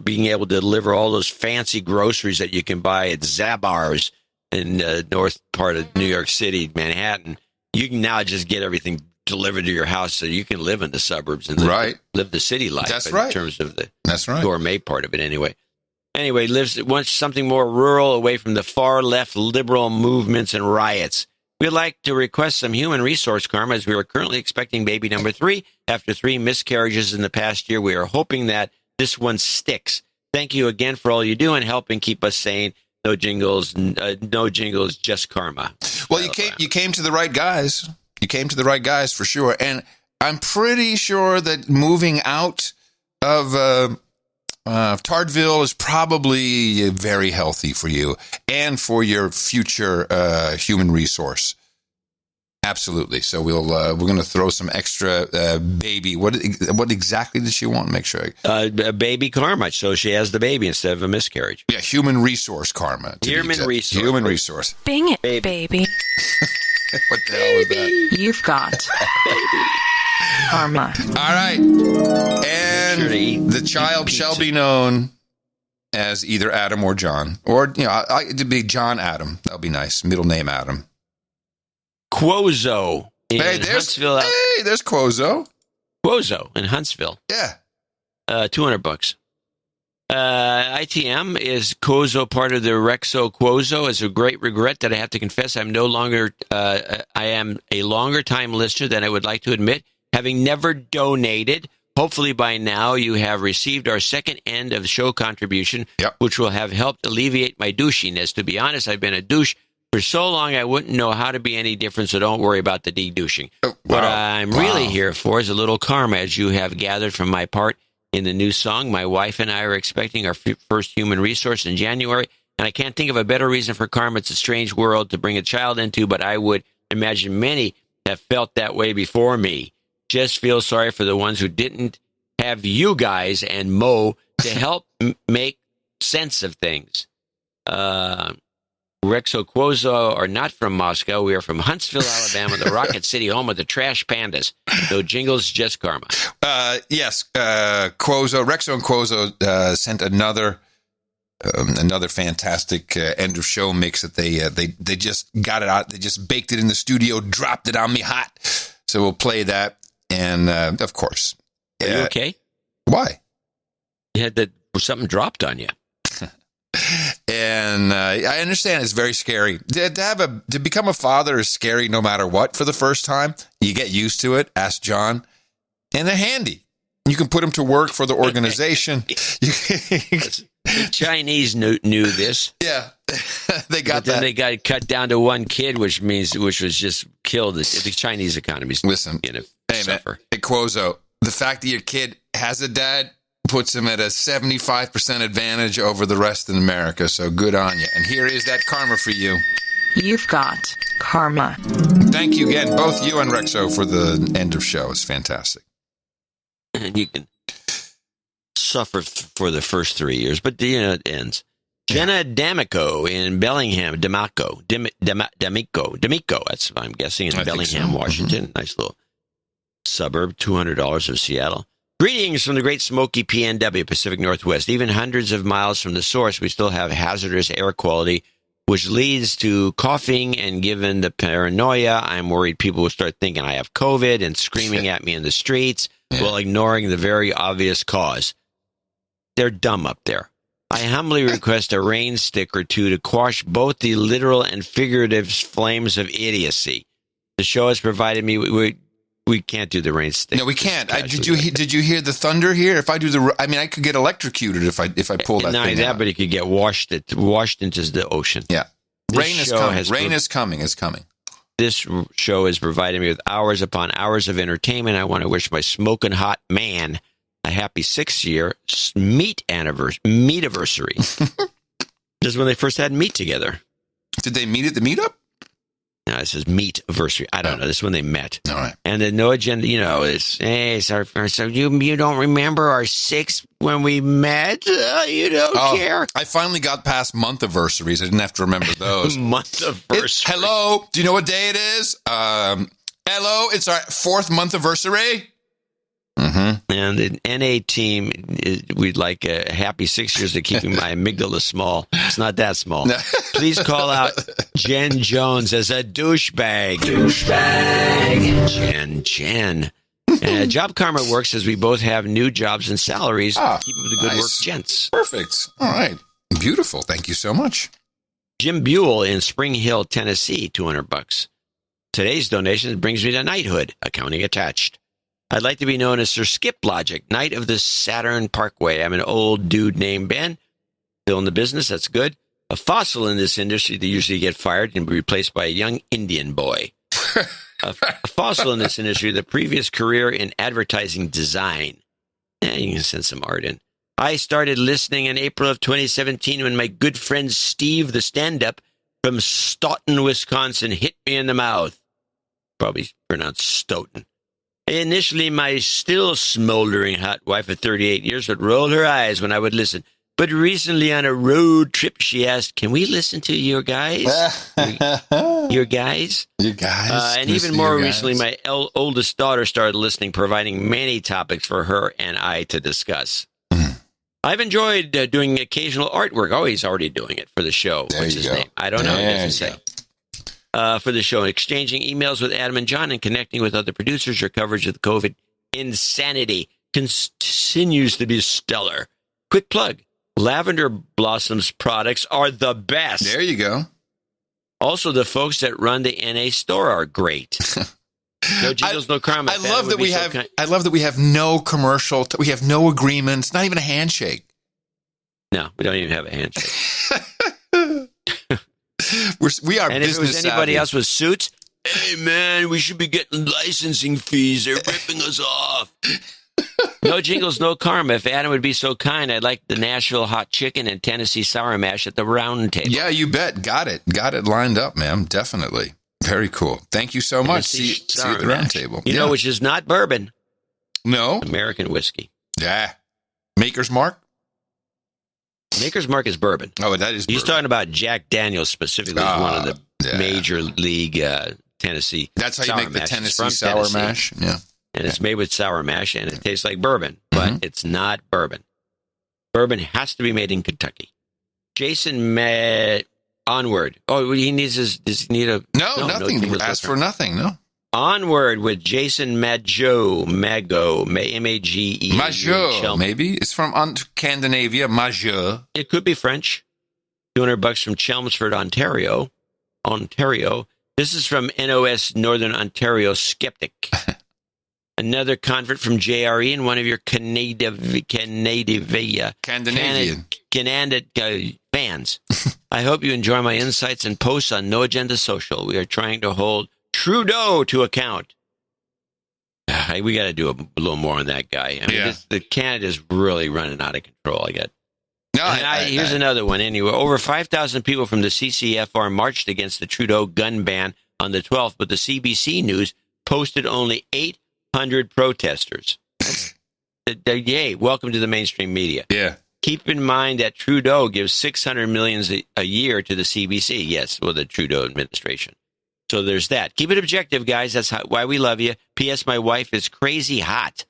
being able to deliver all those fancy groceries that you can buy at Zabar's in the north part of New York City, Manhattan. You can now just get everything delivered to your house so you can live in the suburbs and live the city life. That's right. In terms of the gourmet part of it anyway. Anyway, wants something more rural, away from the far left liberal movements and riots. We'd like to request some human resource karma, as we are currently expecting baby number 3 after 3 miscarriages in the past year. We are hoping that this one sticks. Thank you again for all you do and helping keep us sane. No jingles, just karma. Well, you came to the right guys. You came to the right guys for sure. And I'm pretty sure that moving out of Tardville is probably very healthy for you and for your future human resource. Absolutely. So we're going to throw some extra baby. What exactly did she want? Make sure. Baby karma. So she has the baby instead of a miscarriage. Yeah, human resource karma. Human resource. Human resource. Bing it, baby. What the hell is that? You've got karma. All right. And the child shall be known as either Adam or John. Or, it'd be John Adam. That would be nice. Middle name Adam. Quozo in Huntsville. Hey, there's Quozo. Quozo in Huntsville. Yeah. $200. ITM, is Quozo part of the Rexo Quozo? It's a great regret that I have to confess I am a longer time listener than I would like to admit, having never donated. Hopefully by now you have received our second end of show contribution, which will have helped alleviate my douchiness. To be honest, I've been a douche for so long I wouldn't know how to be any different, so don't worry about the de-douching. What I'm really here for is a little karma, as you have gathered from my part in the new song. My wife and I are expecting our first human resource in January, and I can't think of a better reason for karma. It's a strange world to bring a child into, but I would imagine many have felt that way before me. Just feel sorry for the ones who didn't have you guys and Mo to help make sense of things. Rexo Quozo are not from Moscow. We are from Huntsville, Alabama, the Rocket City home of the Trash Pandas. No jingles, just karma. Yes, Rexo and Quozo sent another fantastic end of show mix that they just got it out. They just baked it in the studio, dropped it on me hot. So we'll play that, and of course. Are you okay? Why? You had something dropped on you. And I understand it's very scary. To become a father is scary no matter what for the first time. You get used to it, ask John. And they're handy. You can put them to work for the organization. The Chinese knew this. Yeah, they got but then they got cut down to one kid, which was just killed. The Chinese economy's listen. Suffer. Man, hey, Quozo, the fact that your kid has a dad puts him at a 75% advantage over the rest of America. So good on you. And here is that karma for you. You've got karma. Thank you again, both you and Rexo, for the end of show. It's fantastic. And you can suffer for the first 3 years, but it ends. Jenna D'Amico in Bellingham, D'Amico. That's what I'm guessing, in Bellingham, Washington. Mm-hmm. Nice little suburb, $200 of Seattle. Greetings from the Great Smoky PNW, Pacific Northwest. Even hundreds of miles from the source, we still have hazardous air quality, which leads to coughing, and given the paranoia, I'm worried people will start thinking I have COVID and screaming at me in the streets while ignoring the very obvious cause. They're dumb up there. I humbly request a rain stick or two to quash both the literal and figurative flames of idiocy. The show has provided me we can't do the rain stick. No, we can't. Did you hear the thunder here? If I do I could get electrocuted if I pull that thing out. But it could get washed into the ocean. Yeah. Rain is coming. Rain is coming. It's coming. This show has provided me with hours upon hours of entertainment. I want to wish my smoking hot man a happy 6-year meat anniversary. This is when they first had meat together. Did they meet at the meetup? No, it says meat anniversary. I don't know. This is when they met. All right. And then no agenda, it's our first. So you don't remember our 6 when we met? You don't care. I finally got past month anniversaries. I didn't have to remember those. Month anniversary. Hello. Do you know what day it is? Hello. It's our 4th month anniversary. Mm-hmm. And the NA team, we'd like a happy 6 years of keeping my amygdala small. It's not that small. Please call out Jen Jones as a douchebag. Jen. Job karma works as we both have new jobs and salaries. Keep up the good work, gents. Perfect. All right. Beautiful. Thank you so much. Jim Buell in Spring Hill, Tennessee, $200. Today's donation brings me to knighthood, accounting attached. I'd like to be known as Sir Skip Logic, Knight of the Saturn Parkway. I'm an old dude named Ben. Still in the business, that's good. A fossil in this industry that usually get fired and be replaced by a young Indian boy. a fossil in this industry, the previous career in advertising design. Yeah, you can send some art in. I started listening in April of 2017 when my good friend Steve, the stand-up from Stoughton, Wisconsin, hit me in the mouth. Probably pronounced Stoughton. Initially, my still smoldering hot wife of 38 years would roll her eyes when I would listen. But recently on a road trip, she asked, can we listen to your guys? Your guys? Your guys? And even more recently, my oldest daughter started listening, providing many topics for her and I to discuss. I've enjoyed doing occasional artwork. Oh, he's already doing it for the show. What's his name? I don't know. He doesn't say. For the show, exchanging emails with Adam and John and connecting with other producers. Your coverage of the COVID insanity continues to be stellar. Quick plug. Lavender Blossoms products are the best. There you go. Also, the folks that run the NA store are great. No jingles, no karma. I love that we have. I love that we have no commercial. We have no agreements. Not even a handshake. No, we don't even have a handshake. we are. And if it was anybody else with suits, hey man, we should be getting licensing fees. They're ripping us off. No jingles, no karma. If Adam would be so kind, I'd like the Nashville hot chicken and Tennessee sour mash at the round table. Yeah, you bet. Got it lined up, ma'am. Definitely. Very cool. Thank you so much. See you at the round table. You know, which is not bourbon. No. American whiskey. Yeah. Maker's Mark? Maker's Mark is bourbon. Oh, that is bourbon. He's talking about Jack Daniels specifically. One of the major league Tennessee. That's how you make the Tennessee sour mash? Yeah. And it's made with sour mash, and it tastes like bourbon, but it's not bourbon. Bourbon has to be made in Kentucky. Jason Onward. Oh, he needs does he need a... No, nothing. Ask for nothing, no. Onward with Jason Mago, M-A-G-E. Mago, maybe. It's from Scandinavia, Mago. It could be French. $200 from Chelmsford, Ontario. This is from NOS Northern Ontario Skeptic. Another convert from JRE and one of your Canadian fans. I hope you enjoy my insights and posts on No Agenda Social. We are trying to hold Trudeau to account. We got to do a little more on that guy. I mean, the Canada's really running out of control. Here's another one. Anyway, over 5,000 people from the CCFR marched against the Trudeau gun ban on the 12th, but the CBC News posted only 800 protesters. Yay, welcome to the mainstream media. Yeah. Keep in mind that Trudeau gives $600 million a year to the CBC. Yes, well, the Trudeau administration. So there's that. Keep it objective, guys. That's why we love you. P.S. My wife is crazy hot.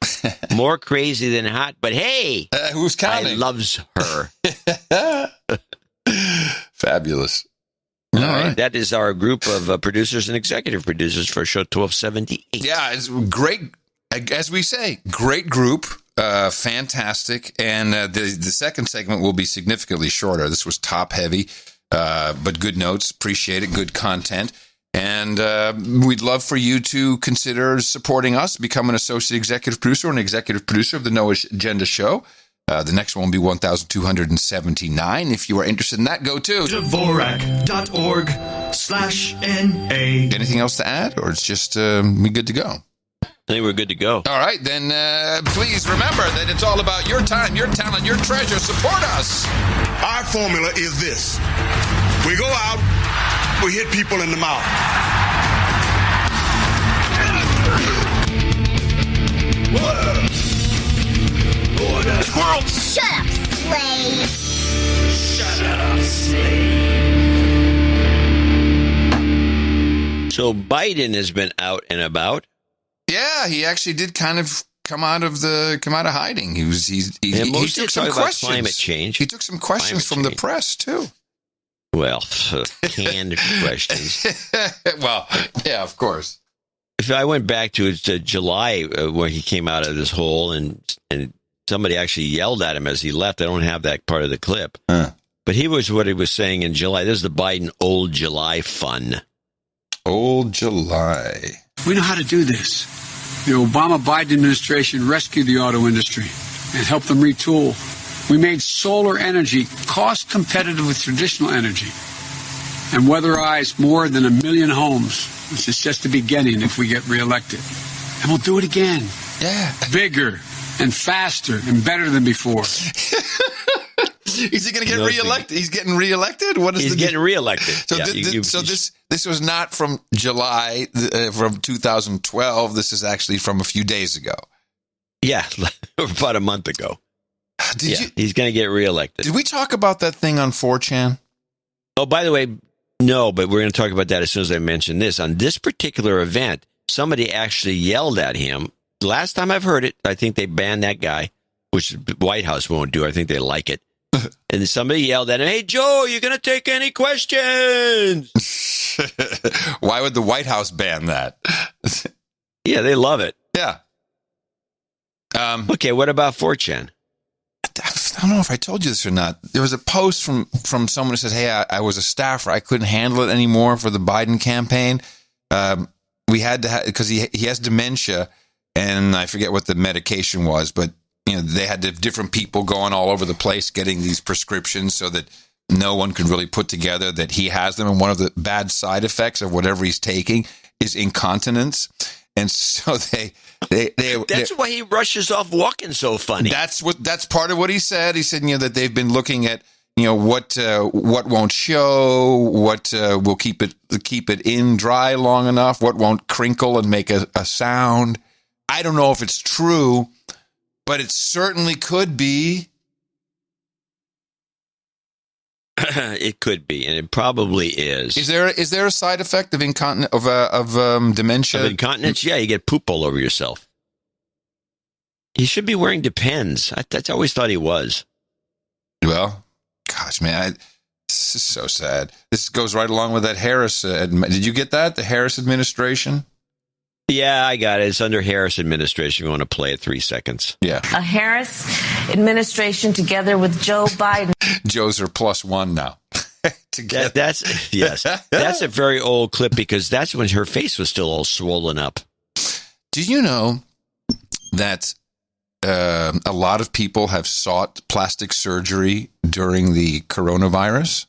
More crazy than hot, but hey. Who's counting? I loves her. Fabulous. All right. That is our group of producers and executive producers for show 1278. Yeah, it's great. As we say, great group. Fantastic. And the second segment will be significantly shorter. This was top heavy, but good notes. Appreciate it. Good content. And we'd love for you to consider supporting us, become an associate executive producer or an executive producer of the No Agenda Show. The next one will be 1,279. If you are interested in that, go to Dvorak.org/NA. Anything else to add, or it's just we good to go? I think we're good to go. All right, then please remember that it's all about your time, your talent, your treasure. Support us. Our formula is this. We go out, we hit people in the mouth. Squirrel! Shut up, slave! Shut up, slave! So Biden has been out and about. Yeah, he actually did kind of come out of hiding. He took some questions. Climate change. He took some questions from the press too. Well, canned questions. Well, yeah, of course. If I went back to July where he came out of this hole and somebody actually yelled at him as he left. I don't have that part of the clip. But what he was saying in July. This is the Biden Old July fun. Old July. We know how to do this. The Obama-Biden administration rescued the auto industry and helped them retool. We made solar energy cost competitive with traditional energy and weatherized more than 1 million homes, which is just the beginning if we get reelected. And we'll do it again. Yeah. Bigger and faster and better than before. Is he going to get reelected? He's getting reelected? What is He's getting reelected. So, Yeah, this was not from July, from 2012. This is actually from a few days ago. Yeah, about a month ago. He's going to get reelected. Did we talk about that thing on 4chan? Oh, by the way, no, but we're going to talk about that as soon as I mention this. On this particular event, somebody actually yelled at him. Last time I've heard it, I think they banned that guy, which the White House won't do. I think they like it. And somebody yelled at him, "Hey, Joe, you going to take any questions?" Why would the White House ban that? Yeah, they love it. Yeah. Okay, what about 4chan? I don't know if I told you this or not. There was a post from someone who says, "Hey, I was a staffer. I couldn't handle it anymore for the Biden campaign. We had to because he has dementia, and I forget what the medication was, but they had to have different people going all over the place getting these prescriptions so that no one could really put together that he has them. And one of the bad side effects of whatever he's taking is incontinence. And so that's why he rushes off walking so funny. That's part of what he said. He said, that they've been looking at, what won't show, what will keep it in dry long enough, what won't crinkle and make a sound. I don't know if it's true, but it certainly could be. It could be, and it probably is. Is there a side effect of dementia? Of incontinence? Yeah, you get poop all over yourself. He should be wearing Depends. I always thought he was. Well, gosh, man, this is so sad. This goes right along with that Harris. Did you get that? The Harris administration? Yeah, I got it. It's under Harris administration. You want to play it 3 seconds? Yeah. A Harris administration together with Joe Biden. Joe's are +1 now. That's a very old clip because that's when her face was still all swollen up. Do you know that a lot of people have sought plastic surgery during the coronavirus?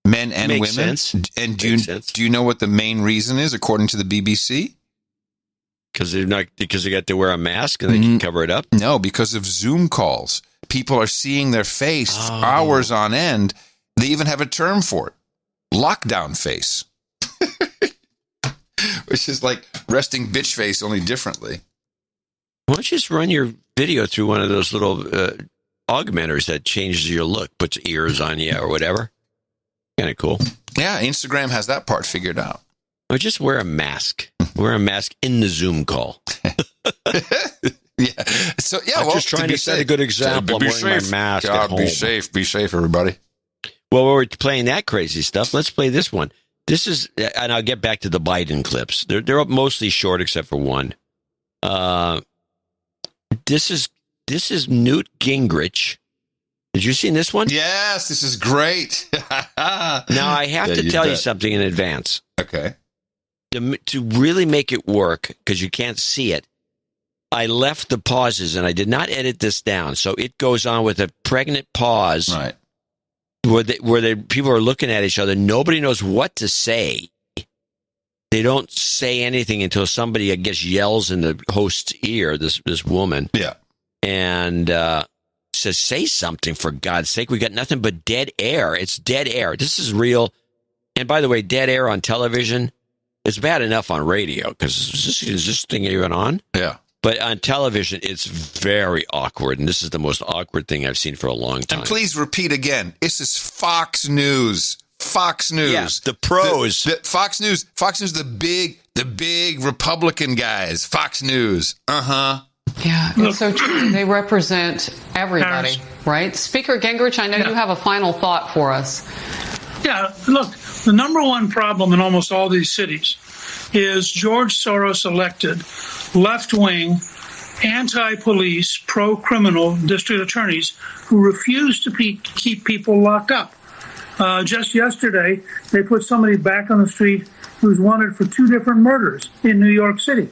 Men and Makes women. Sense. And do you know what the main reason is, according to the BBC? Because they got to wear a mask and they can cover it up? No, because of Zoom calls. People are seeing their face hours on end. They even have a term for it. Lockdown face. Which is like resting bitch face, only differently. Why don't you just run your video through one of those little augmenters that changes your look, puts ears on you or whatever? Kind of cool. Yeah, Instagram has that part figured out. Or just wear a mask. Wear a mask in the Zoom call. Yeah. So I'm just trying to set a good example. I'm wearing my mask at home. Be safe, everybody. Well, while we're playing that crazy stuff, let's play this one. This is, and I'll get back to the Biden clips. They're mostly short, except for one. This is Newt Gingrich. Did you see this one? Yes, this is great. Now I have to tell you something in advance. Okay. To really make it work, because you can't see it, I left the pauses and I did not edit this down. So it goes on with a pregnant pause. Right. Where people are looking at each other. Nobody knows what to say. They don't say anything until somebody, I guess, yells in the host's ear, this woman. Yeah. And says, say something, for God's sake. We got nothing but dead air. It's dead air. This is real. And by the way, dead air on television, it's bad enough on radio, because is this thing even on? Yeah. But on television, it's very awkward, and this is the most awkward thing I've seen for a long time. And please repeat again. This is Fox News. Fox News. Yeah, the pros. Fox News. Fox News, the big Republican guys. Fox News. Uh-huh. Yeah, it's so true. They represent everybody, right? Speaker Gingrich, I know you have a final thought for us. Yeah, look, the number one problem in almost all these cities is George Soros elected left-wing anti-police, pro-criminal district attorneys who refuse to keep people locked up. Just yesterday, they put somebody back on the street who's wanted for 2 different murders in New York City.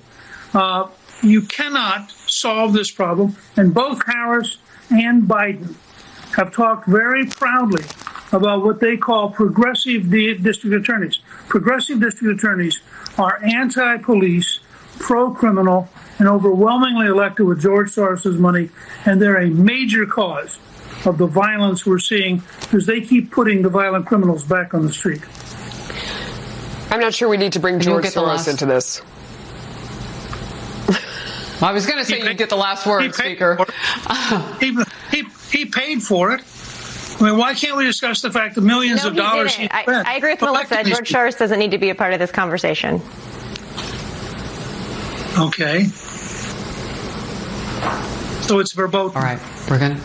You cannot solve this problem, and both Harris and Biden have talked very proudly about what they call progressive district attorneys. Progressive district attorneys are anti-police, pro-criminal, and overwhelmingly elected with George Soros' money, and they're a major cause of the violence we're seeing because they keep putting the violent criminals back on the street. I'm not sure we need to bring George Soros into this. I was going to say you get the last word, Speaker. He paid for it. I mean, why can't we discuss the fact that millions of dollars he spent? I agree with Melissa. George Soros doesn't need to be a part of this conversation. Okay. So it's verboten. All right. We're going to...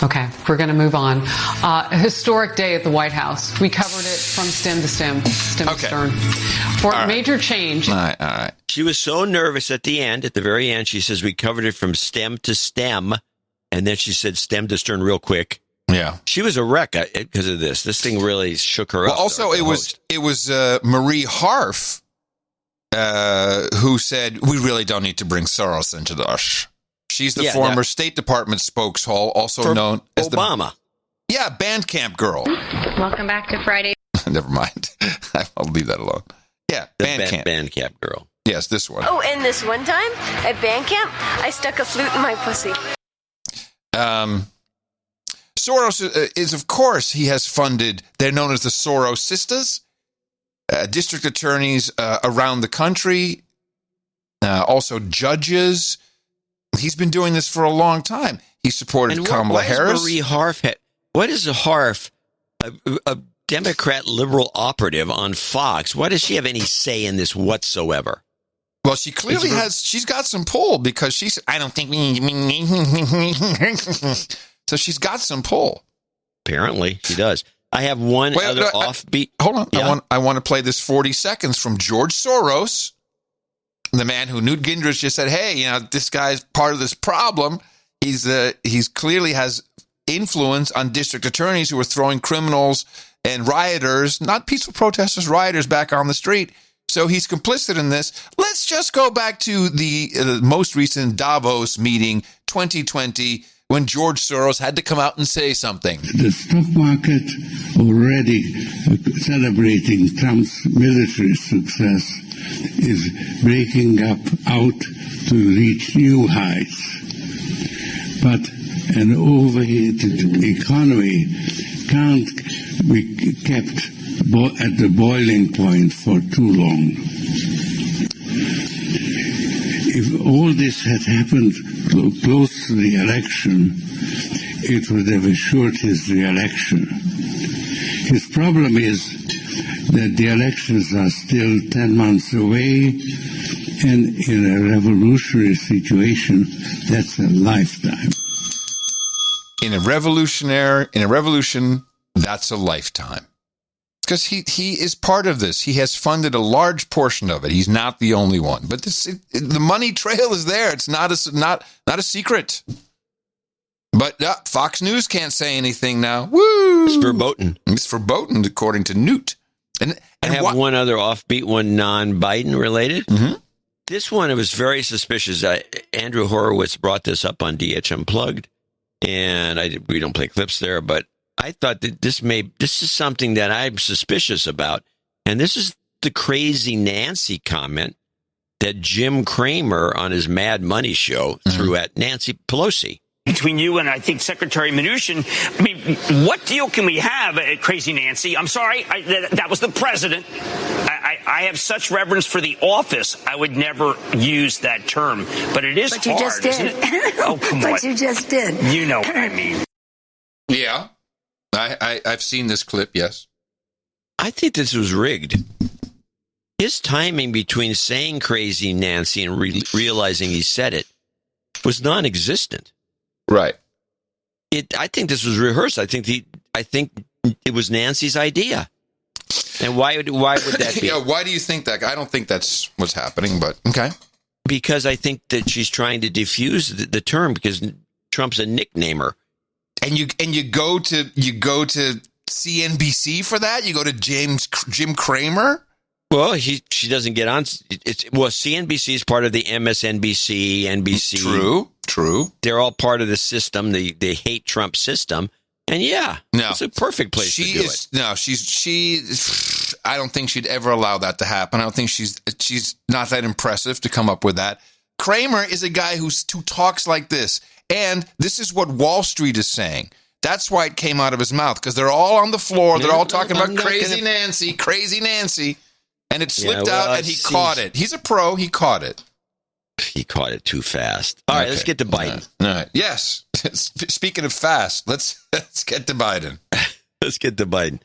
Okay, we're going to move on. A historic day at the White House. We covered it from stem to stern. For a major change. All right. She was so nervous at the very end, she says, we covered it from stem to stem. And then she said stem to stern real quick. Yeah. She was a wreck because of this. This thing really shook her up. Well, also, it was Marie Harf who said, we really don't need to bring Soros into this. She's the former State Department spokeshole, also known as Obama. Bandcamp girl. Welcome back to Friday. Never mind. I'll leave that alone. Yeah, Bandcamp. Bandcamp girl. Yes, this one. Oh, and this one time at Bandcamp, I stuck a flute in my pussy. Soros is, of course, he has funded, they're known as the Soros Sisters, district attorneys around the country, also judges. He's been doing this for a long time. He supported Kamala Harris. Marie Harf? What is a Harf? A Democrat liberal operative on Fox. Why does she have any say in this whatsoever? Well, she clearly has. She's got some pull because she's. I don't think we need. So she's got some pull. Apparently, she does. I have one other offbeat. Hold on. Yeah. I want to play this 40 seconds from George Soros. The man who Newt Gingrich just said, hey, this guy's part of this problem. He's clearly has influence on district attorneys who are throwing criminals and rioters, not peaceful protesters, rioters back on the street. So he's complicit in this. Let's just go back to the most recent Davos meeting, 2020, when George Soros had to come out and say something. The stock market already celebrating Trump's military success is breaking out to reach new heights. But an overheated economy can't be kept at the boiling point for too long. If all this had happened close to the election, it would have assured his re-election. His problem is that the elections are still 10 months away, and in a revolutionary situation, that's a lifetime. In a revolution, that's a lifetime. Because he is part of this. He has funded a large portion of it. He's not the only one. But the money trail is there. It's not a secret. But Fox News can't say anything now. Woo! It's verboten. It's verboten, according to Newt. And I have one other offbeat, one non-Biden related. Mm-hmm. This one, it was very suspicious. Andrew Horowitz brought this up on DH Unplugged, and we don't play clips there, but I thought that this is something that I'm suspicious about. And this is the crazy Nancy comment that Jim Cramer on his Mad Money show threw at Nancy Pelosi. Between you and I think Secretary Mnuchin, I mean, what deal can we have, Crazy Nancy? I'm sorry, that was the president. I have such reverence for the office, I would never use that term. But it is hard, you just did. Isn't it? Oh, come on. But you just did. You know what I mean. Yeah, I've seen this clip, yes. I think this was rigged. His timing between saying Crazy Nancy and realizing he said it was non-existent. Right. I think this was rehearsed. I think it was Nancy's idea. And why would that be? Why do you think that? I don't think that's what's happening, but okay. Because I think that she's trying to diffuse the term because Trump's a nicknamer. And you go to CNBC for that? You go to Jim Cramer? Well, she doesn't get on. CNBC is part of the MSNBC, NBC. True. They're all part of the system, the hate Trump system. And it's a perfect place to do it. No, she. I don't think she'd ever allow that to happen. I don't think she's not that impressive to come up with that. Kramer is a guy who talks like this, and this is what Wall Street is saying. That's why it came out of his mouth, because they're all on the floor. They're all talking about crazy Nancy, and it slipped out, and he caught it. He's a pro. He caught it. He caught it too fast. All right, let's get to Biden. All right. Yes. Speaking of fast, let's get to Biden. Let's get to Biden.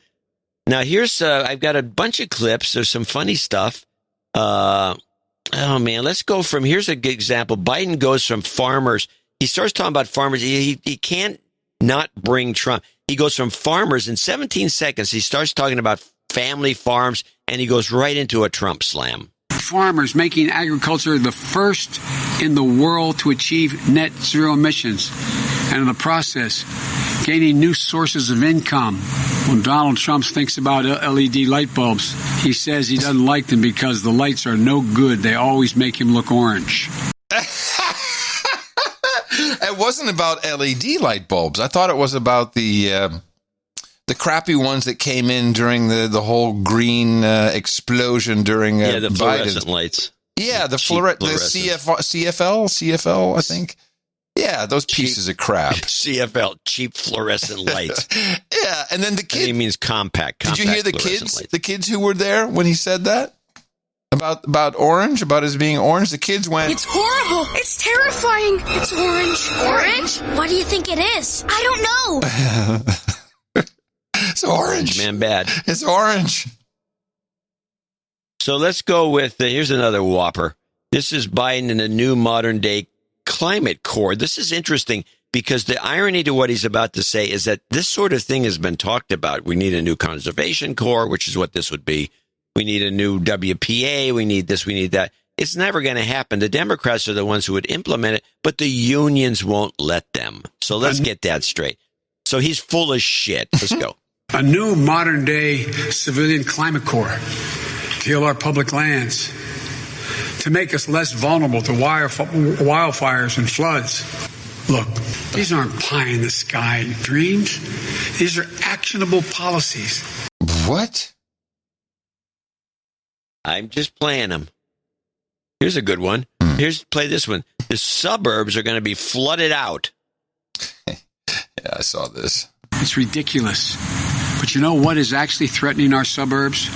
Now, here's I've got a bunch of clips. There's some funny stuff. Let's go from, here's a good example. Biden goes from farmers. He starts talking about farmers. He can't not bring Trump. He goes from farmers in 17 seconds. He starts talking about family farms, and he goes right into a Trump slam. Farmers making agriculture the first in the world to achieve net zero emissions, and in the process, gaining new sources of income. When Donald Trump thinks about LED light bulbs, he says he doesn't like them because the lights are no good. They always make him look orange. It wasn't about LED light bulbs. I thought it was about the crappy ones that came in during the whole green explosion during the fluorescent Biden. Lights. Yeah, the CFL, I think. Yeah, those pieces of crap. CFL, cheap fluorescent lights. Yeah, and then the kids. He means compact. Did you hear the kids? Lights. The kids who were there when he said that about orange, about his being orange. The kids went. It's horrible. It's terrifying. It's orange. Orange? What do you think it is? I don't know. It's orange. Man, bad. It's orange. So let's go with, here's another whopper. This is Biden in a new modern day climate corps. This is interesting because the irony to what he's about to say is that this sort of thing has been talked about. We need a new conservation corps, which is what this would be. We need a new WPA. We need this. We need that. It's never going to happen. The Democrats are the ones who would implement it, but the unions won't let them. So let's get that straight. So he's full of shit. Let's go. A new modern-day civilian climate corps to heal our public lands, to make us less vulnerable to wildfires and floods. Look, these aren't pie-in-the-sky dreams. These are actionable policies. What? I'm just playing them. Here's a good one. Play this one. The suburbs are going to be flooded out. Yeah, I saw this. It's ridiculous. But you know what is actually threatening our suburbs?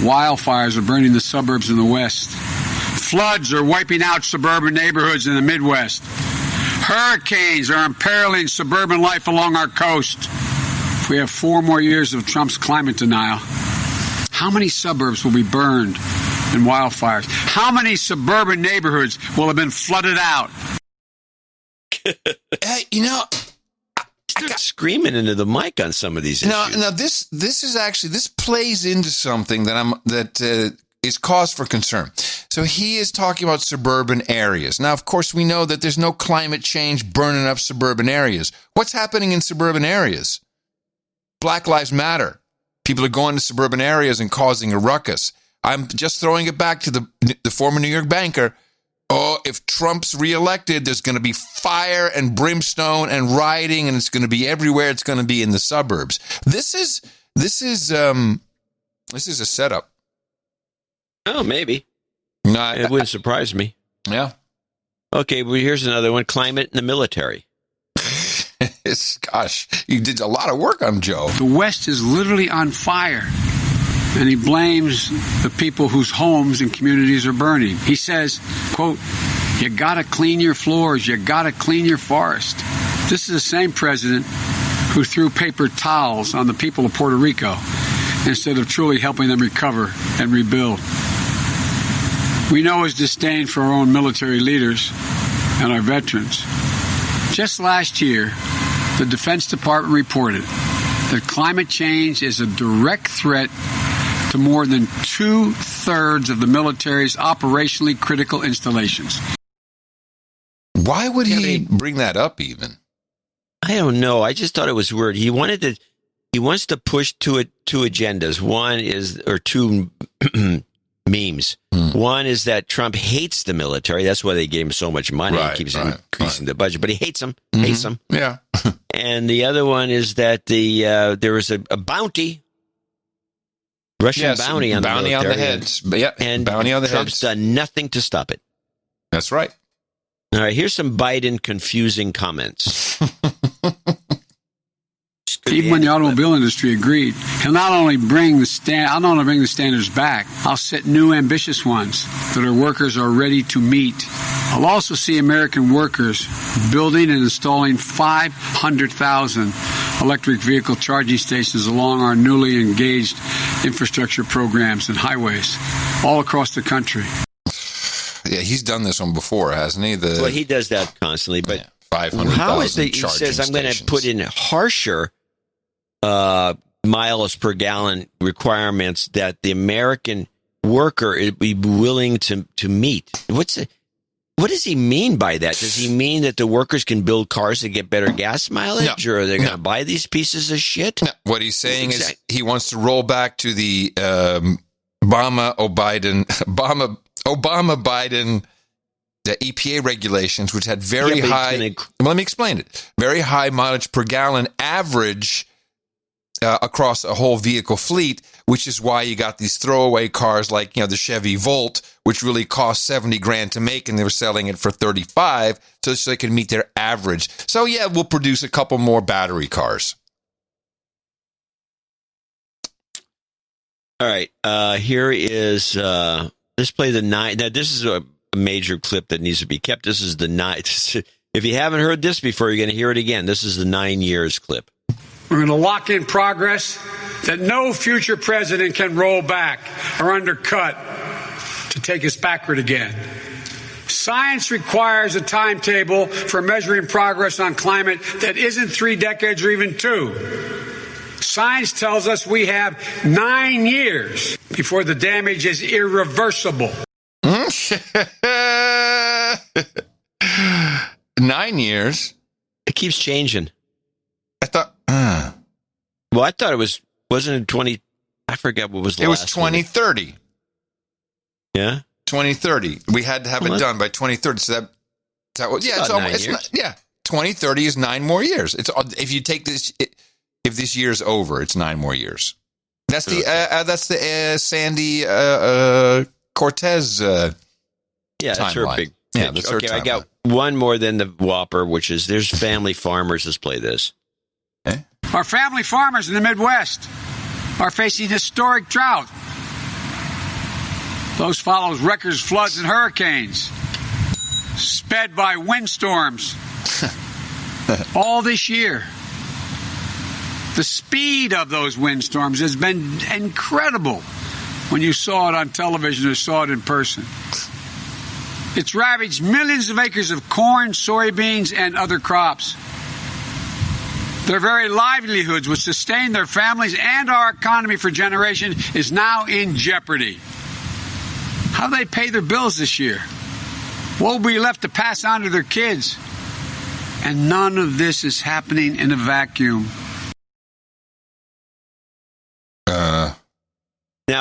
Wildfires are burning the suburbs in the West. Floods are wiping out suburban neighborhoods in the Midwest. Hurricanes are imperiling suburban life along our coast. If we have 4 more years of Trump's climate denial, how many suburbs will be burned in wildfires? How many suburban neighborhoods will have been flooded out? Hey, Start screaming into the mic on some of these issues. Now this is actually, this plays into something that is cause for concern. So he is talking about suburban areas. Now, of course, we know that there's no climate change burning up suburban areas. What's happening in suburban areas? Black Lives Matter. People are going to suburban areas and causing a ruckus. I'm just throwing it back to the former New York banker. Oh, if Trump's reelected, there's going to be fire and brimstone and rioting, and it's going to be everywhere. It's going to be in the suburbs. This is a setup. Oh, maybe. No, it wouldn't surprise me. Yeah. Okay, well, here's another one. Climate in the military. Gosh, you did a lot of work on Joe. The West is literally on fire. And he blames the people whose homes and communities are burning. He says, quote, you got to clean your floors. You got to clean your forest. This is the same president who threw paper towels on the people of Puerto Rico instead of truly helping them recover and rebuild. We know his disdain for our own military leaders and our veterans. Just last year, the Defense Department reported that climate change is a direct threat to more than 2/3 of the military's operationally critical installations. Why would he bring that up even? I don't know. I just thought it was weird. He wants to push two agendas. One is, or two memes. One is that Trump hates the military. That's why they gave him so much money. He keeps increasing the budget, but he hates them. Hates them. Yeah. And the other one is that there was a bounty, Russian bounty on the military. On the heads. And bounty on the Trump's done nothing to stop it. That's right. All right, here's some Biden confusing comments. Even when the automobile industry agreed, he'll not only bring the standards back, I'll set new ambitious ones that our workers are ready to meet. I'll also see American workers building and installing 500,000 electric vehicle charging stations along our newly engaged infrastructure programs and highways all across the country. Yeah, he's done this one before, hasn't he? Well, he does that constantly, but 500,000 how is it? He says, I'm going to put in harsher miles per gallon requirements that the American worker would be willing to meet. What does he mean by that? Does he mean that the workers can build cars to get better gas mileage, or are they going to buy these pieces of shit? No. What he's saying is he wants to roll back to the Obama-Biden the EPA regulations, which had very high. Let me explain it. Very high mileage per gallon average across a whole vehicle fleet, which is why you got these throwaway cars like, the Chevy Volt, which really cost $70,000 to make, and they were selling it for $35,000 so they could meet their average. So yeah, we'll produce a couple more battery cars. All right, here is let's play the 9. Now this is a major clip that needs to be kept. This is the 9. If you haven't heard this before, you're going to hear it again. This is the 9 years clip. We're going to lock in progress that no future president can roll back or undercut to take us backward again. Science requires a timetable for measuring progress on climate that isn't 3 decades or even 2. Science tells us we have 9 years before the damage is irreversible. 9 years? It keeps changing. I thought. Well, I thought wasn't it 20? I forget what was the last. It was 2030. One. Yeah, 2030. We had to have it done by 2030. So that was it's almost 2030 is 9 more years. It's if you take this, if this year's over, it's 9 more years. That's the Sandy Cortez. That's her big. Yeah, that's her timeline. I got one more than the Whopper, which is there's family farmers. Let's play this. Okay. Our family farmers in the Midwest are facing historic drought. Those follows record floods and hurricanes, sped by windstorms. All this year. The speed of those windstorms has been incredible when you saw it on television or saw it in person. It's ravaged millions of acres of corn, soybeans, and other crops. Their very livelihoods, which sustain their families and our economy for generations, is now in jeopardy. How do they pay their bills this year? What will be left to pass on to their kids? And none of this is happening in a vacuum. Now,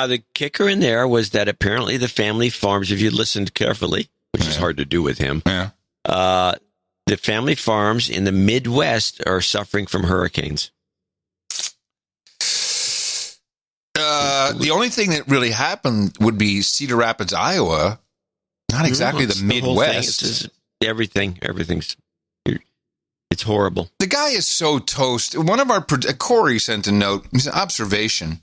the kicker in there was that apparently the family farms, if you listened carefully, which is hard to do with him, the family farms in the Midwest are suffering from hurricanes. The only thing that really happened would be Cedar Rapids, Iowa. Not exactly the Midwest. Everything's. It's horrible. The guy is so toast. One of our Corey sent a note. It's an observation.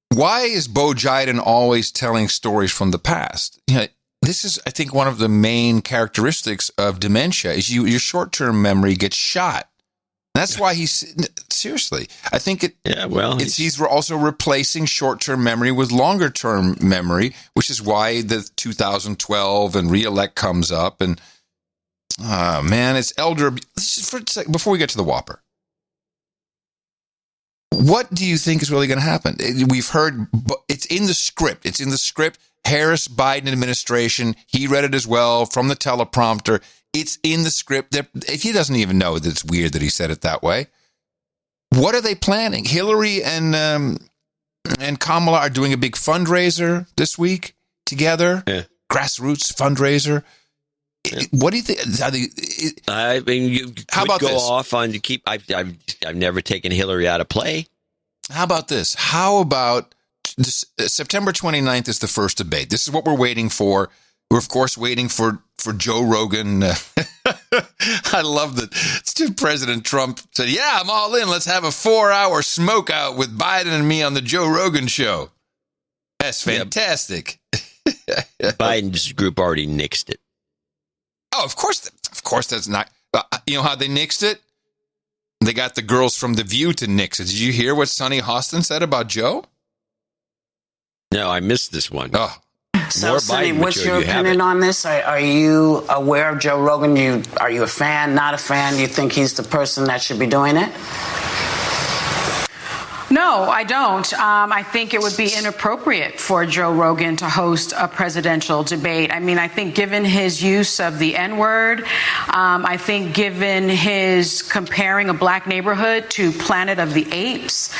Why is Bo Jiden always telling stories from the past? This is, I think, one of the main characteristics of dementia is your short-term memory gets shot. That's why seriously, I think he's also replacing short-term memory with longer-term memory, which is why the 2012 and re-elect comes up. And, it's elder. Before we get to the Whopper, What do you think is really going to happen? We've heard it's in the script. It's in the script. Harris Biden administration. He read it as well from the teleprompter. It's in the script. He doesn't even know that it's weird that he said it that way. What are they planning? Hillary and Kamala are doing a big fundraiser this week together. Yeah. Grassroots fundraiser. What do you think? I mean, you could how about go this? off on to keep. I've never taken Hillary out of play. How about this? How about September 29th is the first debate. This is what we're waiting for. We're, of course, waiting for Joe Rogan. I love that President Trump said, yeah, I'm all in. Let's have a 4-hour smoke out with Biden and me on the Joe Rogan show. That's fantastic. Biden's group already nixed it. Oh, of course that's not. You know how they nixed it? They got the girls from The View to nix it. Did you hear what Sonny Hostin said about Joe? No, I missed this one. Oh. So, Sonny, what's your opinion on this? Are you aware of Joe Rogan? Are you a fan, not a fan? Do you think he's the person that should be doing it? No, I don't. I think it would be inappropriate for Joe Rogan to host a presidential debate. I mean, I think given his use of the N-word, I think given his comparing a black neighborhood to Planet of the Apes,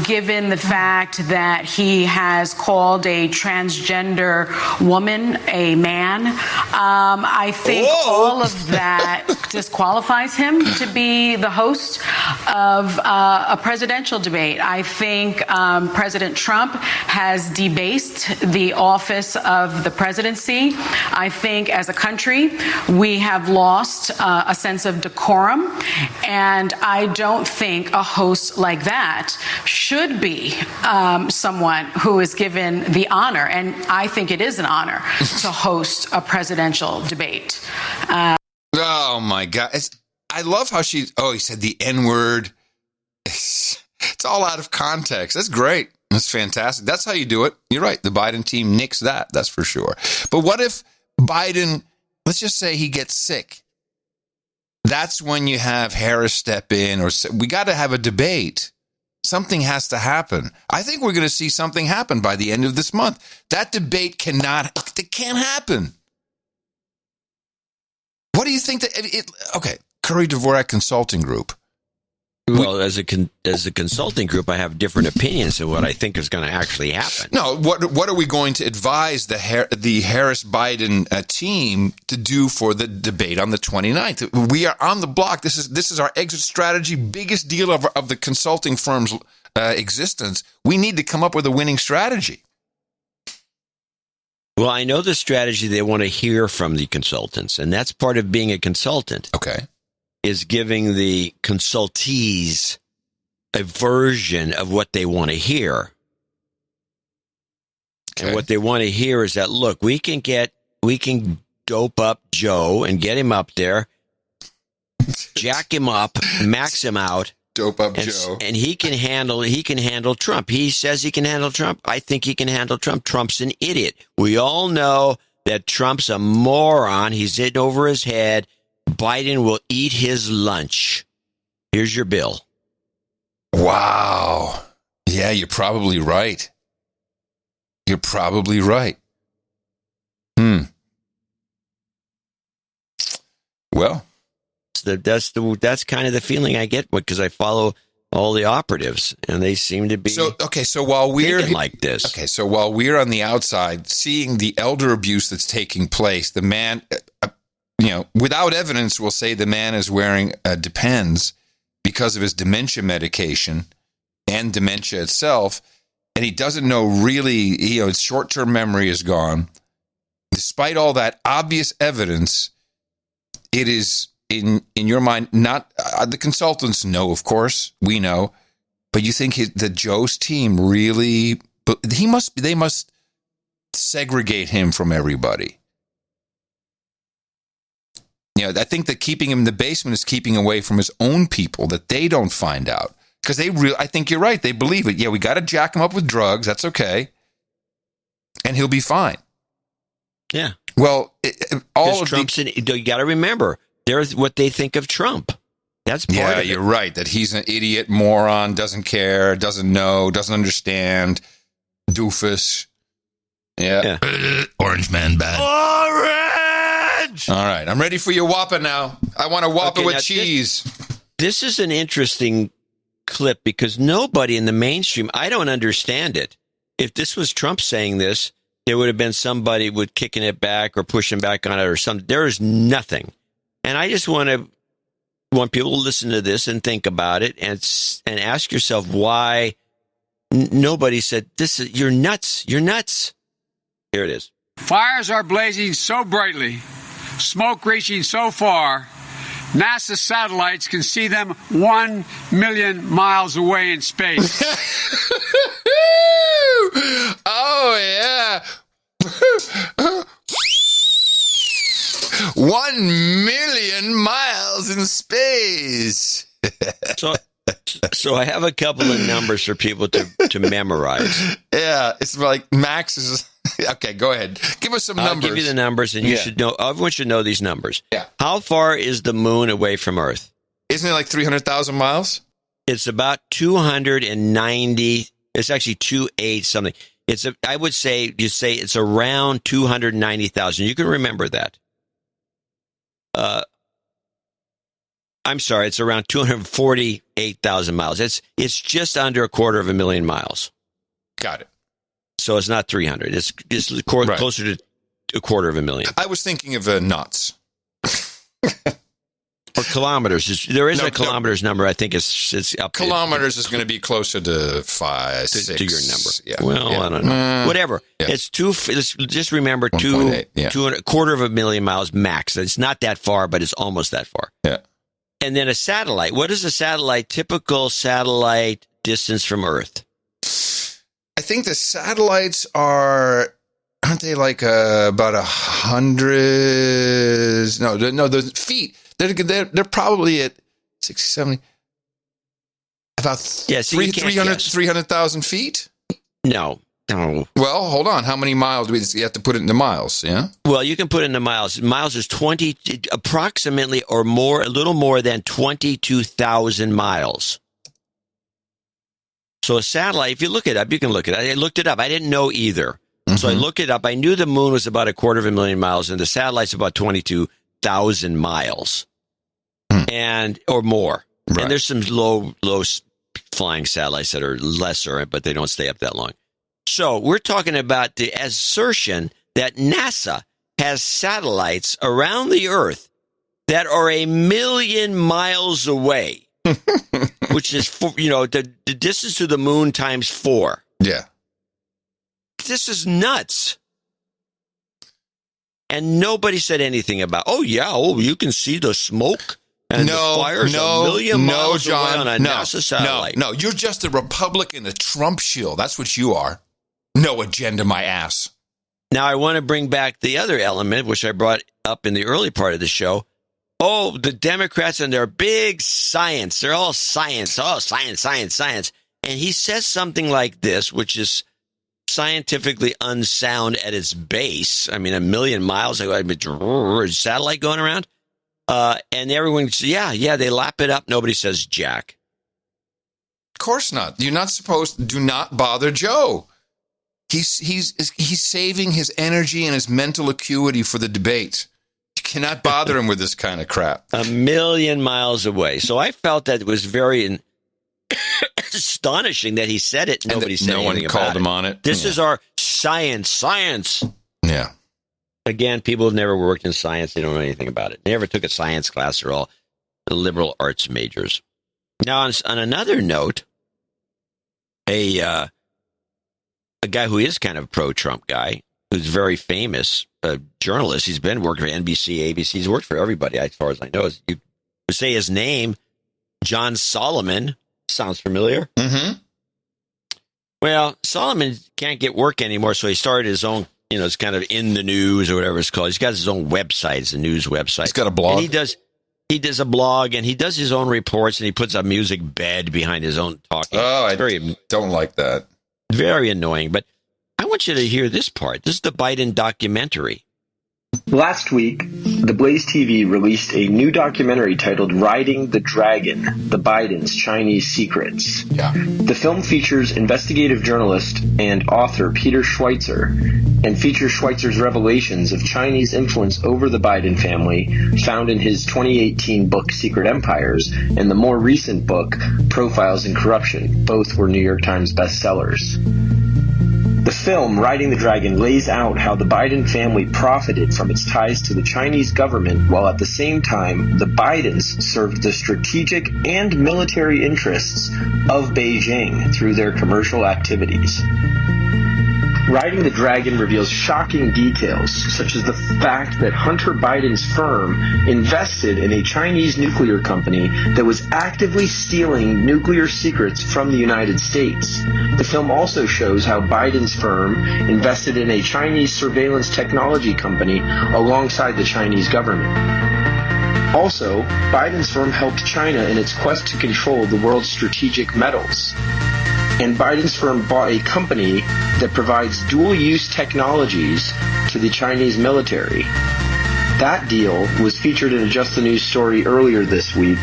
given the fact that he has called a transgender woman a man, I think all of that disqualifies him to be the host of a presidential debate. I think President Trump has debased the office of the presidency. I think as a country, we have lost a sense of decorum. And I don't think a host like that should be someone who is given the honor, and I think it is an honor, to host a presidential debate. Oh, my God. I love how he said the N-word. It's all out of context. That's great. That's fantastic. That's how you do it. You're right. The Biden team nixed that. That's for sure. But what if Biden, let's just say he gets sick. That's when you have Harris step in, or we got to have a debate. Something has to happen. I think we're going to see something happen by the end of this month. That debate it can't happen. What do you think okay. Curry Dvorak Consulting Group. Well, as a consulting group, I have different opinions of what I think is going to actually happen. No, what are we going to advise the Harris Biden team to do for the debate on the 29th? We are on the block. This is our exit strategy, biggest deal of the consulting firm's existence. We need to come up with a winning strategy. Well, I know the strategy they want to hear from the consultants, and that's part of being a consultant. Okay. Is giving the consultees a version of what they want to hear. Okay. And what they want to hear is that, look, we can dope up Joe and get him up there, jack him up, max him out. Dope up Joe. And he can handle Trump. He says he can handle Trump. I think he can handle Trump. Trump's an idiot. We all know that Trump's a moron. He's in over his head. Biden will eat his lunch. Here's your bill. Wow. Yeah, you're probably right. You're probably right. Well, that's kind of the feeling I get because I follow all the operatives, and they seem to be so while we're like this. Okay, so while we're on the outside seeing the elder abuse that's taking place, the man. Without evidence, we'll say the man is wearing Depends because of his dementia medication and dementia itself, and he doesn't know really, his short-term memory is gone. Despite all that obvious evidence, it is, in your mind, not, the consultants know, of course, we know, but you think that Joe's team really, they must segregate him from everybody. I think that keeping him in the basement is keeping away from his own people, that they don't find out. Because I think you're right. They believe it. Yeah, we got to jack him up with drugs. That's okay. And he'll be fine. Yeah. Well, you got to remember, there's what they think of Trump. That's part of it. You're right. That he's an idiot, moron, doesn't care, doesn't know, doesn't understand, doofus. Yeah. Orange man bad. Orange! All right. I'm ready for your Whopper now. I want a Whopper with cheese. This is an interesting clip because nobody in the mainstream, I don't understand it. If this was Trump saying this, there would have been somebody with kicking it back or pushing back on it or something. There is nothing. And I just want people to listen to this and think about it and ask yourself why nobody said, you're nuts. You're nuts. Here it is. Fires are blazing so brightly, smoke reaching so far, NASA satellites can see them 1 million miles away in space. Oh, yeah. 1 million miles in space. So I have a couple of numbers for people to memorize. Yeah, it's like Max is... Okay, go ahead. Give us some numbers. I'll give you the numbers, and you should know. Everyone should know these numbers. Yeah. How far is the moon away from Earth? Isn't it like 300,000 miles? It's about 290. It's actually 28 something. I would say it's around 290,000. You can remember that. I'm sorry, it's around 248,000 miles. It's just under 250,000 miles. Got it. So it's not 300. It's closer to 250,000. I was thinking of knots. Or kilometers. There is a kilometers number. I think it's up. Kilometers is going to be closer to 5, 6. To your number. Yeah. Well, I don't know. Whatever. Yeah. It's just remember 250,000 miles max. It's not that far, but it's almost that far. Yeah. And then a satellite. What is a satellite? Typical satellite distance from Earth. I think the satellites aren't they like about 100? No, the feet. They're probably at 60, 70. About 300,000 feet. No. Well, hold on. How many miles do you have to put it into miles? Yeah. Well, you can put it into miles. Miles is approximately or more, a little more than 22,000 miles. So a satellite, if you look it up, you can look it up. I looked it up. I didn't know either. Mm-hmm. So I looked it up. I knew the moon was about 250,000 miles and the satellite's about 22,000 miles or more. Right. And there's some low flying satellites that are lesser, but they don't stay up that long. So we're talking about the assertion that NASA has satellites around the Earth that are 1 million miles away. Which is, the distance to the moon times 4. Yeah. This is nuts. And nobody said anything about, you can see the smoke and the fires 1 million miles John, away on a NASA satellite. No, you're just a Republican, a Trump shill. That's what you are. No agenda, my ass. Now, I want to bring back the other element, which I brought up in the early part of the show. Oh, the Democrats and their big science. They're all science. Oh, science, science, science. And he says something like this, which is scientifically unsound at its base. I mean, 1 million miles, satellite going around. And everyone says, yeah, they lap it up. Nobody says jack. Of course not. You're not supposed to. Do not bother Joe. He's saving his energy and his mental acuity for the debate. You cannot bother him with this kind of crap. 1 million miles away. So I felt that it was very astonishing that he said it. Nobody said anything about it. No one called him on it. This is our science. Yeah. Again, people have never worked in science. They don't know anything about it. They never took a science class. They're all liberal arts majors. Now, on another note, a guy who is kind of a pro-Trump guy, who's very famous, a journalist. He's been working for NBC, ABC. He's worked for everybody, as far as I know. You would say his name, John Solomon. Sounds familiar? Mm-hmm. Well, Solomon can't get work anymore, so he started his own, it's kind of in the news or whatever it's called. He's got his own website. It's a news website. He's got a blog. And he does a blog, and he does his own reports, and he puts a music bed behind his own talking. Oh, I don't like that. Very annoying, but I want you to hear this part. This is the Biden documentary. Last week, the Blaze TV released a new documentary titled Riding the Dragon, The Bidens' Chinese Secrets. Yeah. The film features investigative journalist and author Peter Schweitzer and features Schweitzer's revelations of Chinese influence over the Biden family found in his 2018 book Secret Empires and the more recent book Profiles in Corruption. Both were New York Times bestsellers. The film, Riding the Dragon, lays out how the Biden family profited from its ties to the Chinese government while at the same time the Bidens served the strategic and military interests of Beijing through their commercial activities. Riding the Dragon reveals shocking details, such as the fact that Hunter Biden's firm invested in a Chinese nuclear company that was actively stealing nuclear secrets from the United States. The film also shows how Biden's firm invested in a Chinese surveillance technology company alongside the Chinese government. Also, Biden's firm helped China in its quest to control the world's strategic metals. And Biden's firm bought a company that provides dual-use technologies to the Chinese military. That deal was featured in a Just the News story earlier this week,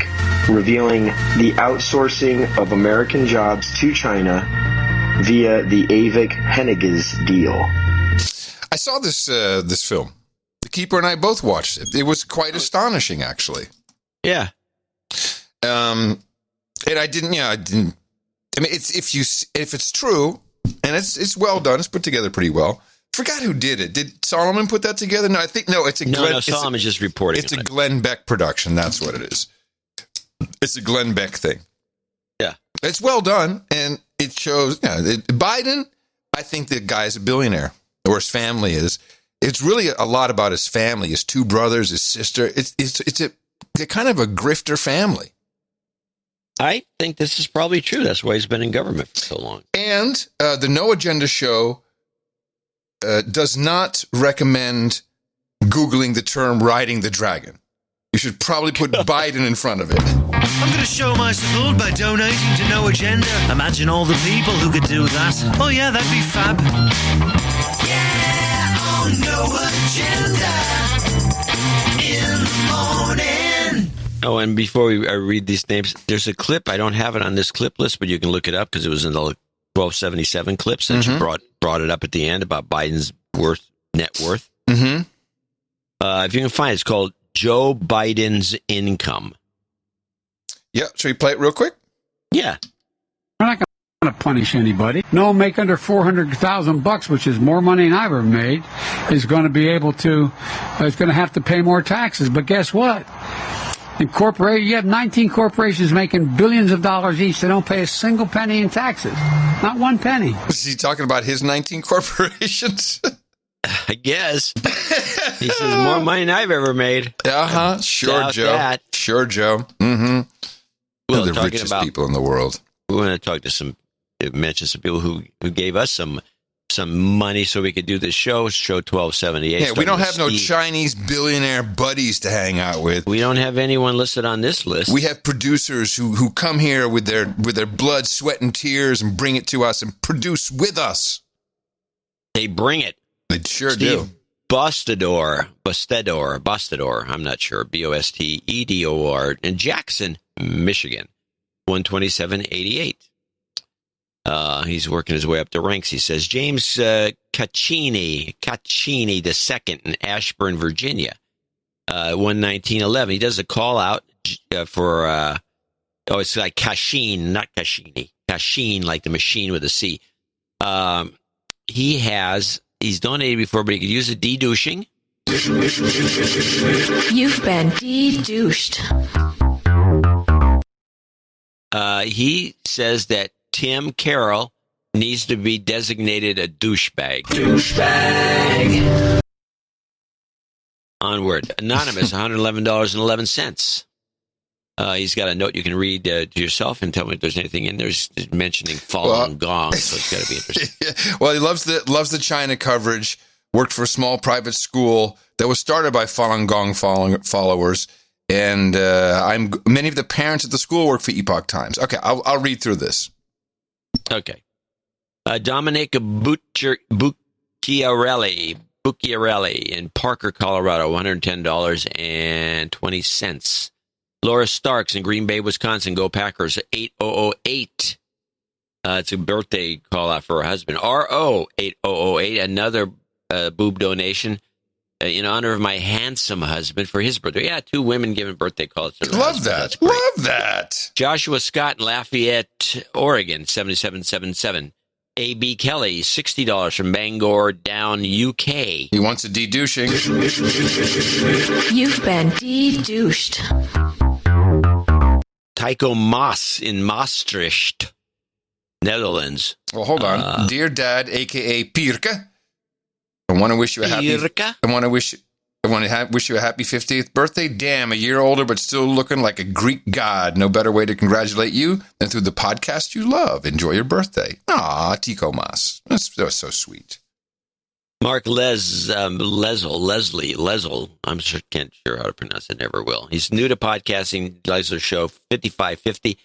revealing the outsourcing of American jobs to China via the Avik-Henniges deal. I saw this film. The Keeper and I both watched it. It was quite astonishing, actually. Yeah. And I didn't. I mean, if it's true, and it's well done, it's put together pretty well. Forgot who did it. Did Solomon put that together? No, Solomon's just reporting. It's a Glenn Beck production. That's what it is. It's a Glenn Beck thing. Yeah, it's well done, and it shows. Biden, I think the guy's a billionaire, or his family is. It's really a lot about his family, his two brothers, his sister. They're kind of a grifter family. I think this is probably true. That's why he's been in government for so long. And the No Agenda show does not recommend Googling the term riding the dragon. You should probably put Biden in front of it. I'm going to show my support by donating to No Agenda. Imagine all the people who could do that. Oh, yeah, that'd be fab. Yeah, on No Agenda in the morning. Oh, and before I read these names, there's a clip. I don't have it on this clip list, but you can look it up because it was in the 1277 clips that you brought it up at the end about Biden's net worth. Mm-hmm. If you can find it, it's called Joe Biden's Income. Yeah, should we play it real quick? Yeah. We're not going to punish anybody. No one make under $400,000, which is more money than I've ever made, is going to be able to. Is going to have to pay more taxes. But guess what? You have 19 corporations making billions of dollars each. They don't pay a single penny in taxes. Not one penny. Is he talking about his 19 corporations? I guess. He says more money than I've ever made. Uh-huh. Sure, Joe. That. Sure, Joe. Mm-hmm. Well, the richest people in the world. We want to talk to mention some people who gave us some money so we could do this show 1278. Yeah, we don't have no Chinese billionaire buddies to hang out with. We don't have anyone listed on this list. We have producers who come here with their blood, sweat, and tears and bring it to us and produce with us. They bring it. They sure do. Bostedor, I'm not sure, Bostedor, in Jackson, Michigan, 12788. He's working his way up the ranks. He says, James Caccini II in Ashburn, Virginia, 11911. He does a call out for, it's like Cashin, not Caccini. Cashin, like the machine with a C. He's donated before, but he could use a de-douching. You've been de-douched. He says that Tim Carroll needs to be designated a douchebag. Onward. Anonymous, $111.11. He's got a note you can read to yourself and tell me if there's anything in there. He's mentioning Falun Gong, so it's got to be interesting. Well, he loves the China coverage. Worked for a small private school that was started by Falun Gong followers, and many of the parents at the school work for Epoch Times. Okay, I'll read through this. Okay. Dominic Bucciarelli, Bucchiarelli in Parker, Colorado, $110.20. Laura Starks in Green Bay, Wisconsin, go Packers, 8008. It's a birthday call out for her husband. RO 8008, another boob donation in honor of my handsome husband for his birthday. Yeah, 2 women giving birthday calls to their Love that. Love that. Joshua Scott in Lafayette, Oregon, 7777. A.B. Kelly, $60 from Bangor, down, UK. He wants a de-douching. You've been de-douched. Tycho Maas in Maastricht, Netherlands. Well, hold on. Dear Dad, a.k.a. Pirke, I want to wish you a happy... wish you a happy 50th birthday. Damn, a year older, but still looking like a Greek god. No better way to congratulate you than through the podcast you love. Enjoy your birthday. Aw, Tico Mas. That's so sweet. Mark Leslie, I'm can't sure how to pronounce it, never will. He's new to podcasting, Leisler Show 5550,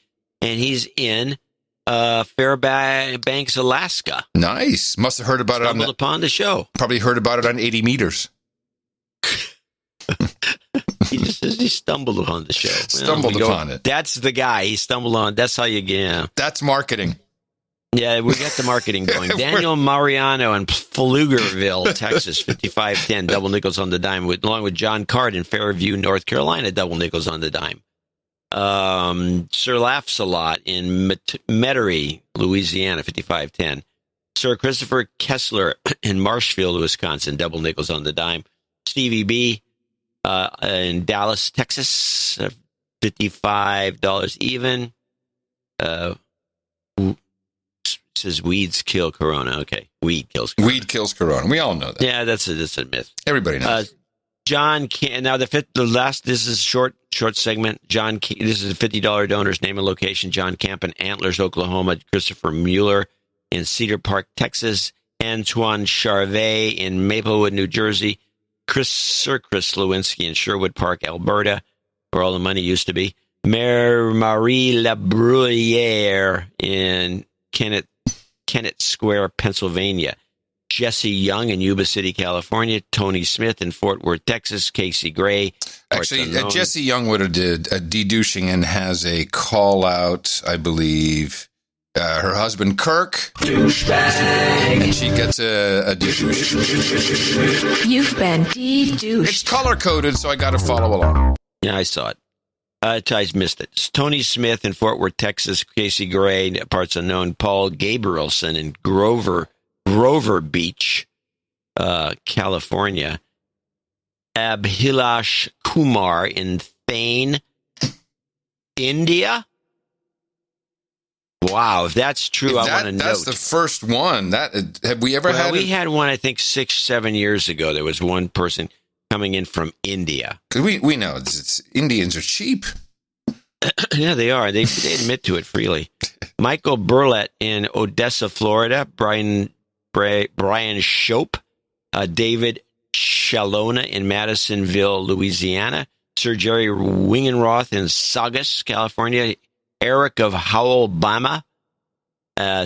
and he's in Fairbanks, Alaska. Nice. Must have heard about Stumbled upon the show. Probably heard about it on 80 meters. He just says he stumbled upon the show. Stumbled upon it. That's the guy he stumbled on. That's how you get. That's marketing. Yeah, we got the marketing going. Daniel Mariano in Pflugerville, Texas, 5510, double nickels on the dime, along with John Card in Fairview, North Carolina, double nickels on the dime. Sir Laughs a Lot in Metairie, Louisiana, 5510. Sir Christopher Kessler in Marshfield, Wisconsin, double nickels on the dime. Stevie B in Dallas, Texas, $55 even. Says weeds kill corona. Okay, weed kills corona. Weed kills corona. We all know that. Yeah, that's a myth. Everybody knows. John Can. Now this is short segment. John, this is a $50 donors, name and location. John Camp in Antlers, Oklahoma. Christopher Mueller in Cedar Park, Texas. Antoine Charvet in Maplewood, New Jersey. Sir Chris Lewinsky in Sherwood Park, Alberta, where all the money used to be. Marie Labruyere in Kennett Square, Pennsylvania. Jesse Young in Yuba City, California. Tony Smith in Fort Worth, Texas. Casey Gray. Actually, Jesse Young would have did a de-douching and has a call out, I believe. Her husband, Kirk. Douchebag. And she gets a de-douche. You've been de-douched. It's color-coded, so I got to follow along. Yeah, I saw it. I missed it. It's Tony Smith in Fort Worth, Texas. Casey Gray, parts unknown. Paul Gabrielson in Grover Beach, California. Abhilash Kumar in Thane, India. Wow, if that's true, I want to know. That's the first one. Have we ever had? We had one, I think, 6-7 years ago. There was one person coming in from India. Because we know Indians are cheap. Yeah, they are. They admit to it freely. Michael Burlett in Odessa, Florida. Brian Shope. David Shalona in Madisonville, Louisiana. Sir Jerry Wingenroth in Saugus, California. Eric of Howell, Bama.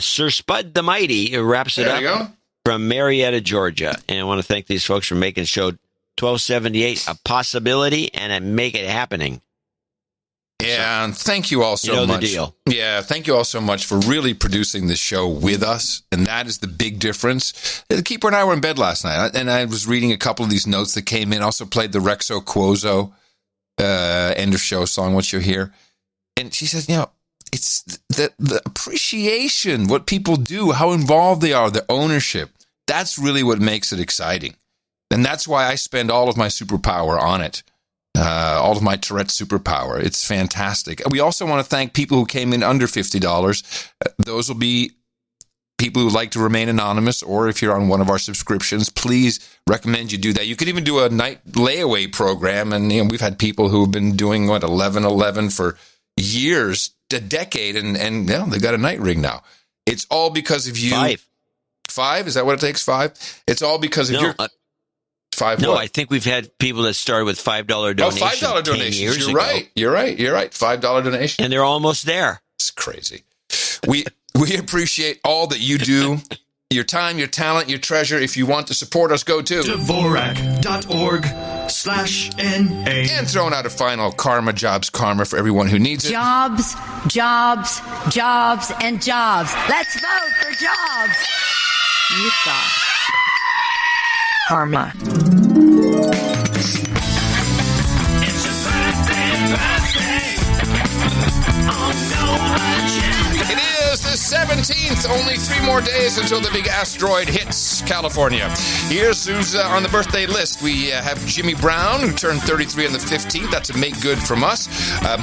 Sir Spud the Mighty wraps it up from Marietta, Georgia. And I want to thank these folks for making show 1278 a possibility and make it happening. Yeah, and thank you all so much. The deal. Yeah, thank you all so much for really producing this show with us, and that is the big difference. The Keeper and I were in bed last night, and I was reading a couple of these notes that came in. Also played the Rexo Quozo end of show song, What You're Here. And she says, it's the appreciation, what people do, how involved they are, the ownership. That's really what makes it exciting. And that's why I spend all of my superpower on it. All of my Tourette superpower. It's fantastic. We also want to thank people who came in under $50. Those will be people who like to remain anonymous, or if you're on one of our subscriptions, please recommend you do that. You could even do a night layaway program, and we've had people who have been doing 11-11 for years, a decade, and they got a night ring now. It's all because of you. Five? Is that what it takes? 5? It's all because of your... 5 No, what? I think we've had people that started with $5 donations. $5 donations. You're right. You're right. $5 donation. And they're almost there. It's crazy. We appreciate all that you do Your time, your talent, your treasure. If you want to support us, go to Dvorak.org/NA. And throwing out a final karma for everyone who needs it. Jobs, jobs, jobs, and jobs. Let's vote for jobs. You've got karma. It's a birthday. Oh, no, it is the 17th. Only 3 more days until the big asteroid hits California. Here's who's on the birthday list. We have Jimmy Brown, who turned 33 on the 15th. That's a make good from us.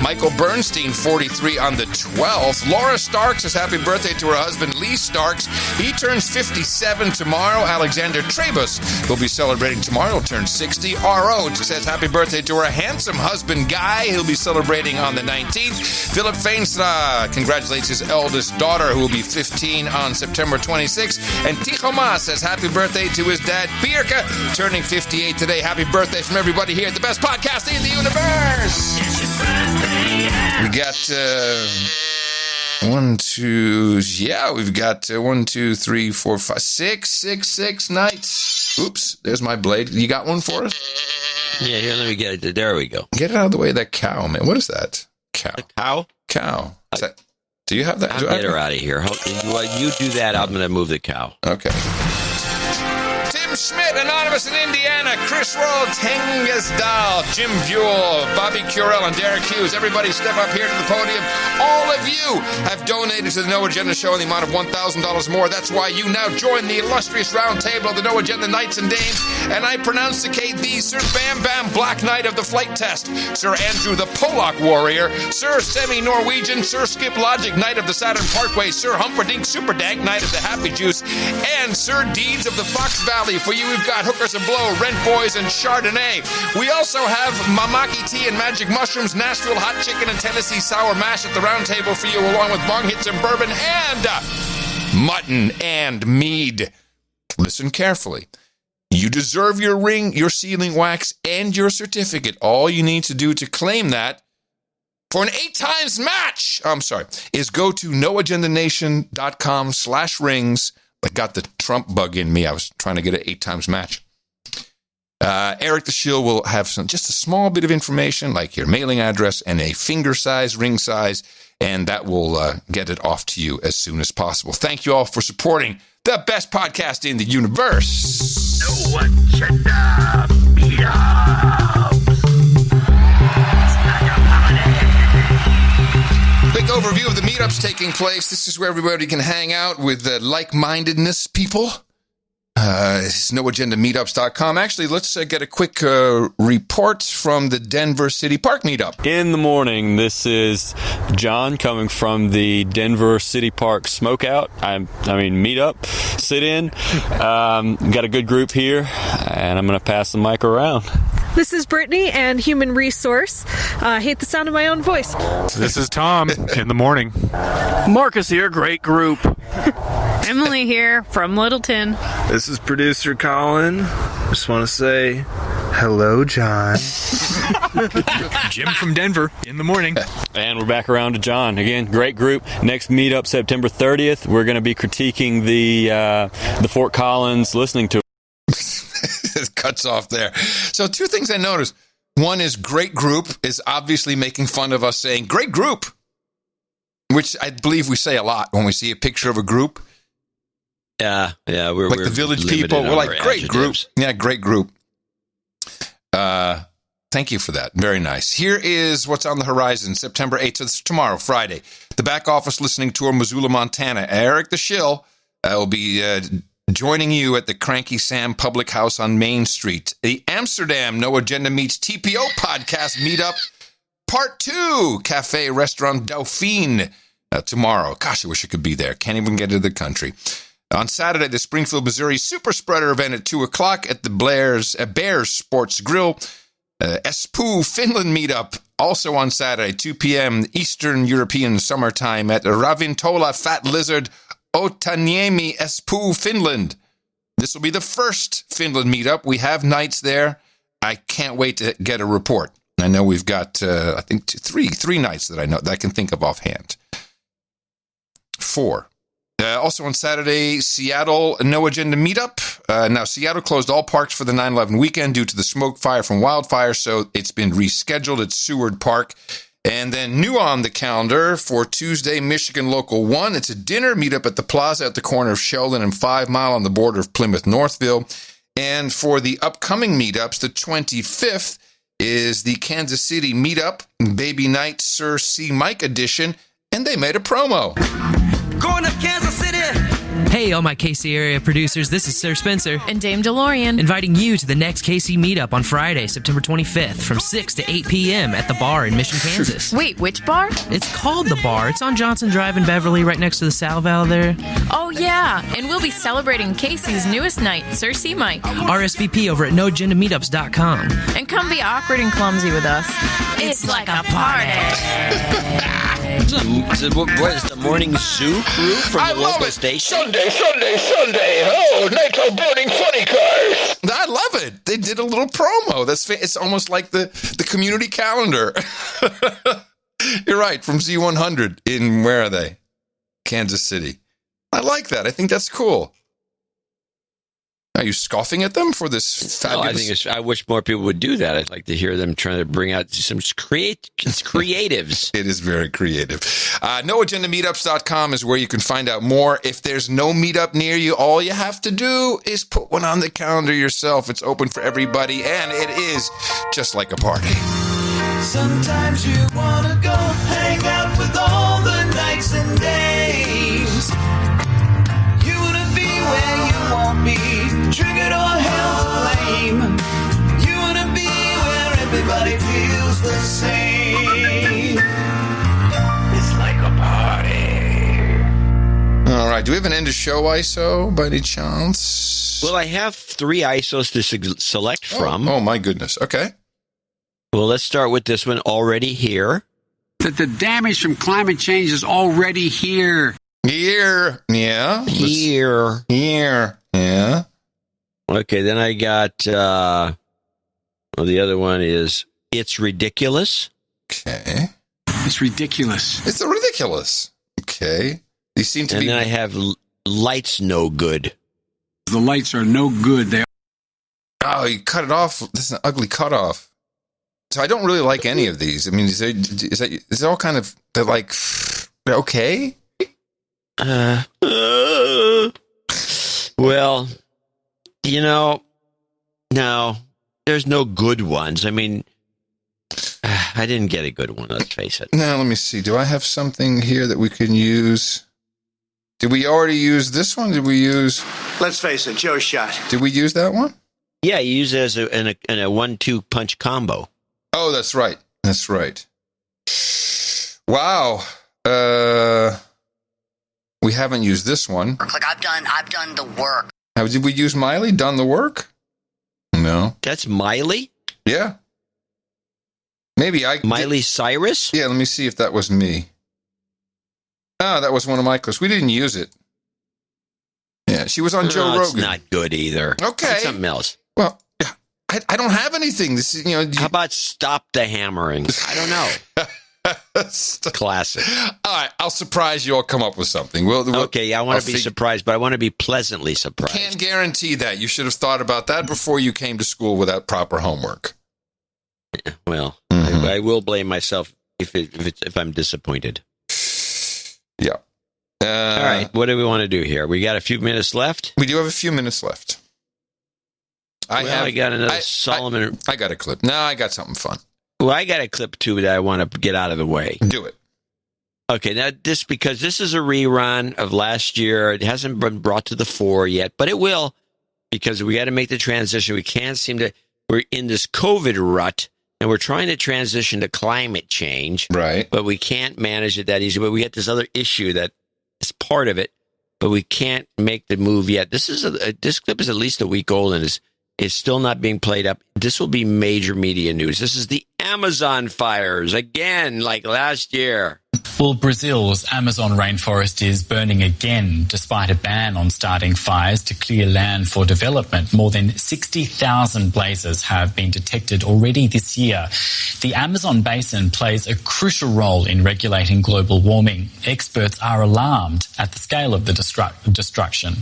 Michael Bernstein, 43 on the 12th. Laura Starks says happy birthday to her husband, Lee Starks. He turns 57 tomorrow. Alexander Trebus will be celebrating tomorrow. He'll turn 60. R.O. says happy birthday to her handsome husband, Guy. He'll be celebrating on the 19th. Philip Feenstra congratulates his eldest daughter, who will be 15 on September 26th. And Tichoma says happy birthday to his dad, Pirka, turning 58 today. Happy birthday from everybody here at the best podcast in the universe. We got 6 nights. Oops, there's my blade. You got one for us? Yeah, here, let me get it. There we go. Get it out of the way of that cow, man. What is that? Cow. A cow? Cow. Is that, do you have that? I'll get her out of here. While you do that, I'm going to move the cow. Okay. Tim Schmidt, anonymous in Indiana. Chris Roll, Tengesdal, Jim Buell, Bobby Curell, and Derek Hughes. Everybody step up here to the podium. All of you have donated to the No Agenda Show in the amount of $1,000 more. That's why you now join the illustrious round table of the No Agenda Knights and Dames. And I pronouncicate thee Sir Bam Bam Black Knight of the Flight Test, Sir Andrew the Pollock Warrior, Sir Semi Norwegian, Sir Skip Logic Knight of the Saturn Parkway, Sir Humperdinck Superdank Knight of the Happy Juice, and Sir Deeds of the Fox Valley. For you, we've got Hookers and Blow, Rent Boys, and Chardonnay. We also have Mamaki Tea and Magic Mushrooms, Nashville Hot Chicken, and Tennessee Sour Mash at the round table for you, along with bong hits and bourbon and mutton and mead. Listen carefully. You deserve your ring, your sealing wax, and your certificate. All you need to do to claim that for an 8 times match, is go to noagendanation.com/rings. I got the Trump bug in me. I was trying to get an 8 times match. Eric the Shill will have just a small bit of information, like your mailing address and a finger size, ring size, and that will get it off to you as soon as possible. Thank you all for supporting the best podcast in the universe. No Agenda Meetups. Quick overview of the meetups taking place. This is where everybody can hang out with like-mindedness people. It's noagendameetups.com. Actually, let's get a quick report from the Denver City Park meetup. In the morning, this is John coming from the Denver City Park Smokeout. Meetup, sit-in. Got a good group here, and I'm going to pass the mic around. This is Brittany and Human Resource. I hate the sound of my own voice. This is Tom in the morning. Marcus here, great group. Emily here from Littleton. This is producer Colin. Just want to say hello, John. Jim from Denver in the morning. And we're back around to John. Again, great group. Next meetup, September 30th. We're going to be critiquing the Fort Collins listening tour. It cuts off there. So 2 things I noticed. One is great group is obviously making fun of us saying great group, which I believe we say a lot when we see a picture of a group. Yeah, we're the Village People. We're like, great group. Yeah, great group. Thank you for that. Very nice. Here is what's on the horizon, September 8th. So this is tomorrow, Friday. The Back Office Listening Tour, Missoula, Montana. Eric the Shill will be joining you at the Cranky Sam Public House on Main Street. The Amsterdam No Agenda Meets TPO podcast meetup, Part 2, Cafe Restaurant Dauphine, tomorrow. Gosh, I wish I could be there. Can't even get into the country. On Saturday, the Springfield, Missouri Super Spreader event at 2 o'clock at the Bears Sports Grill. Espoo, Finland meetup, also on Saturday, 2 p.m. Eastern European summertime at Ravintola Fat Lizard, Otaniemi, Espoo, Finland. This will be the first Finland meetup. We have nights there. I can't wait to get a report. I know we've got, I think, three nights that I know that I can think of offhand. 4. Also on Saturday, Seattle No Agenda Meetup. Now, Seattle closed all parks for the 9/11 weekend due to the smoke fire from wildfire, so it's been rescheduled at Seward Park. And then new on the calendar for Tuesday, Michigan Local 1. It's a dinner meetup at the plaza at the corner of Sheldon and 5 Mile on the border of Plymouth-Northville. And for the upcoming meetups, the 25th is the Kansas City meetup, Baby Night Sir C. Mike edition, and they made a promo. Going to Kansas City! Hey, all my KC area producers, this is Sir Spencer. And Dame DeLorean. Inviting you to the next KC meetup on Friday, September 25th from 6 to 8 p.m. at The Bar in Mission, Kansas. Wait, which bar? It's called The Bar. It's on Johnson Drive in Beverly, right next to the Salval there. Oh, yeah. And we'll be celebrating Casey's newest night, Sir C. Mike. RSVP over at noagendameetups.com. And come be awkward and clumsy with us. It's like a party. What is the Morning Zoo crew from the local station? Sunday. Oh, Nitro burning funny cars. I love it. They did a little promo. It's almost like the community calendar. You're right. From Z100 in, where are they? Kansas City. I like that. I think that's cool. Are you scoffing at them for this fabulous? I wish more people would do that. I'd like to hear them trying to bring out some creatives. It is very creative. NoAgendaMeetups.com is where you can find out more. If there's no meetup near you, all you have to do is put one on the calendar yourself. It's open for everybody, and it is just like a party. Sometimes you want to go hang out with all the nights and days. You want to be where you won't be. Triggered or held to blame. You want to be where everybody feels the same. It's like a party. All right. Do we have an end of show ISO by any chance? Well, I have 3 ISOs to select from. Oh, my goodness. Okay. Well, let's start with this one, already here. That the damage from climate change is already here. Here. Yeah. Here. Yeah. Okay, then I got, the other one is, it's ridiculous. Okay. It's ridiculous. It's ridiculous. Okay. These seem to be... And then I have lights no good. The lights are no good. Oh, you cut it off. This is an ugly cutoff. So I don't really like any of these. I mean, is it all kind of, they're like, okay? Well, no, there's no good ones. I mean, I didn't get a good one, let's face it. Now, let me see. Do I have something here that we can use? Did we already use this one? Did we use... Let's face it, Joe's shot. Did we use that one? Yeah, you use it as in a 1-2 punch combo. Oh, that's right. Wow. We haven't used this one. Like I've done the work. Did we use Miley? Done the work? No. That's Miley? Yeah. Maybe Miley Cyrus? Yeah, let me see if that was me. Oh, that was one of my clips. We didn't use it. Yeah, she was on Joe Rogan. It's not good either. Okay. That's something else. Well, I don't have anything. This is, How about Stop the Hammering? I don't know. Classic. All right, I'll surprise you. I'll come up with something. Okay, yeah, I want to be surprised, but I want to be pleasantly surprised. Can't guarantee that. You should have thought about that before you came to school without proper homework. Yeah, well, I will blame myself if I'm disappointed. Yeah. All right, what do we want to do here? We got a few minutes left? We do have a few minutes left. I got another Solomon. I got a clip. No, I got something fun. Well, I got a clip, too, that I want to get out of the way. Do it. Okay, now because this is a rerun of last year. It hasn't been brought to the fore yet, but it will, because we got to make the transition. We can't seem to, we're in this COVID rut, and we're trying to transition to climate change. Right. But we can't manage it that easy. But we get this other issue that is part of it, but we can't make the move yet. This clip is at least a week old, and is still not being played up. This will be major media news. This is the Amazon fires again, like last year. Well, Brazil's Amazon rainforest is burning again, despite a ban on starting fires to clear land for development. More than 60,000 blazes have been detected already this year. The Amazon basin plays a crucial role in regulating global warming. Experts are alarmed at the scale of the destruction.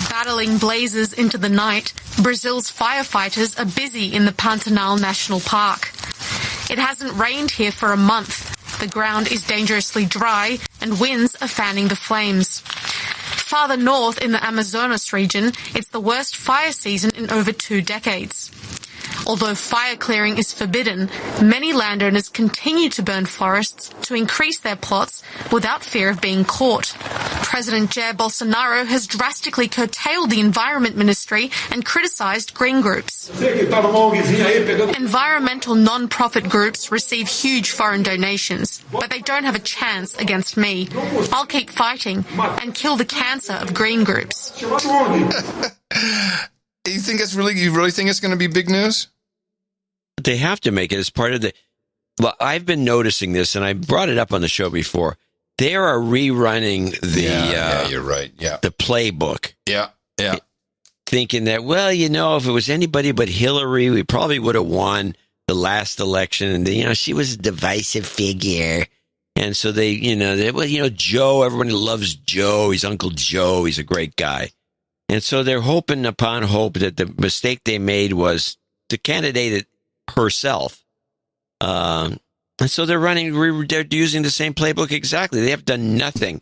Battling blazes into the night, Brazil's firefighters are busy in the Pantanal National Park. It hasn't rained here for a month. The ground is dangerously dry and winds are fanning the flames. Farther north in the Amazonas region, it's the worst fire season in over 2 decades. Although fire clearing is forbidden, many landowners continue to burn forests to increase their plots without fear of being caught. President Jair Bolsonaro has drastically curtailed the Environment Ministry and criticized green groups. Environmental non-profit groups receive huge foreign donations, but they don't have a chance against me. I'll keep fighting and kill the cancer of green groups. You really think it's going to be big news? They have to make it as part of the... Well, I've been noticing this, and I brought it up on the show before. They are rerunning the... you're right. Yeah. The playbook. Yeah. Thinking that, well, if it was anybody but Hillary, we probably would have won the last election. And, she was a divisive figure. And so Joe, everybody loves Joe. He's Uncle Joe. He's a great guy. And so they're hoping upon hope that the mistake they made was to candidate it herself. And so they're using the same playbook exactly. They have done nothing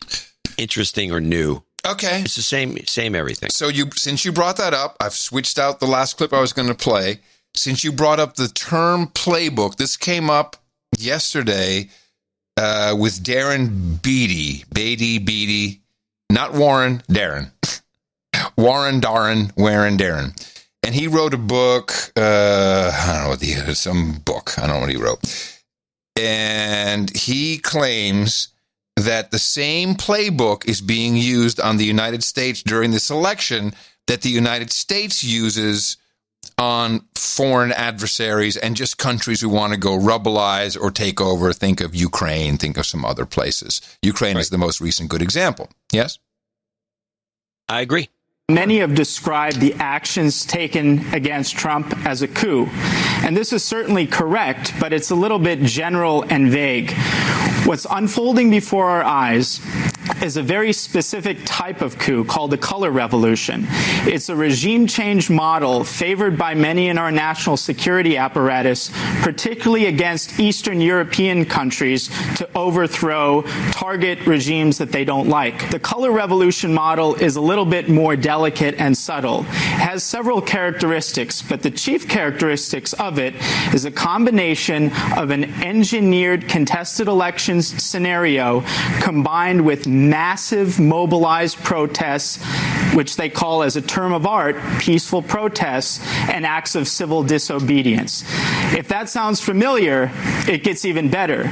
interesting or new. Okay. It's the same everything. So since you brought that up, I've switched out the last clip I was going to play. Since you brought up the term playbook, this came up yesterday with Darren Beatty, not Warren, Darren. Warren, Darren. And he wrote a book, some book. I don't know what he wrote. And he claims that the same playbook is being used on the United States during this election that the United States uses on foreign adversaries and just countries who want to go rubbleize or take over. Think of Ukraine, think of some other places. Ukraine is the most recent good example. Yes? I agree. Many have described the actions taken against Trump as a coup. And this is certainly correct, but it's a little bit general and vague. What's unfolding before our eyes is a very specific type of coup called the color revolution. It's a regime change model favored by many in our national security apparatus, particularly against Eastern European countries, to overthrow, target regimes that they don't like. The color revolution model is a little bit more delicate and subtle. It has several characteristics, but the chief characteristics of it is a combination of an engineered contested elections scenario combined with massive mobilized protests, which they call as a term of art, peaceful protests, and acts of civil disobedience. If that sounds familiar, it gets even better.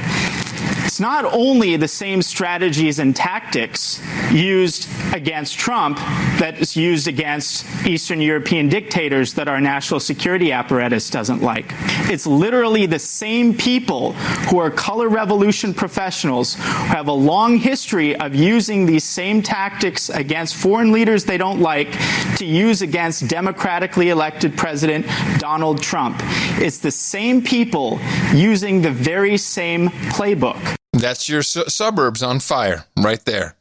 It's not only the same strategies and tactics used against Trump that is used against Eastern European dictators that our national security apparatus doesn't like. It's literally the same people who are color revolution professionals who have a long history of using these same tactics against foreign leaders they don't like to use against democratically elected President Donald Trump. It's the same people using the very same playbook. That's your suburbs on fire right there.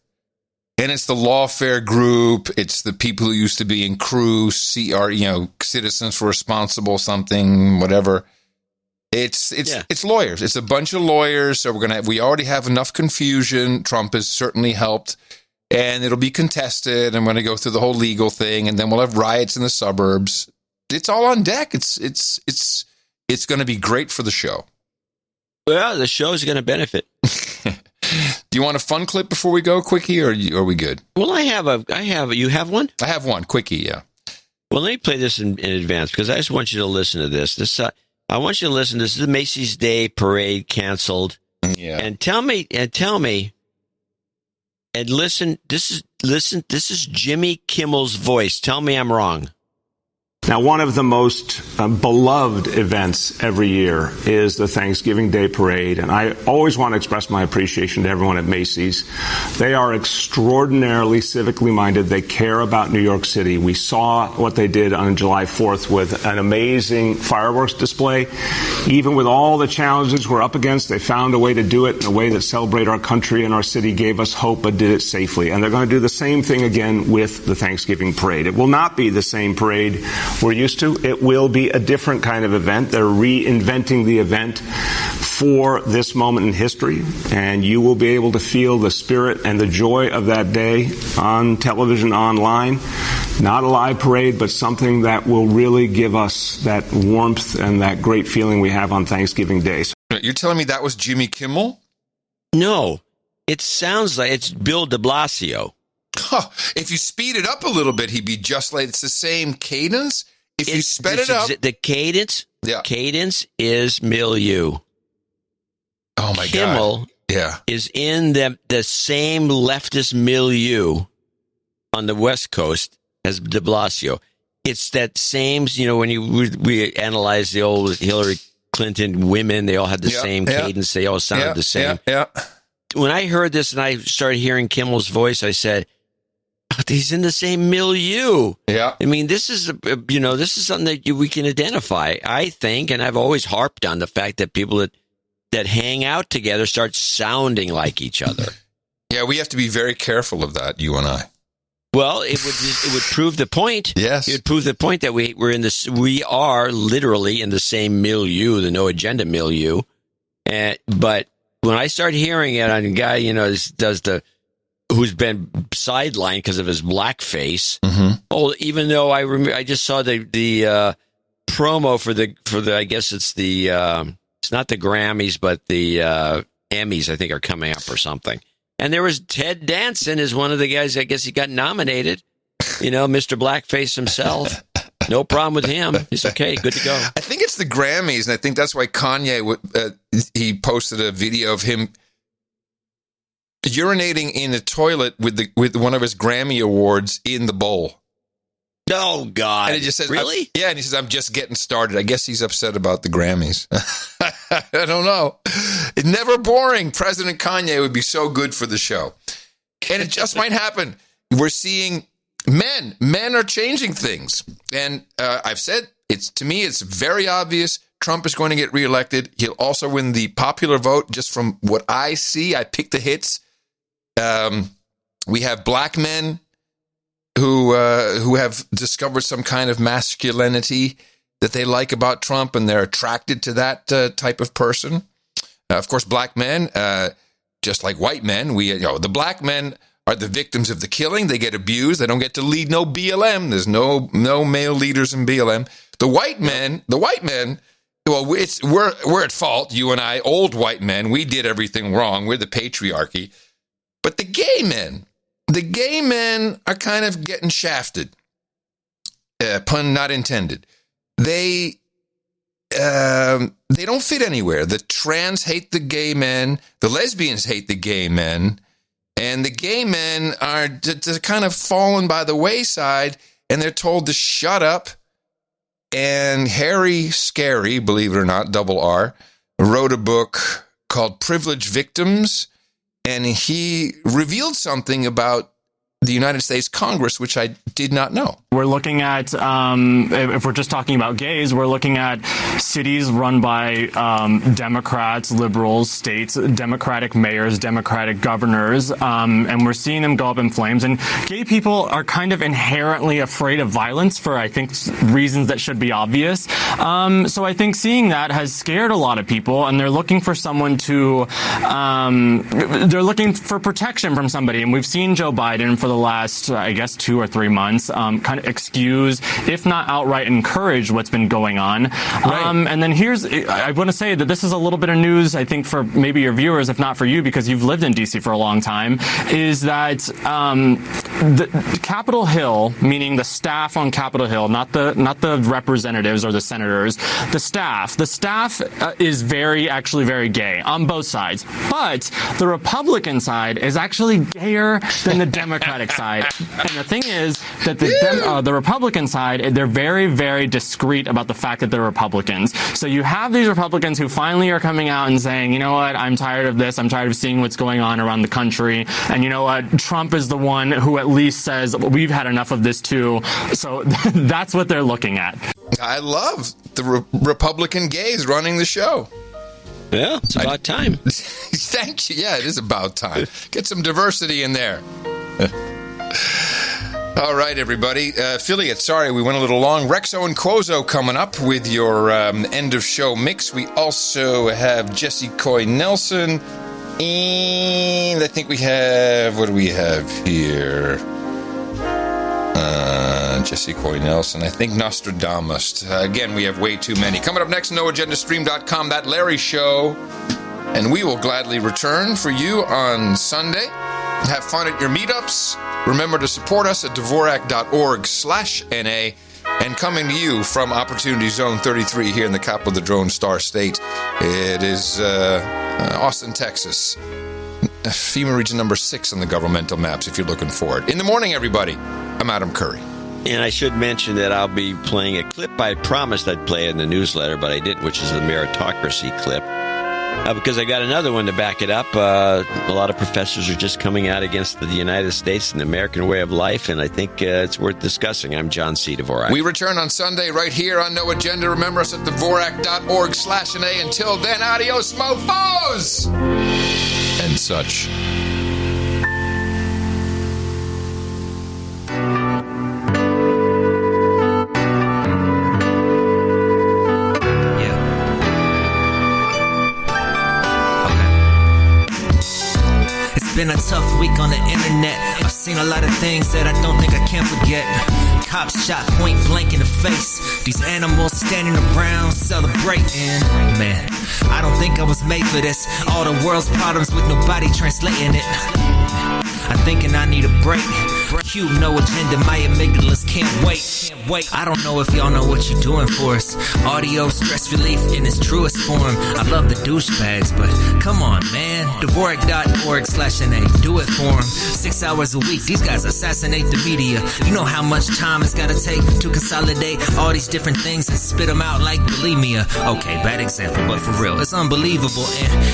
And it's the lawfare group. It's the people who used to be in Crew, Citizens for Responsible something, whatever. It's lawyers. It's a bunch of lawyers. So we already have enough confusion. Trump has certainly helped, and it'll be contested. And we're going to go through the whole legal thing, and then we'll have riots in the suburbs. It's all on deck. It's going to be great for the show. Well, the show's going to benefit. Do you want a fun clip before we go, Quickie, or are we good? Well, you have one? I have one, Quickie, yeah. Well, let me play this in advance, because I just want you to listen to this. I want you to listen. This is the Macy's Day Parade canceled. Yeah. And tell me, and listen, this is Jimmy Kimmel's voice. Tell me I'm wrong. Now, one of the most beloved events every year is the Thanksgiving Day Parade, and I always want to express my appreciation to everyone at Macy's. They are extraordinarily civically minded. They care about New York City. We saw what they did on July 4th with an amazing fireworks display. Even with all the challenges we're up against, they found a way to do it in a way that celebrated our country and our city, gave us hope, but did it safely. And they're going to do the same thing again with the Thanksgiving Parade. It will not be the same parade we're used to. It will be a different kind of event. They're reinventing the event for this moment in history, and you will be able to feel the spirit and the joy of that day on television, online. Not a live parade, but something that will really give us that warmth and that great feeling we have on Thanksgiving Day. You're telling me that was Jimmy Kimmel? No, it sounds like it's Bill de Blasio. Huh. If you speed it up a little bit, he'd be just like, it's the same cadence. If you sped it up, the cadence is milieu. Oh my Kimmel God! is in the same leftist milieu on the West Coast as De Blasio. It's that same, when we analyze the old Hillary Clinton women, they all had the same cadence. They all sounded the same. When I heard this and I started hearing Kimmel's voice, I said, he's in the same milieu. Yeah. I mean, this is something that we can identify, I think, and I've always harped on the fact that people that hang out together start sounding like each other. Yeah, we have to be very careful of that, you and I. Well, it would prove the point. Yes. It would prove the point that we are literally in the same milieu, the no agenda milieu. But when I start hearing it on a guy, who's been sidelined because of his blackface. Mm-hmm. Oh, even though I just saw the promo for the I guess it's it's not the Grammys, but the Emmys, I think, are coming up or something. And there was Ted Danson is one of the guys. I guess he got nominated. Mr. Blackface himself. No problem with him. He's okay. Good to go. I think it's the Grammys, and I think that's why Kanye he posted a video of him urinating in a toilet with one of his Grammy awards in the bowl. Oh, God. And it just says, really? Yeah, and he says, I'm just getting started. I guess he's upset about the Grammys. I don't know. It's never boring. President Kanye would be so good for the show. And it just might happen. We're seeing men are changing things. And I've said, to me, it's very obvious. Trump is going to get reelected. He'll also win the popular vote. Just from what I see, I picked the hits. We have black men who have discovered some kind of masculinity that they like about Trump, and they're attracted to that type of person. Of course, black men, just like white men, the black men are the victims of the killing. They get abused. They don't get to lead no BLM. There's no male leaders in BLM. The white men. Well, we're at fault. You and I, old white men, we did everything wrong. We're the patriarchy. But the gay men are kind of getting shafted. Pun not intended. They don't fit anywhere. The trans hate the gay men. The lesbians hate the gay men. And the gay men are just kind of fallen by the wayside, and they're told to shut up. And Harry Scary, believe it or not, double R, wrote a book called Privileged Victims. And he revealed something about the United States Congress, which I did not know. We're looking at, if we're just talking about gays, we're looking at cities run by Democrats, liberals, states, Democratic mayors, Democratic governors, and we're seeing them go up in flames. And gay people are kind of inherently afraid of violence for, I think, reasons that should be obvious. So I think seeing that has scared a lot of people, and they're looking for someone to, they're looking for protection from somebody. And we've seen Joe Biden for the last, I guess, 2 or 3 months, kind of excuse, if not outright encourage what's been going on. Right. And then I want to say that this is a little bit of news, I think, for maybe your viewers, if not for you, because you've lived in D.C. for a long time, is that the Capitol Hill, meaning the staff on Capitol Hill, not the representatives or the senators, the staff is actually very gay on both sides. But the Republican side is actually gayer than the Democratic side. And the thing is that the Republican side, they're very, very discreet about the fact that they're Republicans. So you have these Republicans who finally are coming out and saying, you know what, I'm tired of this. I'm tired of seeing what's going on around the country. And you know what, Trump is the one who at least says, we've had enough of this too. So that's what they're looking at. I love the Republican gays running the show. Yeah, it's about time. Thank you. Yeah, it is about time. Get some diversity in there. All right, everybody. Affiliate, sorry, we went a little long. Rexo and Quozo coming up with your end of show mix. We also have Jesse Coy Nelson. And I think we have, what do we have here? Jesse Coy Nelson. I think Nostradamus. Again, we have way too many. Coming up next, NoAgendaStream.com, That Larry Show. And we will gladly return for you on Sunday. Have fun at your meetups. Remember to support us at Dvorak.org/NA. And coming to you from Opportunity Zone 33 here in the capital of the Drone Star State, it is Austin, Texas. FEMA region number 6 on the governmental maps if you're looking for it. In the morning, everybody, I'm Adam Curry. And I should mention that I'll be playing a clip I promised I'd play in the newsletter, but I didn't, which is the meritocracy clip. Because I got another one to back it up. A lot of professors are just coming out against the United States and the American way of life, and I think it's worth discussing. I'm John C. Dvorak. We return on Sunday right here on No Agenda. Remember us at Dvorak.org/NA. Until then, adios, mofos! And such. Been a tough week on the internet. I've seen a lot of things that I don't think I can forget. Cops shot point blank in the face. These animals standing around celebrating. Man, I don't think I was made for this. All the world's problems with nobody translating it. I'm thinking I need a break. Cue no agenda, my amygdalas can't wait. I don't know if y'all know what you're doing for us. Audio stress relief in its truest form. I love the douchebags, but come on, man. Dvorak.org/NA. Do it for them. 6 hours a week, these guys assassinate the media. You know how much time it's gotta take to consolidate all these different things and spit them out like bulimia. Okay, bad example, but for real, it's unbelievable.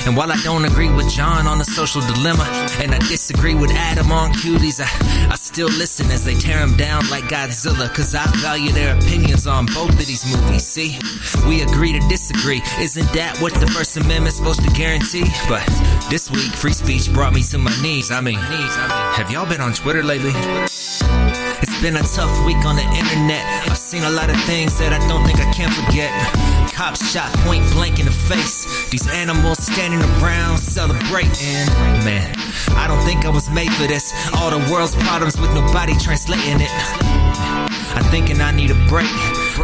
And while I don't agree with John on the social dilemma, and I disagree with Adam on cuties, I still listen as they tear him down like Godzilla, cause I value their opinions on both of these movies. See, we agree to disagree. Isn't that what the First Amendment's supposed to guarantee? But this week, free speech brought me to my knees. I mean, have y'all been on Twitter lately? It's been a tough week on the internet. I've seen a lot of things that I don't think I can forget. Cops shot point blank in the face. These animals standing around celebrating. Man, I don't think I was made for this. All the world's problems with nobody translating it. I'm thinking I need a break.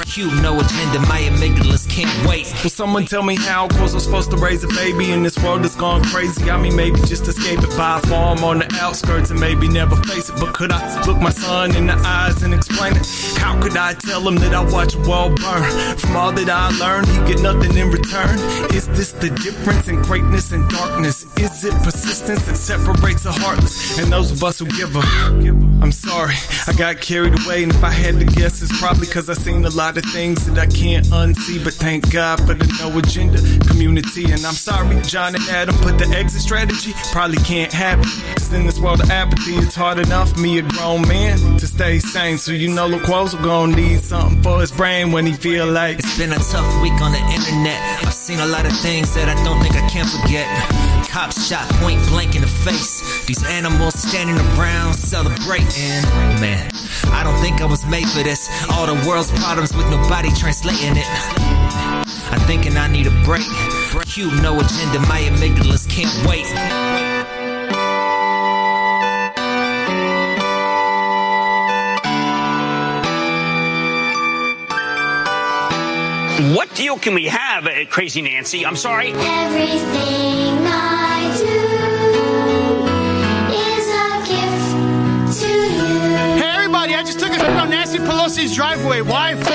Cue no agenda, my amygdalas can't wait. Will someone tell me how Quozo's supposed to raise a baby in this world that's gone crazy? I mean, maybe just escape it, buy a farm on the outskirts and maybe never face it. But could I look my son in the eyes and explain it? How could I tell him that I watch a world burn? From all that I learned, he get nothing in return. Is this the difference in greatness and darkness? Is it persistence that separates the heartless and those of us who give up? I'm sorry, I got carried away, and if I had to guess, it's probably because I seen a lot of things that I can't unsee. But thank God for the No Agenda community. And I'm sorry, John and Adam put the exit strategy. Probably can't happen, cause in this world of apathy, it's hard enough, me a grown man, to stay sane. So you know Quozo gonna need something for his brain when he feel like it's been a tough week on the internet. I've seen a lot of things that I don't think I can forget. Cops shot point blank in the face. These animals standing around celebrating. Man, I don't think I was made for this. All the world's problems with nobody translating it. I'm thinking I need a break. Cue no agenda, my amygdalas can't wait. What deal can we have, Crazy Nancy? I'm sorry. Everything I do is a gift to you. Nancy Pelosi's driveway. Why? Look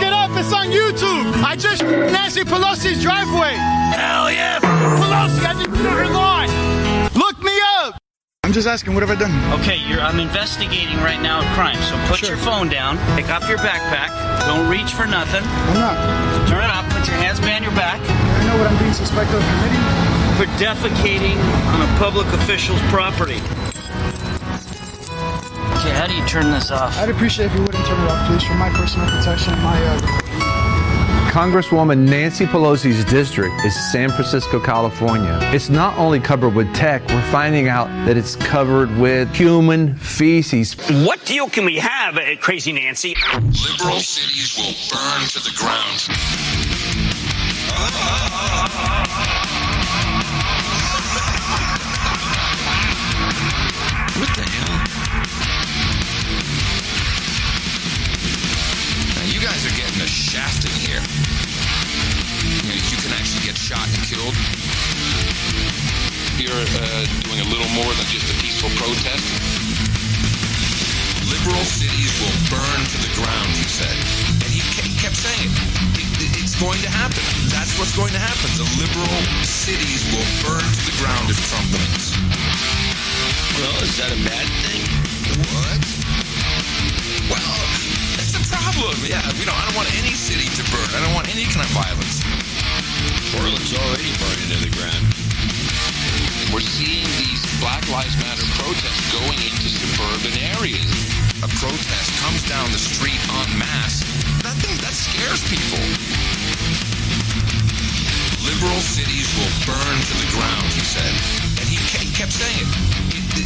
it up. It's on YouTube. I just Nancy Pelosi's driveway. Hell yeah. Pelosi, I just her lawn. Look me up. I'm just asking, what have I done? Okay, I'm investigating right now a crime, so put your phone down, pick up your backpack, don't reach for nothing. I'm not. Turn it up, put your hands behind your back. I know what I'm being suspected of committing. For defecating on a public official's property. Okay, how do you turn this off? I'd appreciate if you wouldn't turn it off, please, for my personal protection. Congresswoman Nancy Pelosi's district is San Francisco, California. It's not only covered with tech, we're finding out that it's covered with human feces. What deal can we have, Crazy Nancy? Liberal cities will burn to the ground. What the hell? Now you guys are getting a shafting here. You can actually get shot and killed. You're doing a little more than just a peaceful protest. Liberal cities will burn to the ground, he said. And he kept saying it. It's going to happen. That's what's going to happen. The liberal cities will burn to the ground if Trump wins. Well, is that a bad thing? What? Well, that's the problem. Yeah, I don't want any city to burn. I don't want any kind of violence. Portland's already burning to the ground. We're seeing these Black Lives Matter protests going into suburban areas. A protest comes down the street en masse. That scares people. Liberal cities will burn to the ground, he said. And he kept saying it.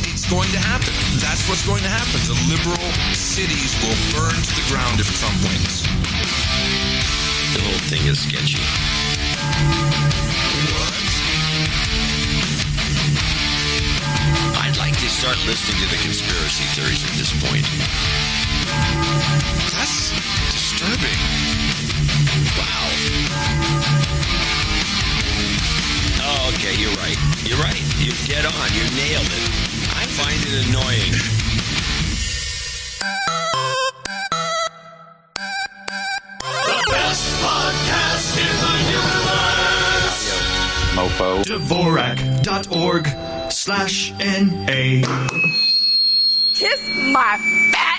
It's going to happen. That's what's going to happen. The liberal cities will burn to the ground if Trump wins. The whole thing is sketchy. What? I'd like to start listening to the conspiracy theories at this point. That's disturbing. Wow. Oh, okay, you're right. You're right. You're dead on. You nailed it. I find it annoying. The best podcast in the universe. Mofo. Dvorak.org/NA. Kiss my fat